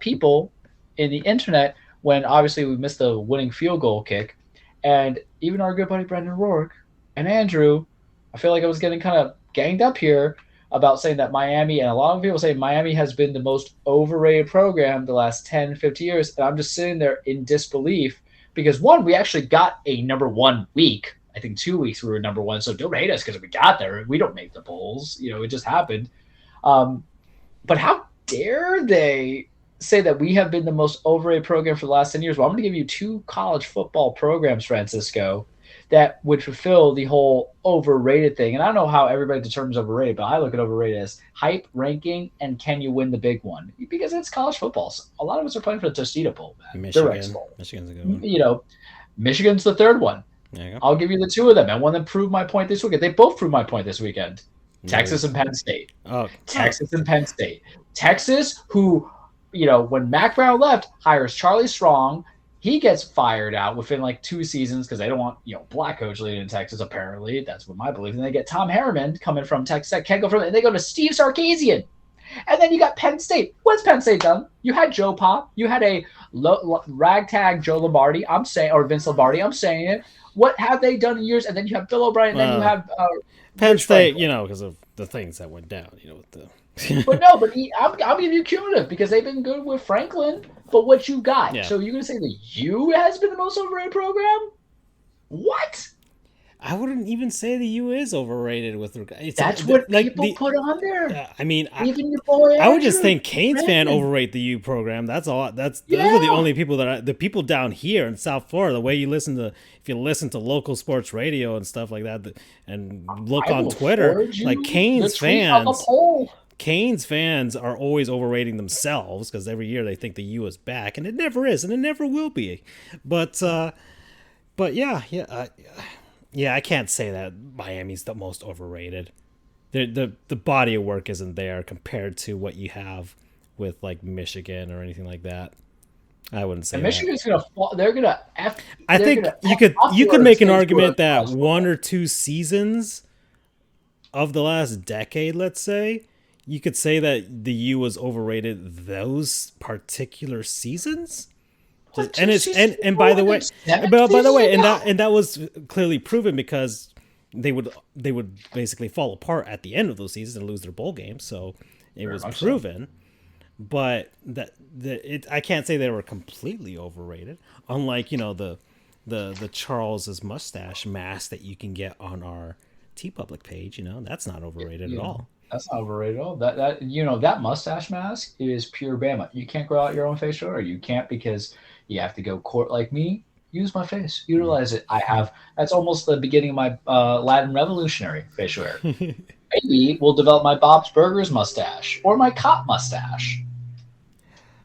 people in the internet when obviously we missed the winning field goal kick. And even our good buddy Brendan Rourke and Andrew, I feel like I was getting kind of ganged up here about saying that Miami, and a lot of people say Miami has been the most overrated program the last 10, 50 years. And I'm just sitting there in disbelief because, one, we actually got a number one week. I think 2 weeks we were number one. So don't hate us because we got there. We don't make the polls. It just happened. But how dare they say that we have been the most overrated program for the last 10 years? Well, I'm going to give you 2 college football programs, Francisco, that would fulfill the whole overrated thing. And I don't know how everybody determines overrated, but I look at overrated as hype, ranking, and can you win the big one? Because it's college football. So a lot of us are playing for the Tostito Bowl, man. Michigan. Michigan's a good one. Michigan's the third one. There you go. I'll give you the 2 of them. And one that proved my point this weekend. They both proved my point this weekend. Texas and Penn State. Texas and Penn State. Texas, who, when Mac Brown left, hires Charlie Strong. He gets fired out within like 2 seasons because they don't want, black coach leading in Texas, apparently. That's what my belief. And they get Tom Harriman coming from Texas. Can't go from it. And they go to Steve Sarkisian. And then you got Penn State. What's Penn State done? You had Joe Pop. You had a ragtag Joe Lombardi. Or Vince Lombardi. I'm saying it. What have they done in years? And then you have Bill O'Brien. And then you have Penn State, because of the things that went down, with the. I'll give you cumulative because they've been good with Franklin. But what you got? Yeah. So you're gonna say the U has been the most overrated program? What? I wouldn't even say the U is overrated with regard. That's what people put on there. Even your boy. I would just think Canes fan overrate the U program. That's all. Those are the only people the people down here in South Florida. The way you if you listen to local sports radio and stuff like that, and look on Twitter, like Canes fans. Canes fans are always overrating themselves because every year they think the U is back, and it never is, and it never will be. But yeah, I can't say that Miami's the most overrated. The body of work isn't there compared to what you have with like Michigan or anything like that. I wouldn't say. And Michigan's gonna fall. They're gonna. I think you could make an argument that 1 or 2 seasons of the last decade, let's say. You could say that the U was overrated those particular seasons, and by the way, and that was clearly proven because they would basically fall apart at the end of those seasons and lose their bowl games. So it was proven, but I can't say they were completely overrated. Unlike the Charles's mustache mask that you can get on our TeePublic page, that's not overrated at all. That's not overrated at all. That mustache mask is pure Bama. You can't grow out your own facial hair. You can't because you have to go court like me. Use my face. Utilize it. That's almost the beginning of my Latin revolutionary facial hair. Maybe we'll develop my Bob's Burgers mustache or my cop mustache.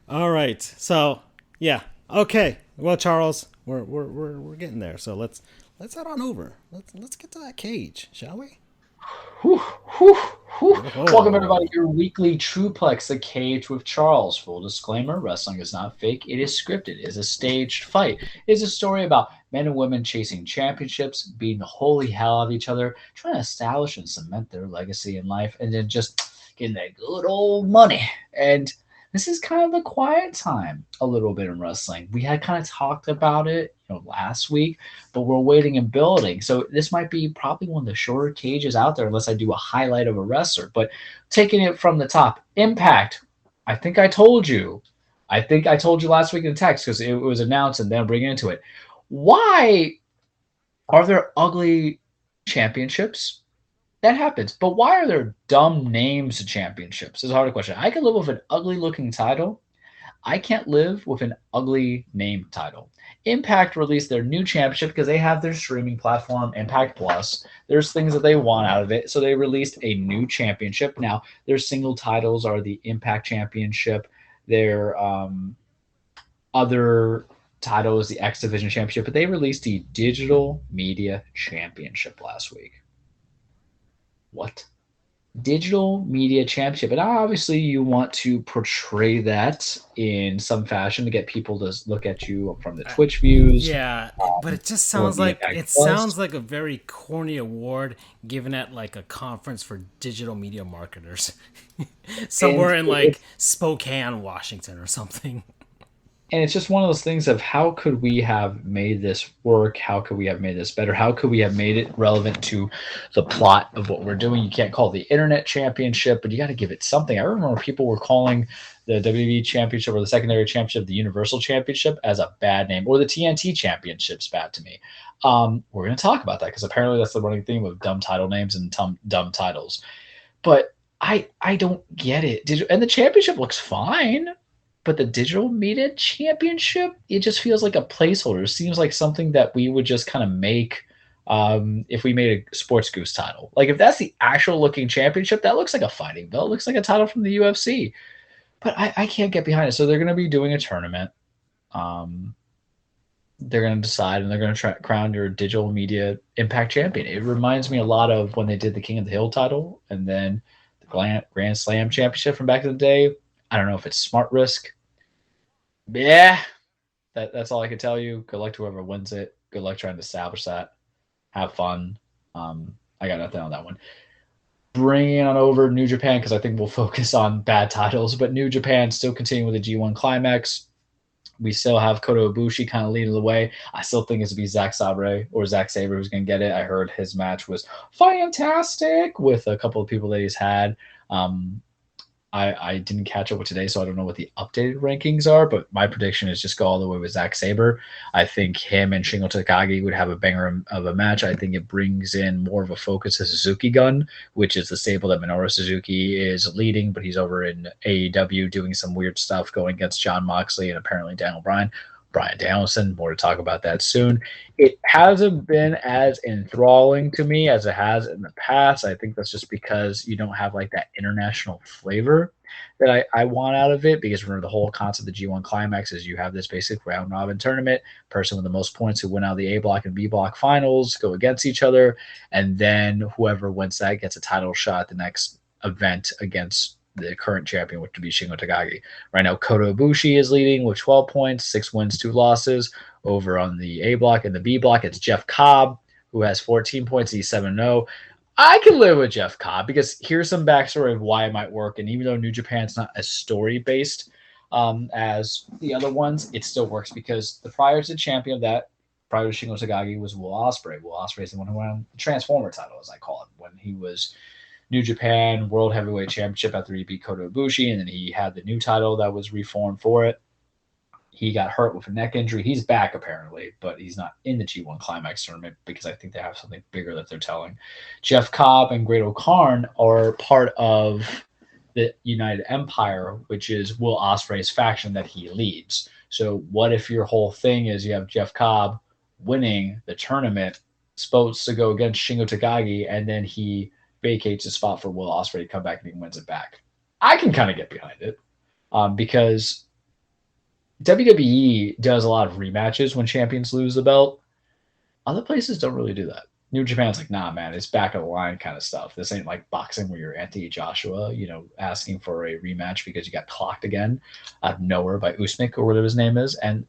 All right. So yeah. Okay. Well, Charles, we're getting there. So let's head on over. Let's get to that cage, shall we? Whew, whew, whew. Welcome everybody to your weekly Truplex, The Cage with Charles. Full disclaimer, wrestling is not fake. It is scripted. It is a staged fight. It is a story about men and women chasing championships, beating the holy hell out of each other, trying to establish and cement their legacy in life, and then just getting that good old money. And this is kind of the quiet time a little bit in wrestling. We had kind of talked about it last week, but we're waiting and building. So this might be probably one of the shorter cages out there unless I do a highlight of a wrestler. But taking it from the top, Impact. I think I told you last week in text because it was announced and then I'll bring it into it. Why are there ugly championships? That happens. But why are there dumb names to championships? It's a harder question. I can live with an ugly looking title. I can't live with an ugly name title. Impact released their new championship because they have their streaming platform, Impact Plus. There's things that they want out of it. So they released a new championship. Now, their single titles are the Impact Championship. Their other title is the X Division Championship. But they released the Digital Media Championship last week. What? Digital Media Championship. And obviously you want to portray that in some fashion to get people to look at you from the Twitch views. Yeah, but it just sounds like sounds like a very corny award given at like a conference for digital media marketers. Somewhere in like Spokane, Washington or something. And it's just one of those things of how could we have made this work? How could we have made this better? How could we have made it relevant to the plot of what we're doing? You can't call it the Internet Championship, but you got to give it something. I remember people were calling the WWE Championship or the secondary championship the Universal Championship as a bad name, or the TNT Championship's bad to me. We're going to talk about that because apparently that's the running theme of dumb title names and dumb titles. But I don't get it. And the championship looks fine. But the digital media championship, it just feels like a placeholder. It seems like something that we would just kind of make if we made a Sports Goofs title. Like if that's the actual looking championship, that looks like a fighting belt. It looks like a title from the UFC. But I can't get behind it. So they're going to be doing a tournament. They're going to decide, and they're going to crown your digital media impact champion. It reminds me a lot of when they did the King of the Hill title and then the Grand Slam championship from back in the day. I don't know if it's smart risk. Yeah, that's all I can tell you. Good luck to whoever wins it. Good luck trying to establish that. Have fun. I got nothing on that one. Bringing on over New Japan because I think we'll focus on bad titles, but New Japan still continuing with the G1 Climax. We still have Kota Ibushi kind of leading the way. I still think it's going to be Zack Sabre who's going to get it. I heard his match was fantastic with a couple of people that he's had. I didn't catch up with today, so I don't know what the updated rankings are, but my prediction is just go all the way with Zack Sabre. I think him and Shingo Takagi would have a banger of a match. I think it brings in more of a focus to Suzuki Gun, which is the stable that Minoru Suzuki is leading, but he's over in AEW doing some weird stuff going against Jon Moxley and apparently Daniel Bryan. Bryan Danielson, more to talk about that soon. It hasn't been as enthralling to me as it has in the past. I think that's just because you don't have like that international flavor that I want out of it, because remember the whole concept of the G1 Climax is you have this basic round robin tournament, person with the most points who win out of the A block and B block finals go against each other, and then whoever wins that gets a title shot at the next event against the current champion, which would be Shingo Takagi. Right now, Kota Ibushi is leading with 12 points, 6 wins, 2 losses. Over on the A block and the B block, it's Jeff Cobb, who has 14 points. He's 7-0. I can live with Jeff Cobb because here's some backstory of why it might work. And even though New Japan's not as story-based as the other ones, it still works because the prior to the champion of that, prior to Shingo Takagi, was Will Ospreay. Will Ospreay is the one who won the Transformer title, as I call it, when he was New Japan World Heavyweight Championship after he beat Kota Ibushi, and then he had the new title that was reformed for it. He got hurt with a neck injury. He's back apparently, but he's not in the G1 Climax tournament because I think they have something bigger that they're telling. Jeff Cobb and Great O'Karn are part of the United Empire, which is Will Ospreay's faction that he leads. So what if your whole thing is you have Jeff Cobb winning the tournament, supposed to go against Shingo Takagi, and then he vacates his spot for Will Ospreay to come back and he wins it back? I can kind of get behind it because WWE does a lot of rematches when champions lose the belt. Other places don't really do that. New Japan's like, nah, man, it's back of the line kind of stuff. This ain't like boxing where you're Anthony Joshua, asking for a rematch because you got clocked again out of nowhere by Usman or whatever his name is. And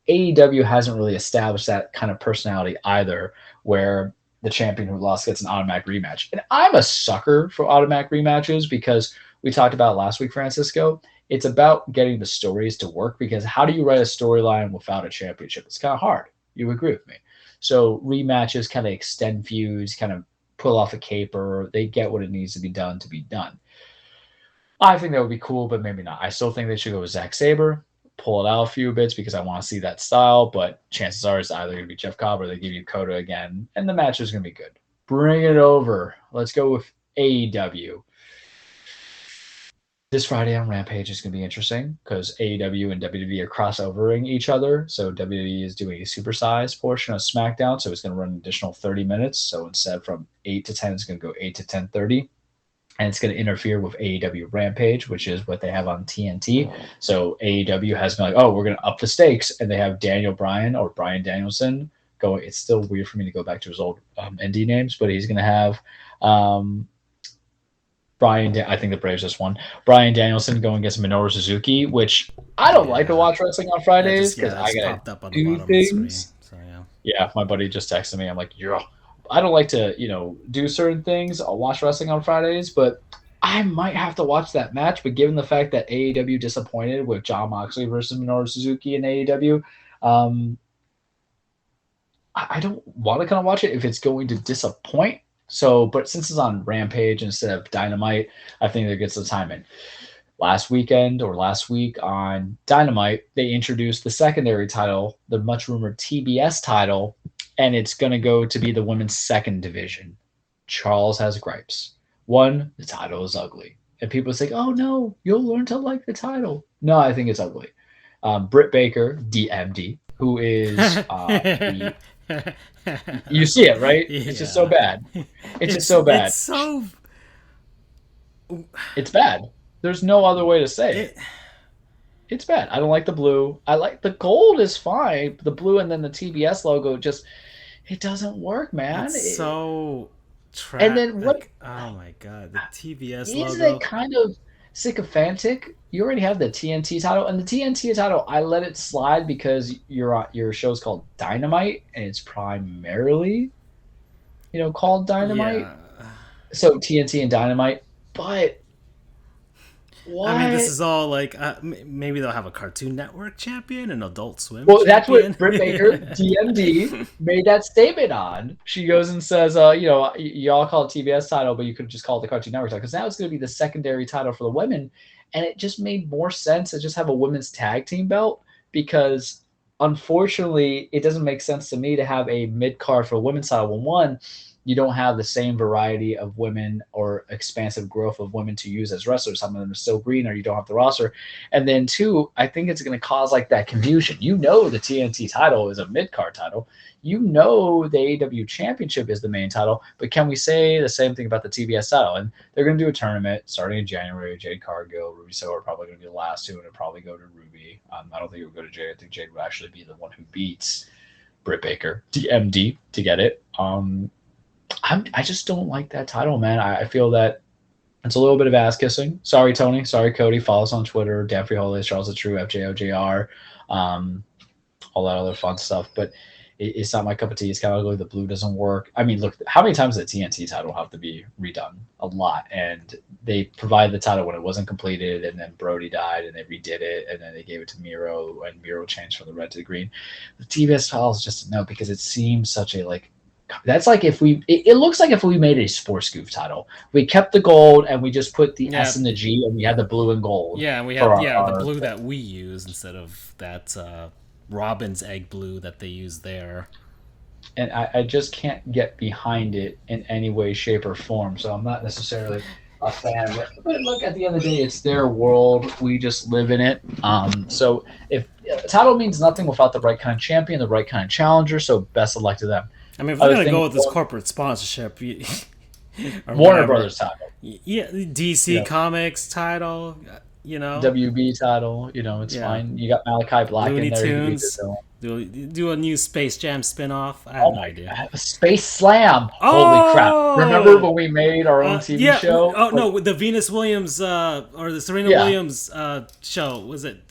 AEW hasn't really established that kind of personality either, where the champion who lost gets an automatic rematch. And I'm a sucker for automatic rematches because we talked about last week, Francisco. It's about getting the stories to work, because how do you write a storyline without a championship? It's kind of hard. You agree with me? So rematches kind of extend feuds, kind of pull off a caper. They get what it needs to be done to be done. I think that would be cool, but maybe not. I still think they should go with Zack Sabre, pull it out a few bits because I want to see that style, but chances are it's either going to be Jeff Cobb or they give you Kota again, and the match is going to be good. Bring it over. Let's go with AEW. This Friday on Rampage is going to be interesting because AEW and WWE are crossovering each other. So WWE is doing a supersized portion of SmackDown, so it's going to run an additional 30 minutes. So instead from 8 to 10, it's going to go 8 to 10:30. And it's going to interfere with AEW Rampage, which is what they have on TNT. So AEW has been like, oh, we're going to up the stakes. And they have Daniel Bryan or Bryan Danielson going. It's still weird for me to go back to his old indie names, but he's going to have I think the Braves just won. Bryan Danielson going against Minoru Suzuki, which I don't like to watch wrestling on Fridays because I got to do things. So, yeah, my buddy just texted me. I'm like, I don't like to, do certain things. I'll watch wrestling on Fridays, but I might have to watch that match, but given the fact that AEW disappointed with Jon Moxley versus Minoru Suzuki in AEW, I don't want to kind of watch it if it's going to disappoint. So, but since it's on Rampage instead of Dynamite, I think that gets the timing. Last week on Dynamite, they introduced the secondary title, the much rumored TBS title, and it's going to go to be the women's second division. Charles has gripes. One, the title is ugly. And people say, oh no, you'll learn to like the title. No, I think it's ugly. Britt Baker, DMD, who is you see it, right? Yeah. It's just so bad. It's just so bad. It's bad. There's no other way to say it. It's bad. I don't like the blue. I like the gold is fine. The blue and then the TBS logo just it doesn't work, man. It's so and then what? Like, oh my god, the TBS isn't logo. Isn't it kind of sycophantic? You already have the TNT title, and the TNT title, I let it slide because your show's called Dynamite, and it's primarily, called Dynamite. Yeah. So TNT and Dynamite, but what? I mean, this is all like maybe they'll have a Cartoon Network champion, an Adult Swim. Well, champion. That's what Britt Baker, DMD, made that statement on. She goes and says, y'all call it TBS title, but you could just call it the Cartoon Network title because now it's going to be the secondary title for the women. And it just made more sense to just have a women's tag team belt because, unfortunately, it doesn't make sense to me to have a mid-card for a women's title. One, you don't have the same variety of women or expansive growth of women to use as wrestlers. Some of them are still green or you don't have the roster. And then two, I think it's going to cause like that confusion. The TNT title is a mid-card title. The AEW championship is the main title, but can we say the same thing about the TBS title? And they're going to do a tournament starting in January. Jade Cargill, Ruby Soho are probably going to be the last two, and it'll probably go to Ruby. I don't think it would go to Jade. I think Jade would actually be the one who beats Britt Baker, DMD, to get it. I just don't like that title, man. I feel that it's a little bit of ass kissing. Sorry, Tony. Sorry, Cody. Follow us on Twitter. Dan Free Holidays, Charles the True, FJOJR, all that other fun stuff. But it's not my cup of tea. It's kind of ugly. The blue doesn't work. I mean, look, how many times did the TNT title have to be redone? A lot. And they provided the title when it wasn't completed, and then Brody died, and they redid it, and then they gave it to Miro, and Miro changed from the red to the green. The TBS title is just a no because it seems such a that's like if it looks like if we made a Sports Goof title. We kept the gold and we just put the S and the G and we had the blue and gold. Yeah, and we had the blue that we use instead of that Robin's egg blue that they use there. And I just can't get behind it in any way, shape, or form. So I'm not necessarily a fan of it. But look, at the end of the day, it's their world. We just live in it. So if a title means nothing without the right kind of champion, the right kind of challenger, so best of luck to them. I mean, if we're going to go with this corporate sponsorship, Warner Brothers title. Yeah, DC Comics title, WB title, it's fine. You got Malachi Black Looney in there. Tunes. Do a new Space Jam spinoff. I have no idea. Space Slam. Holy crap. Remember when we made our own TV show? Oh, no, with the Venus Williams or the Serena Williams show. Was it?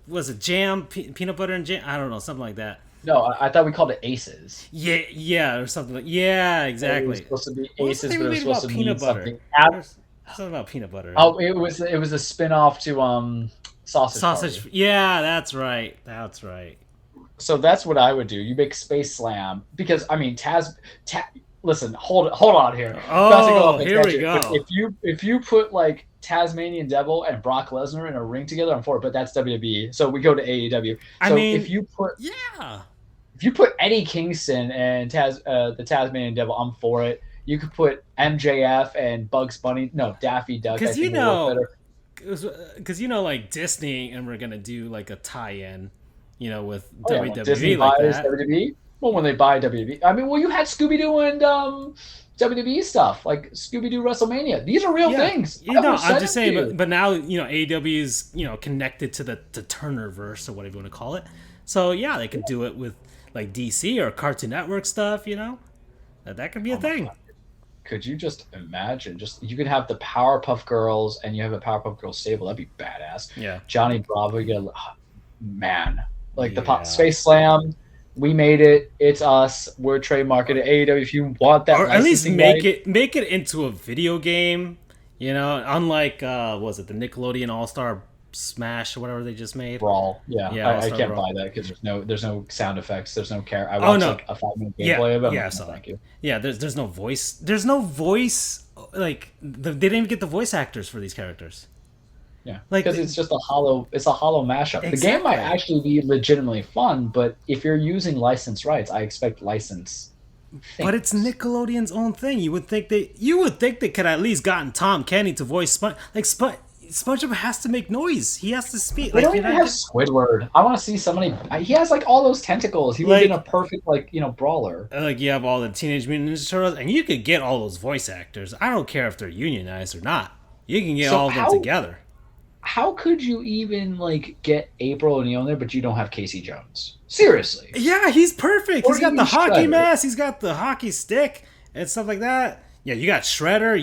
Was it Jam? Peanut Butter and Jam? I don't know, something like that. No, I thought we called it Aces. Yeah, or something like. Yeah, exactly. It was supposed to be Aces, but it was supposed to peanut mean butter. Something about peanut butter. Oh, it was a spin-off to Sausage Party. Yeah, that's right. So that's what I would do. You make Space Slam because I mean listen, hold on here. Oh, here we go. But if you put like Tasmanian Devil and Brock Lesnar in a ring together, I'm for it. But that's WWE. So we go to AEW. So if you put Eddie Kingston and the Tasmanian Devil, I'm for it. You could put MJF and Bugs Bunny. No, Daffy Duck. Because like Disney, and we're gonna do like a tie-in, with WWE Disney like buys that. WWE. Well, when they buy WWE, I mean, you had Scooby-Doo and WWE stuff like Scooby-Doo WrestleMania. These are real things. I'm just saying, but now AEW is connected to the Turnerverse or whatever you want to call it. So yeah, they could do it with like DC or Cartoon Network stuff. That could be a thing. Could you just imagine? You could have the Powerpuff Girls, and you have a Powerpuff Girls stable. That'd be badass. Yeah. Johnny Bravo, the Space Slam. We made it. It's us. We're trademarking it. AEW. If you want that, or at least make it into a video game. You know, unlike was it the Nickelodeon All Star Smash or whatever they just made? Brawl. Yeah, Yeah, All I Star can't Brawl. buy that because there's no sound effects. There's no care. I Oh watched no, like a 5 minute yeah, gameplay of it. I'm yeah, I like, no, saw that. thank you. Yeah, there's no voice. There's no voice. Like they didn't even get the voice actors for these characters. Yeah, Like because it's just a hollow. It's a hollow mashup. The game might exactly. actually be legitimately fun, but if you're using license rights, I expect license But it's things. Nickelodeon's own thing. You would think they could at least gotten Tom Kenny to voice SpongeBob has to make noise. He has to speak. They Like don't you're even not have just, Squidward. I want to see somebody. He has like all those tentacles. He would have been a like perfect brawler. like you have all the Teenage Mutant Ninja Turtles, and you could get all those voice actors. I don't care if they're unionized or not. You can get So all of them together. how could you even like get April O'Neil in there, but you don't have Casey Jones? Seriously. Yeah, he's perfect. Or He's got even the hockey Shredder. mask. He's got the hockey stick and stuff like that. Yeah, you got Shredder.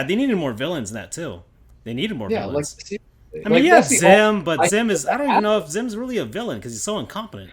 They needed more villains in that too. They needed more Yeah, like villains. seriously. I mean, Like, yeah, that's the Zim, but I Zim think is. I don't even know if Zim's really a villain because he's so incompetent.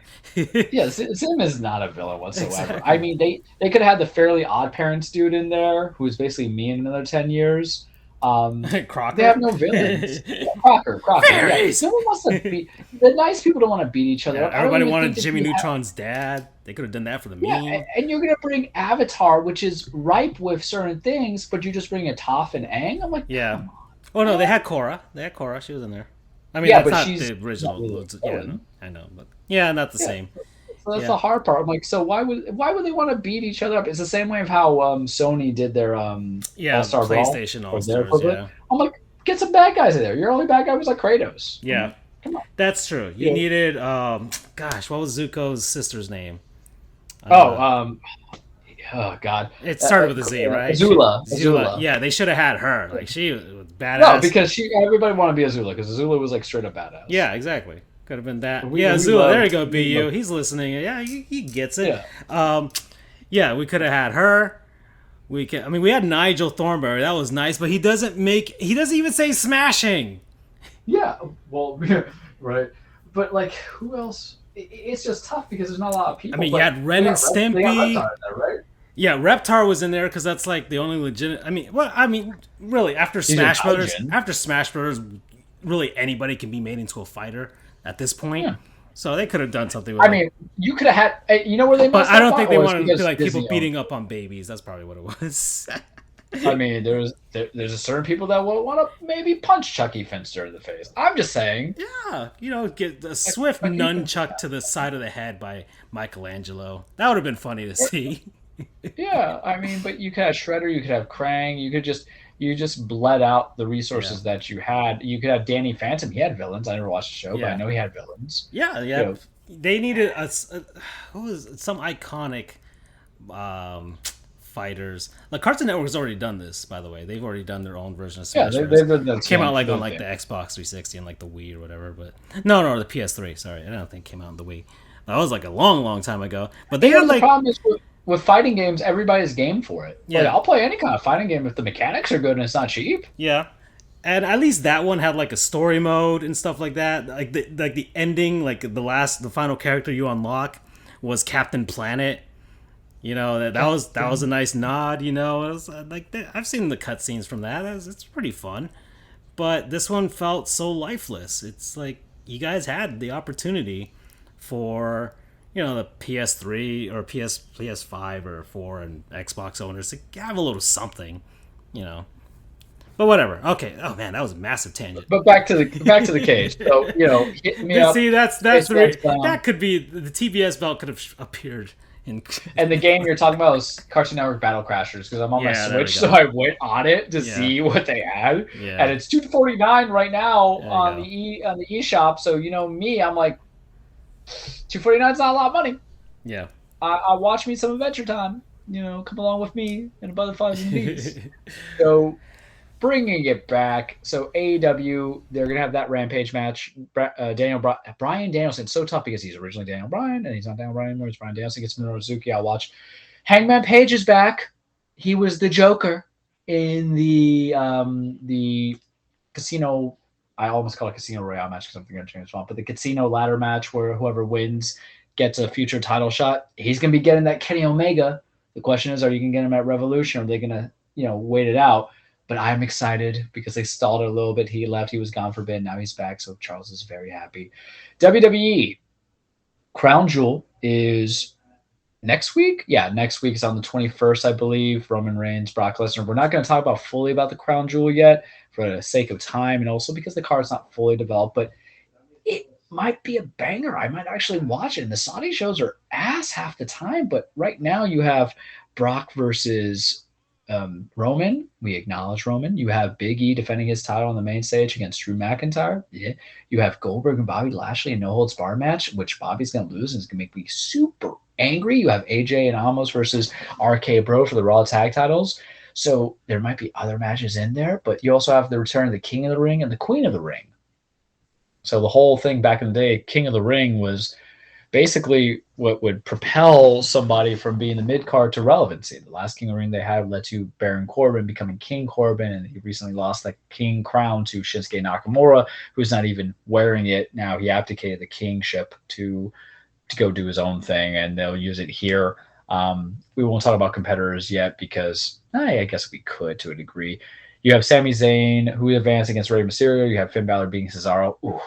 yeah, Zim is not a villain whatsoever. Exactly. I mean, they could have had the Fairly Odd Parents dude in there, who's basically me in another 10 years. Crocker. They have no villains. Yeah, Crocker. Yeah. Fairies! No one wants to beat. The nice people don't want to beat each other Yeah, up. I don't everybody even wanted think that Jimmy you have- Neutron's dad. They could have done that for the Yeah, meme. and you're gonna bring Avatar, which is ripe with certain things, but you just bring a Toph and Aang. I'm like, Yeah. come on. Oh no, they had Cora. She was in there. I mean, Yeah, that's but not she's the original. not really a Yeah, villain. I know, but yeah, not the Yeah. same. So that's Yeah. the hard part. I'm like, so why would they want to beat each other up? It's the same way of how Sony did their Yeah, All-Star Brawl PlayStation or All their Stars. equivalent. Yeah. I'm like, get some bad guys in there. Your only bad guy was like Kratos. I'm Yeah. like, come on. That's true. You Yeah. needed, gosh, what was Zuko's sister's name? Oh God. It started with a Z, right? Azula. Yeah, they should have had her. Like she was badass. No, because everybody wanted to be Azula because Azula was like straight up badass. Yeah, exactly. Could have been that. We Yeah, Azula. loved- There you go, we BU. loved- He's listening. Yeah, he gets it. Yeah. Yeah, we could have had her. We had Nigel Thornberry. That was nice, but he doesn't even say smashing. Yeah. Well, right. But like, who else? It's just tough because there's not a lot of people. I mean, but you had Ren and they got Stimpy. Reptar in there, right? Yeah, Reptar was in there because that's like the only legitimate. Really, after Smash Brothers, really anybody can be made into a fighter at this point. Yeah. So they could have done something with I it. mean, you could have had. You know where they But messed I don't up think on? they Was wanted to because be like people Disney owned beating up on babies. That's probably what it was. I mean, there's a certain people that will want to maybe punch Chucky Finster in the face. I'm just saying. Yeah, get a swift nunchuck to the side of the head by Michelangelo. That would have been funny to see. Yeah, I mean, but you could have Shredder, you could have Krang, you just bled out the resources that you had. You could have Danny Phantom. He had villains. I never watched the show, but I know he had villains. Yeah. You know, They needed what was some iconic fighters. Like Cartoon Network has already done this, by the way. They've already done their own version of Smash Bros. they've done that. Came out like on like the Xbox 360 and like the Wii or whatever, but no, the PS3. Sorry, I don't think it came out on the Wii. That was like a long time ago. But they had the like problem is with fighting games, everybody's game for it. Yeah. Like, I'll play any kind of fighting game if the mechanics are good and it's not cheap. yeah. And at least that one had like a story mode and stuff like that. Like the ending, like the final character you unlock was Captain Planet. That was a nice nod. It was I've seen the cutscenes from that. It's pretty fun. But this one felt so lifeless. It's like you guys had the opportunity for the PS3 or PS5 or 4 and Xbox owners to have a little something. But whatever. Okay. Oh man, that was a massive tangent. But back to the cage. So hit me up. See, that could be the TBS belt could have appeared in. And the game you're talking about is Cartoon Network Battle Crashers because I'm on my Yeah, there we Switch, go. so I went on it to see what they had, Yeah. and it's $249 right now There you on go. the eShop. So me, I'm like, $249 is not a lot of money. Yeah. I watch me some Adventure Time. Come along with me and Butterflies and Bees. So. Bringing it back, so AEW, they're gonna have that Rampage match. Brian Danielson, so tough because he's originally Daniel Bryan and he's not Daniel Bryan anymore. It's Brian Danielson gets Minoru Suzuki. I'll watch. Hangman Page is back. He was the Joker in the casino. I almost call it Casino Royale match because I'm thinking of James Bond, but the casino ladder match where whoever wins gets a future title shot. He's gonna be getting that Kenny Omega. The question is, are you gonna get him at Revolution? Or are they gonna wait it out? But I'm excited because they stalled it a little bit. He left. He was gone for a bit. Now he's back. So Charles is very happy. WWE Crown Jewel is next week. Yeah, next week is on the 21st, I believe. Roman Reigns, Brock Lesnar. We're not going to talk about fully about the Crown Jewel yet for the sake of time and also because the card's not fully developed. But it might be a banger. I might actually watch it. And the Saudi shows are ass half the time. But right now you have Brock versus Roman. We acknowledge Roman. You have Big E defending his title on the main stage against Drew McIntyre. Yeah. You have Goldberg and Bobby Lashley in no holds bar match, which Bobby's going to lose and is going to make me super angry. You have AJ and Amos versus RK Bro for the Raw tag titles. So there might be other matches in there, but you also have the return of the King of the Ring and the Queen of the Ring. So the whole thing back in the day, King of the Ring was basically what would propel somebody from being the mid-card to relevancy. The last King of the Ring they had led to Baron Corbin becoming King Corbin, and he recently lost that King crown to Shinsuke Nakamura, who's not even wearing it. Now he abdicated the kingship to go do his own thing, and they'll use it here. We won't talk about competitors yet because I guess we could to a degree. You have Sami Zayn, who advanced against Rey Mysterio. You have Finn Balor beating Cesaro. Ooh,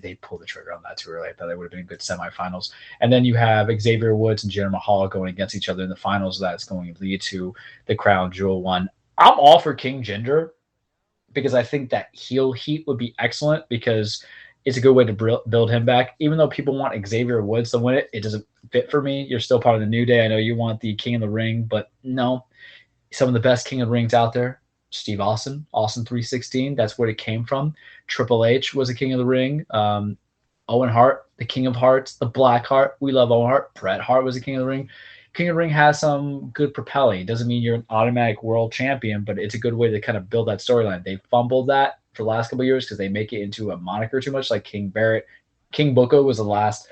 they pulled the trigger on that too early. I thought they would have been good semifinals. And then you have Xavier Woods and Jinder Mahal going against each other in the finals. That's going to lead to the Crown Jewel one. I'm all for King Jinder because I think that heel heat would be excellent because it's a good way to build him back. Even though people want Xavier Woods to win it, it doesn't fit for me. You're still part of the New Day. I know you want the King of the Ring, but no. Some of the best King of the Rings out there. Steve Austin 316. That's where it came from. Triple H was a King of the Ring. Owen Hart, the King of Hearts, the Black Heart. We love Owen Hart. Bret Hart was a King of the Ring. King of the Ring has some good propelling. It doesn't mean you're an automatic world champion, but it's a good way to kind of build that storyline. They fumbled that for the last couple of years because they make it into a moniker too much, like King Barrett. King Booker was the last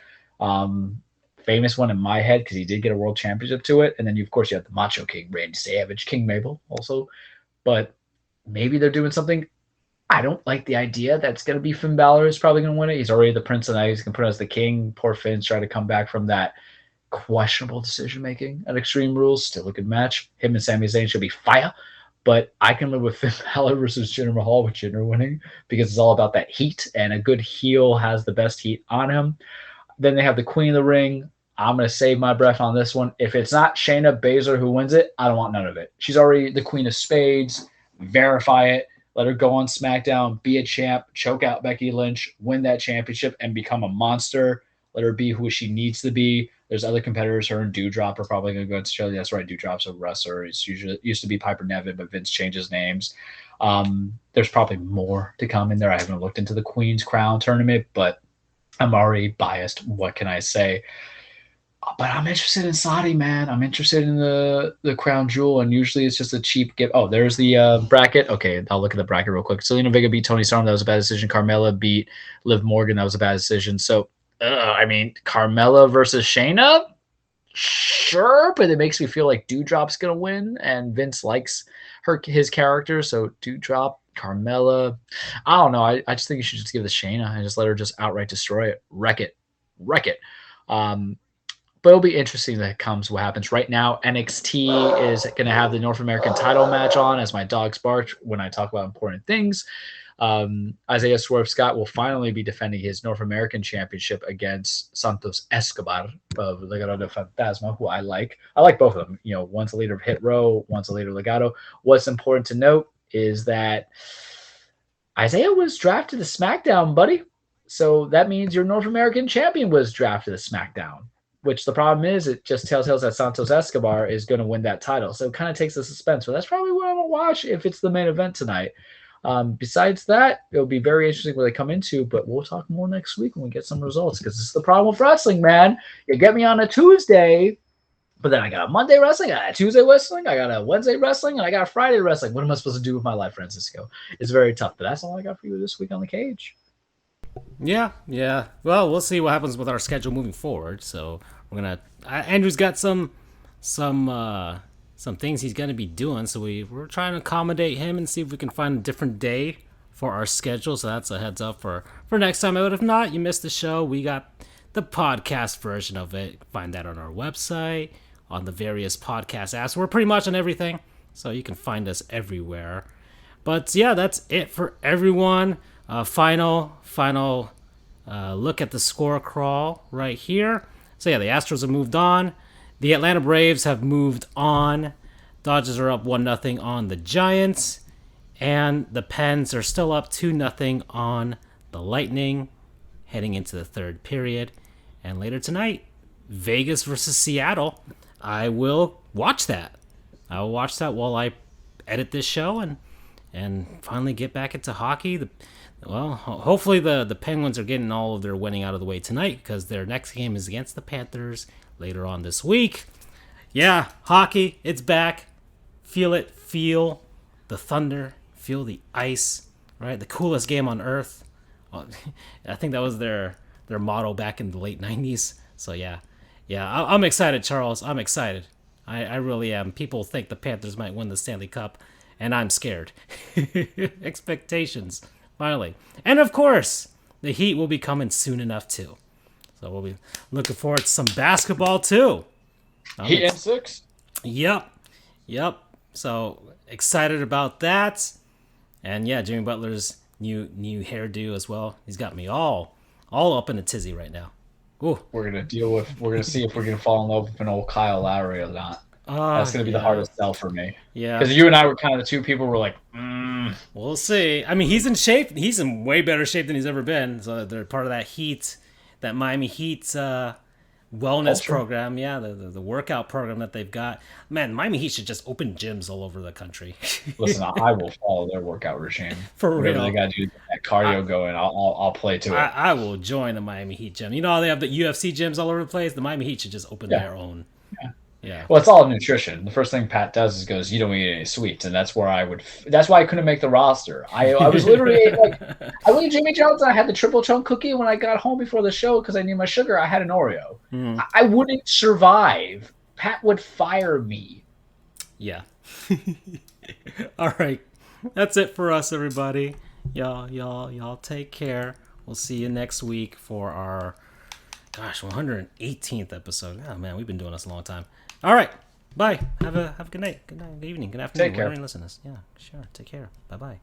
famous one in my head because he did get a world championship to it. And then, of course, you have the Macho King, Randy Savage, King Mabel also. But maybe they're doing something. I don't like the idea that's going to be Finn Balor is probably going to win it. He's already the prince, and now he's going to put as the king. Poor Finn's trying to come back from that questionable decision-making at Extreme Rules. Still a good match. Him and Sami Zayn should be fire. But I can live with Finn Balor versus Jinder Mahal with Jinder winning because it's all about that heat, and a good heel has the best heat on him. Then they have the Queen of the Ring. I'm going to save my breath on this one. If it's not Shayna Baszler who wins it, I don't want none of it. She's already the Queen of Spades. Verify it. Let her go on SmackDown, be a champ, choke out Becky Lynch, win that championship, and become a monster. Let her be who she needs to be. There's other competitors. Her and Doudrop are probably going to go into Australia. That's right. Doudrop's a wrestler. It's used to be Piper Niven, but Vince changes names. There's probably more to come in there. I haven't looked into the Queen's Crown tournament, but I'm already biased. What can I say? But I'm interested in Saudi, man. I'm interested in the Crown Jewel, and usually it's just a cheap gift. Oh, there's the bracket. Okay, I'll look at the bracket real quick. Zelina Vega beat Toni Storm. That was a bad decision. Carmella beat Liv Morgan. That was a bad decision. So, I mean, Carmella versus Shayna? Sure, but it makes me feel like Doudrop's going to win, and Vince likes his character. So, Doudrop, Carmella. I don't know. I just think you should just give it to Shayna and just let her just outright destroy it. Wreck it. But it'll be interesting that comes what happens. Right now, NXT is going to have the North American title match on as my dogs bark when I talk about important things. Isaiah Swerve Scott will finally be defending his North American championship against Santos Escobar of Legado de Fantasma, who I like. I like both of them. You know, one's a leader of Hit Row, one's a leader of Legado. What's important to note is that Isaiah was drafted to SmackDown, buddy. So that means your North American champion was drafted to SmackDown. Which the problem is, it just tells us that Santos Escobar is going to win that title. So it kind of takes the suspense. But that's probably what I'm going to watch if it's the main event tonight. Besides that, it'll be very interesting where they come into, but we'll talk more next week when we get some results because this is the problem with wrestling, man. You get me on a Tuesday, but then I got a Monday wrestling, I got a Tuesday wrestling, I got a Wednesday wrestling, and I got a Friday wrestling. What am I supposed to do with my life, Francisco? It's very tough, but that's all I got for you this week on The Cage. Yeah. Well, we'll see what happens with our schedule moving forward. So we're gonna. Andrew's got some things he's gonna be doing. So we're trying to accommodate him and see if we can find a different day for our schedule. So that's a heads up for next time. But if not, you missed the show. We got the podcast version of it. Find that on our website, on the various podcast apps. We're pretty much on everything, so you can find us everywhere. But yeah, that's it for everyone. Final look at the score crawl right here. So yeah, the Astros have moved on. The Atlanta Braves have moved on. Dodgers are up 1-0 on the Giants. And the Pens are still up 2-0 on the Lightning, heading into the third period. And later tonight, Vegas versus Seattle. I will watch that. I will watch that while I edit this show and finally get back into hockey. Hopefully the Penguins are getting all of their winning out of the way tonight, because their next game is against the Panthers later on this week. Yeah, hockey, it's back. Feel it. Feel the thunder. Feel the ice. Right, the coolest game on earth. I think that was their motto back in the late 90s. So yeah, I'm excited, Charles. I'm excited. I really am. People think the Panthers might win the Stanley Cup, and I'm scared. Expectations, finally. And of course, the Heat will be coming soon enough too. So we'll be looking forward to some basketball too. Heat and 6? Yep. So excited about that. And yeah, Jimmy Butler's new hairdo as well. He's got me all up in a tizzy right now. Ooh. We're gonna see if we're gonna fall in love with an old Kyle Lowry or not. That's gonna be the hardest sell for me. Yeah, because you and I were kind of the two people who were like, We'll see. I mean, he's in shape. He's in way better shape than he's ever been. So they're part of that Heat, that Miami Heat wellness program. Yeah, the workout program that they've got. Man, Miami Heat should just open gyms all over the country. Listen, I will follow their workout regime. For real. Whatever they got to do to get that cardio going, I'll play to it. I will join a Miami Heat gym. You know how they have the UFC gyms all over the place? The Miami Heat should just open their own. Yeah. Well, it's all nutrition. The first thing Pat does is goes, "You don't eat any sweets," and that's why I couldn't make the roster. I was literally like, I went to Jimmy John's. I had the triple chunk cookie when I got home before the show because I knew my sugar. I had an Oreo. I wouldn't survive. Pat would fire me. Yeah. All right, that's it for us, everybody. Y'all take care. We'll see you next week for our 118th episode. Oh man, we've been doing this a long time. All right, bye. Have a good night. Good night. Good evening. Good afternoon. Take care. Whenever you listen to this. Yeah, sure. Take care. Bye.